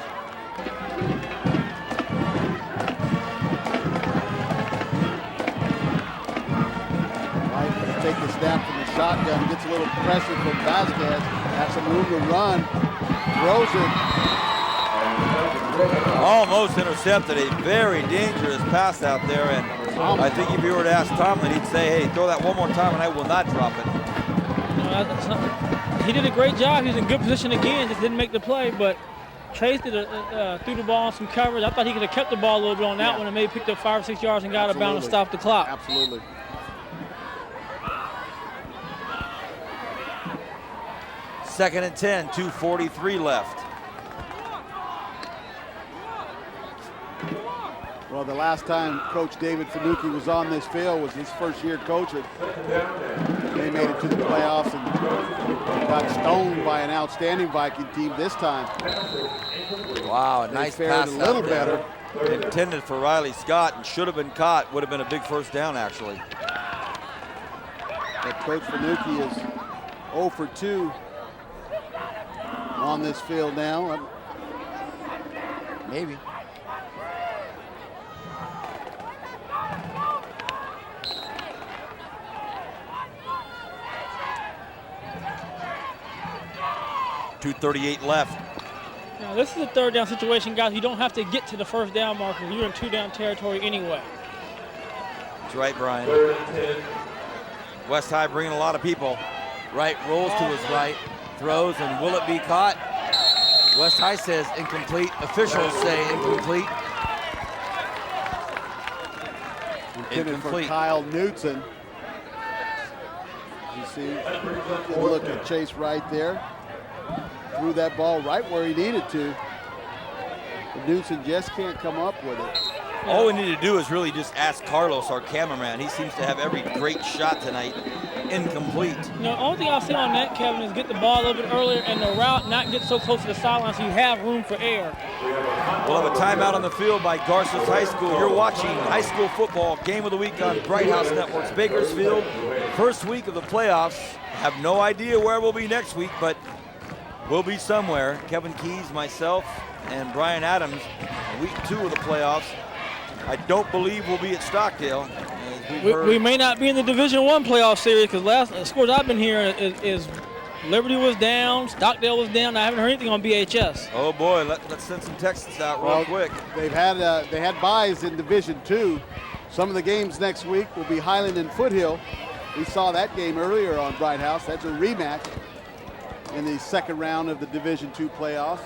Take the snap from the shotgun, gets a little pressure from Vasquez, has some room to run, throws it. Almost intercepted a very dangerous pass out there, and I think if you were to ask Tomlin, he'd say, hey, throw that one more time and I will not drop it. He did a great job. He's in good position again, just didn't make the play, but Chase threw the ball on some coverage. I thought he could have kept the ball a little bit on that one and maybe picked up 5 or 6 yards and got out of bounds and stopped the clock. Absolutely. Second and 10, 2:43 left. Well, the last time Coach David Finucci was on this field was his first year coaching. They made it to the playoffs and got stoned by an outstanding Viking team this time. Wow, a nice pass. A little better. Intended for Riley Scott and should have been caught. Would have been a big first down, actually. But Coach Finucci is 0 for 2 on this field now. Maybe. .238 left. Now, this is a third down situation, guys. You don't have to get to the first down marker. You're in 2-down territory anyway. That's right, Brian. West High bringing a lot of people. Wright rolls to his right, throws, and will it be caught? West High says incomplete. Officials say incomplete. Intended for Kyle Knutson. You see, look at Chase right there. Threw that ball right where he needed to. But Knutson just can't come up with it. All we need to do is really just ask Carlos, our cameraman. He seems to have every great shot tonight. Incomplete. You know, the only thing I'll say on that, Kevin, is get the ball a little bit earlier and the route not get so close to the sideline so you have room for air. We'll have a timeout on the field by Garces High School. You're watching high school football game of the week on Bright House Networks. Bakersfield, first week of the playoffs. Have no idea where we'll be next week, but we'll be somewhere. Kevin Keys, myself, and Brian Adams, week 2 of the playoffs. I don't believe we'll be at Stockdale. We may not be in the Division I playoff series because last scores I've been hearing is Liberty was down, Stockdale was down. I haven't heard anything on BHS. Oh boy, let's send some texts out real quick. They had buys in Division II. Some of the games next week will be Highland and Foothill. We saw that game earlier on Bright House. That's a rematch in the second round of the Division II playoffs.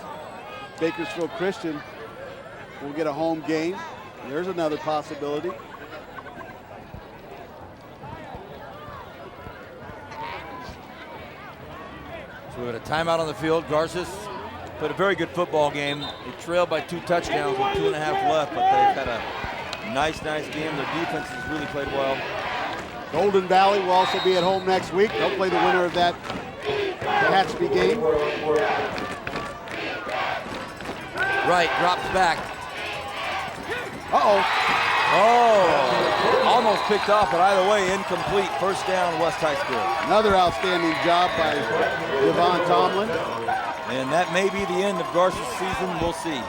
Bakersfield Christian will get a home game. There's another possibility. So we had a timeout on the field. Garces played a very good football game. They trailed by 2 touchdowns with 2.5 left, but they've had a nice game. Their defense has really played well. Golden Valley will also be at home next week. They'll play the winner of that Hatchby game. Right, drops back. Uh-oh. Oh, almost picked off, but either way, incomplete. First down, West High School. Another outstanding job by Devon Tomlin. And that may be the end of Garces' season. We'll see.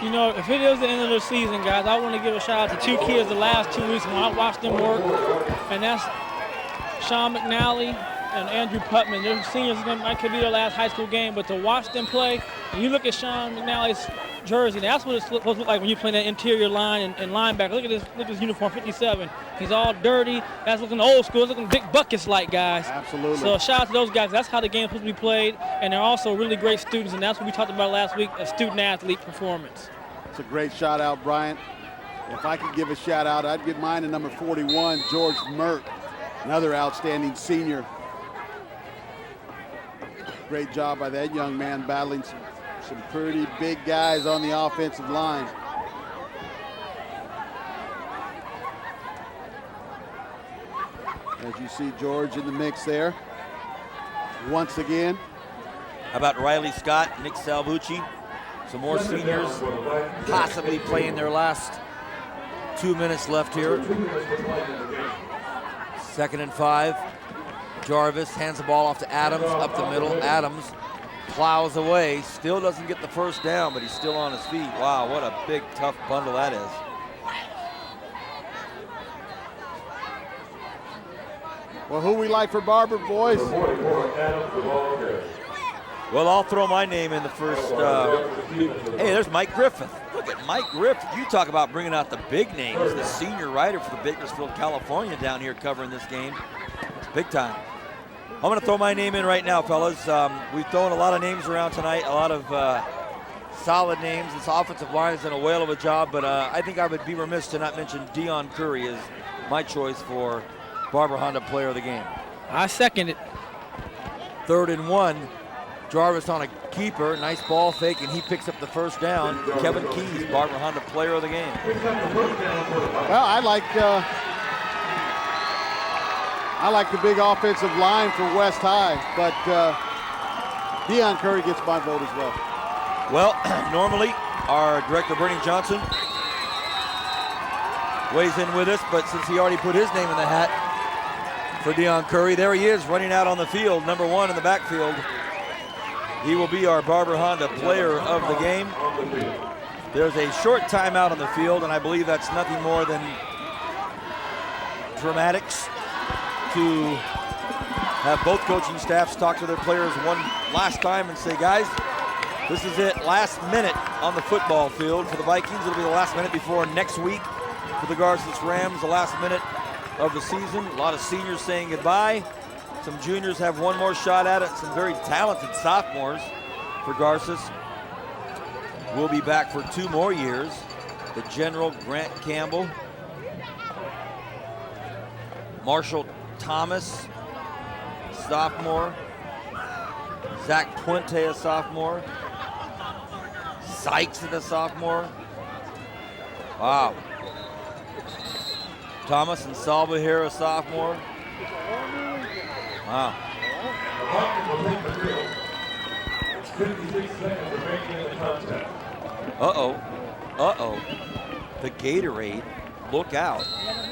You know, if it is the end of the season, guys, I want to give a shout out to 2 kids the last 2 weeks when I watched them work, and that's Sean McNally and Andrew Putman. They're seniors, that could be their last high school game, but to watch them play, and you look at Sean McNally's jersey, that's what it's supposed to look like when you play that interior line and linebacker. Look at this uniform, 57. He's all dirty. That's looking old school. It's looking big buckets like, guys. Absolutely. So shout out to those guys. That's how the game's supposed to be played, and they're also really great students, and that's what we talked about last week, a student-athlete performance. It's a great shout out, Bryant. If I could give a shout out, I'd give mine to number 41, George Mert, another outstanding senior. Great job by that young man battling some pretty big guys on the offensive line. As you see George in the mix there. Once again. How about Riley Scott, Nick Salvucci? Some more seniors possibly playing their last 2 minutes left here. 2nd and 5. Jarvis hands the ball off to Adams, up the middle. Adams plows away, still doesn't get the first down, but he's still on his feet. Wow, what a big, tough bundle that is. Well, who we like for Barber, boys? Well, I'll throw my name in the first. Hey, there's Mike Griffith. Look at Mike Griffith. You talk about bringing out the big names. The senior writer for the Bakersfield, California down here covering this game. It's big time. I'm going to throw my name in right now, fellas. We've thrown a lot of names around tonight, a lot of solid names. This offensive line has done a whale of a job, but I think I would be remiss to not mention Deion Curry as my choice for Barber Honda Player of the Game. I second it. 3rd and 1. Jarvis on a keeper, nice ball fake, and he picks up the first down. Kevin Keys, Barber Honda Player of the Game. Well, I like the big offensive line for West High, but Deion Curry gets my vote as well. Well, normally our director, Bernie Johnson, weighs in with us, but since he already put his name in the hat for Deion Curry, there he is running out on the field, number 1 in the backfield. He will be our Barber Honda Player of the Game. There's a short timeout on the field, and I believe that's nothing more than dramatics to have both coaching staffs talk to their players one last time and say, guys, this is it, last minute on the football field for the Vikings. It'll be the last minute before next week for the Garces Rams, the last minute of the season. A lot of seniors saying goodbye. Some juniors have one more shot at it. Some very talented sophomores for Garces. We'll be back for 2 more years. The General Grant Campbell, Marshall Thomas, sophomore. Zach Puente, a sophomore. Sykes is a sophomore. Wow. Thomas and Salva here, a sophomore. Wow. 56 seconds remaining in the contest. Uh-oh. The Gatorade. Look out.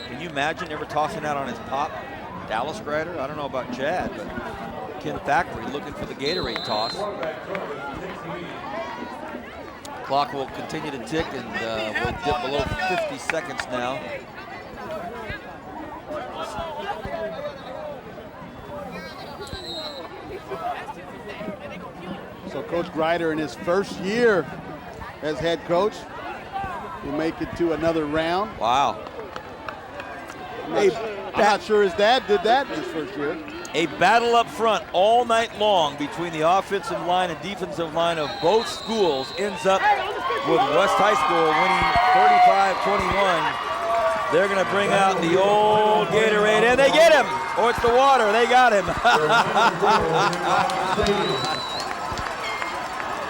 Can you imagine ever tossing that on his pop? Dallas Grider? I don't know about Chad, but Ken Thackeray looking for the Gatorade toss. Clock will continue to tick, and we'll dip below 50 seconds now. So Coach Grider in his first year as head coach will make it to another round. Wow. I'm not sure his dad did that in his first year. A battle up front all night long between the offensive line and defensive line of both schools ends up with West High School winning 35-21. They're going to bring out the old Gatorade, and they get him. Oh, it's the water. They got him.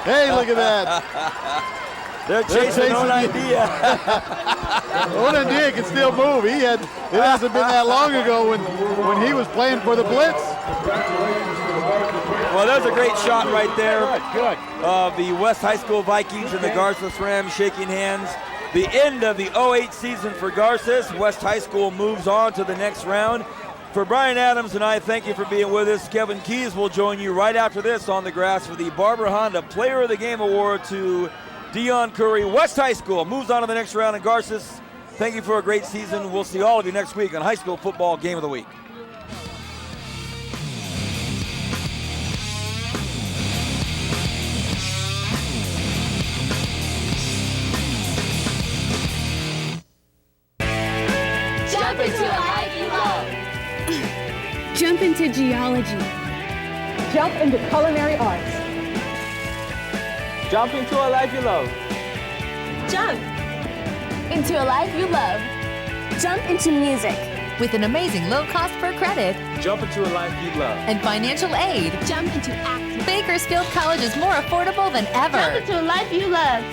Hey, look at that. They're chasing Onandia. Onandia can still move. It hasn't been that long ago when he was playing for the Blitz. Well, there's a great shot right there of the West High School Vikings and the Garces Rams shaking hands. The end of the 08 season for Garces. West High School moves on to the next round. For Brian Adams and I, thank you for being with us. Kevin Keys will join you right after this on the grass for the Barber Honda Player of the Game Award to Deion Curry. West High School moves on to the next round in Garces. Thank you for a great season. We'll see all of you next week on High School Football Game of the Week. Jump into a life you love. Jump into geology. Jump into culinary arts. Jump into a life you love. Jump into a life you love. Jump into music. With an amazing low cost per credit. Jump into a life you love. And financial aid. Jump into acting. Bakersfield College is more affordable than ever. Jump into a life you love.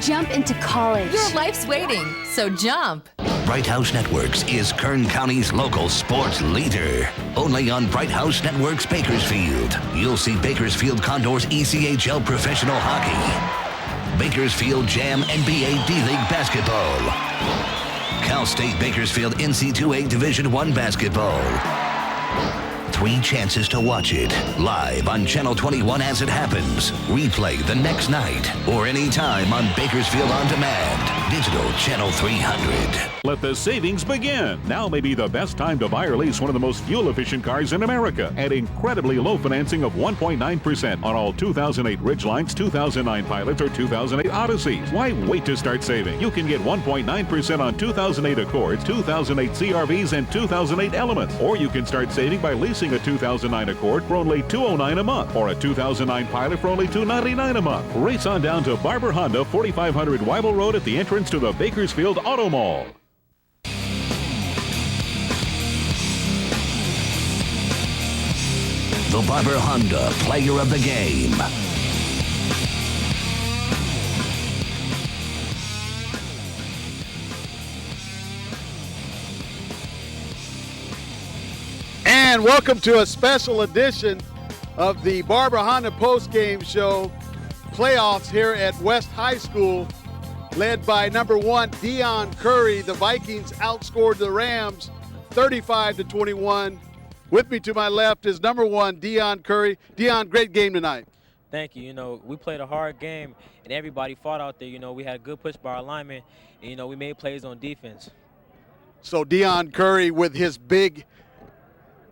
Jump into college. Your life's waiting, so jump. Bright House Networks is Kern County's local sports leader. Only on Bright House Networks Bakersfield. You'll see Bakersfield Condors ECHL professional hockey, Bakersfield Jam NBA D-League Basketball. Cal State Bakersfield NC2A Division I Basketball. 3 chances to watch it live on Channel 21 as it happens. Replay the next night or anytime on Bakersfield On Demand. Digital Channel 300. Let the savings begin. Now may be the best time to buy or lease one of the most fuel-efficient cars in America at incredibly low financing of 1.9% on all 2008 Ridgelines, 2009 Pilots, or 2008 Odysseys. Why wait to start saving? You can get 1.9% on 2008 Accords, 2008 CRVs, and 2008 Elements. Or you can start saving by leasing a 2009 Accord for only $209 a month, or a 2009 Pilot for only $299 a month. Race on down to Barber Honda, 4500 Weibel Road at the entrance to the Bakersfield Auto Mall. The Barber Honda Player of the Game. And welcome to a special edition of the Barber Honda postgame show playoffs here at West High School, led by number 1 Deion Curry. The Vikings outscored the Rams 35-21. With me to my left is number 1 Deion Curry. Deion, great game tonight. Thank you. You know, we played a hard game, and everybody fought out there. You know, we had a good push by our linemen, and, you know, we made plays on defense. So Deion Curry with his big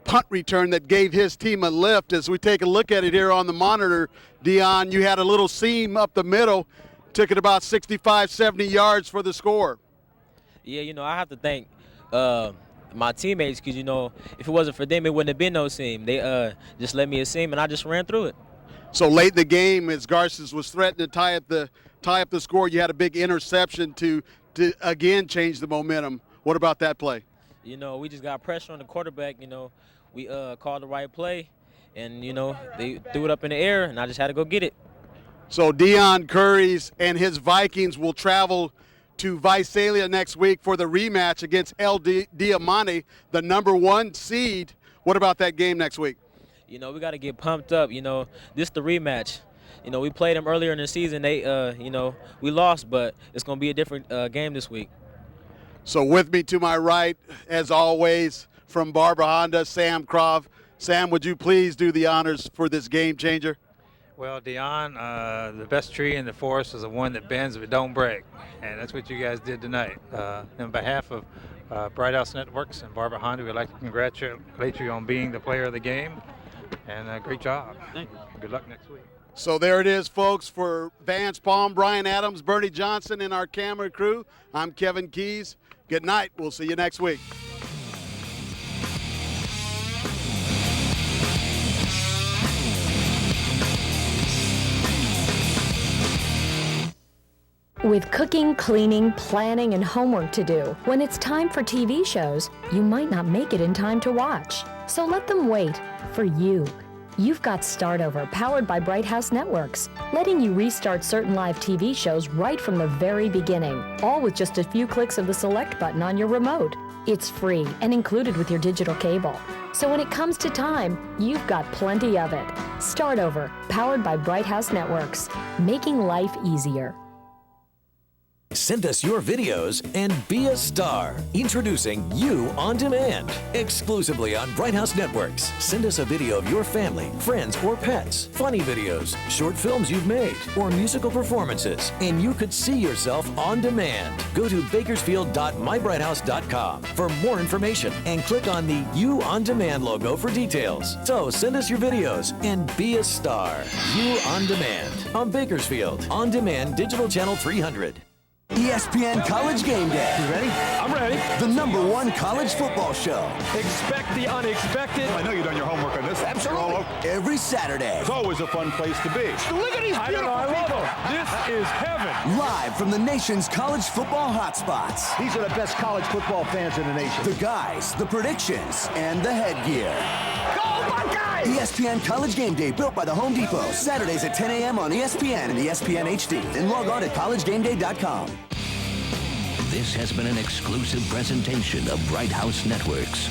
punt return that gave his team a lift. As we take a look at it here on the monitor, Deion, you had a little seam up the middle, took it about 65, 70 yards for the score. Yeah, you know, I have to thank my teammates because, you know, if it wasn't for them, it wouldn't have been no seam. They just let me a seam, and I just ran through it. So late in the game, as Garces was threatening to tie up the score, you had a big interception to again change the momentum. What about that play? You know, we just got pressure on the quarterback. You know, we called the right play, and, you know, they threw it up in the air, and I just had to go get it. So Deion Curry's and his Vikings will travel to Visalia next week for the rematch against El Diamante, the number 1 seed. What about that game next week? You know, we got to get pumped up. You know, this is the rematch. You know, we played them earlier in the season. They, you know, we lost, but it's going to be a different game this week. So with me to my right, as always, from Barber Honda, Sam Croft. Sam, would you please do the honors for this game changer? Well, Deion, the best tree in the forest is the one that bends but don't break, and that's what you guys did tonight. On behalf of Bright House Networks and Barber Honda, we'd like to congratulate you on being the player of the game, and great job. Thank you. Good luck next week. So there it is, folks, for Vance Palm, Brian Adams, Bernie Johnson, and our camera crew. I'm Kevin Keys. Good night. We'll see you next week. With cooking, cleaning, planning, and homework to do, when it's time for TV shows, you might not make it in time to watch. So let them wait for you. You've got Start Over, powered by Bright House Networks, letting you restart certain live TV shows right from the very beginning, all with just a few clicks of the select button on your remote. It's free and included with your digital cable. So when it comes to time, you've got plenty of it. Start Over, powered by Bright House Networks, making life easier. Send us your videos and be a star. Introducing You On Demand, exclusively on Bright House Networks. Send us a video of your family, friends, or pets, funny videos, short films you've made, or musical performances, and you could see yourself on demand. Go to bakersfield.mybrighthouse.com for more information and click on the You On Demand logo for details. So send us your videos and be a star. You On Demand on Bakersfield On Demand Digital Channel 300. ESPN College Game Day. You ready? I'm ready. The #1 college football show. Expect the unexpected. I know you've done your homework on this. Absolutely. Every Saturday. It's always a fun place to be. Look at these beautiful people. This is heaven. Live from the nation's college football hotspots. These are the best college football fans in the nation. The guys, the predictions, and the headgear. Go Buckeyes! ESPN College Game Day, built by the Home Depot. Saturdays at 10 a.m. on ESPN and ESPN HD. And log on at collegegameday.com. This has been an exclusive presentation of Bright House Networks.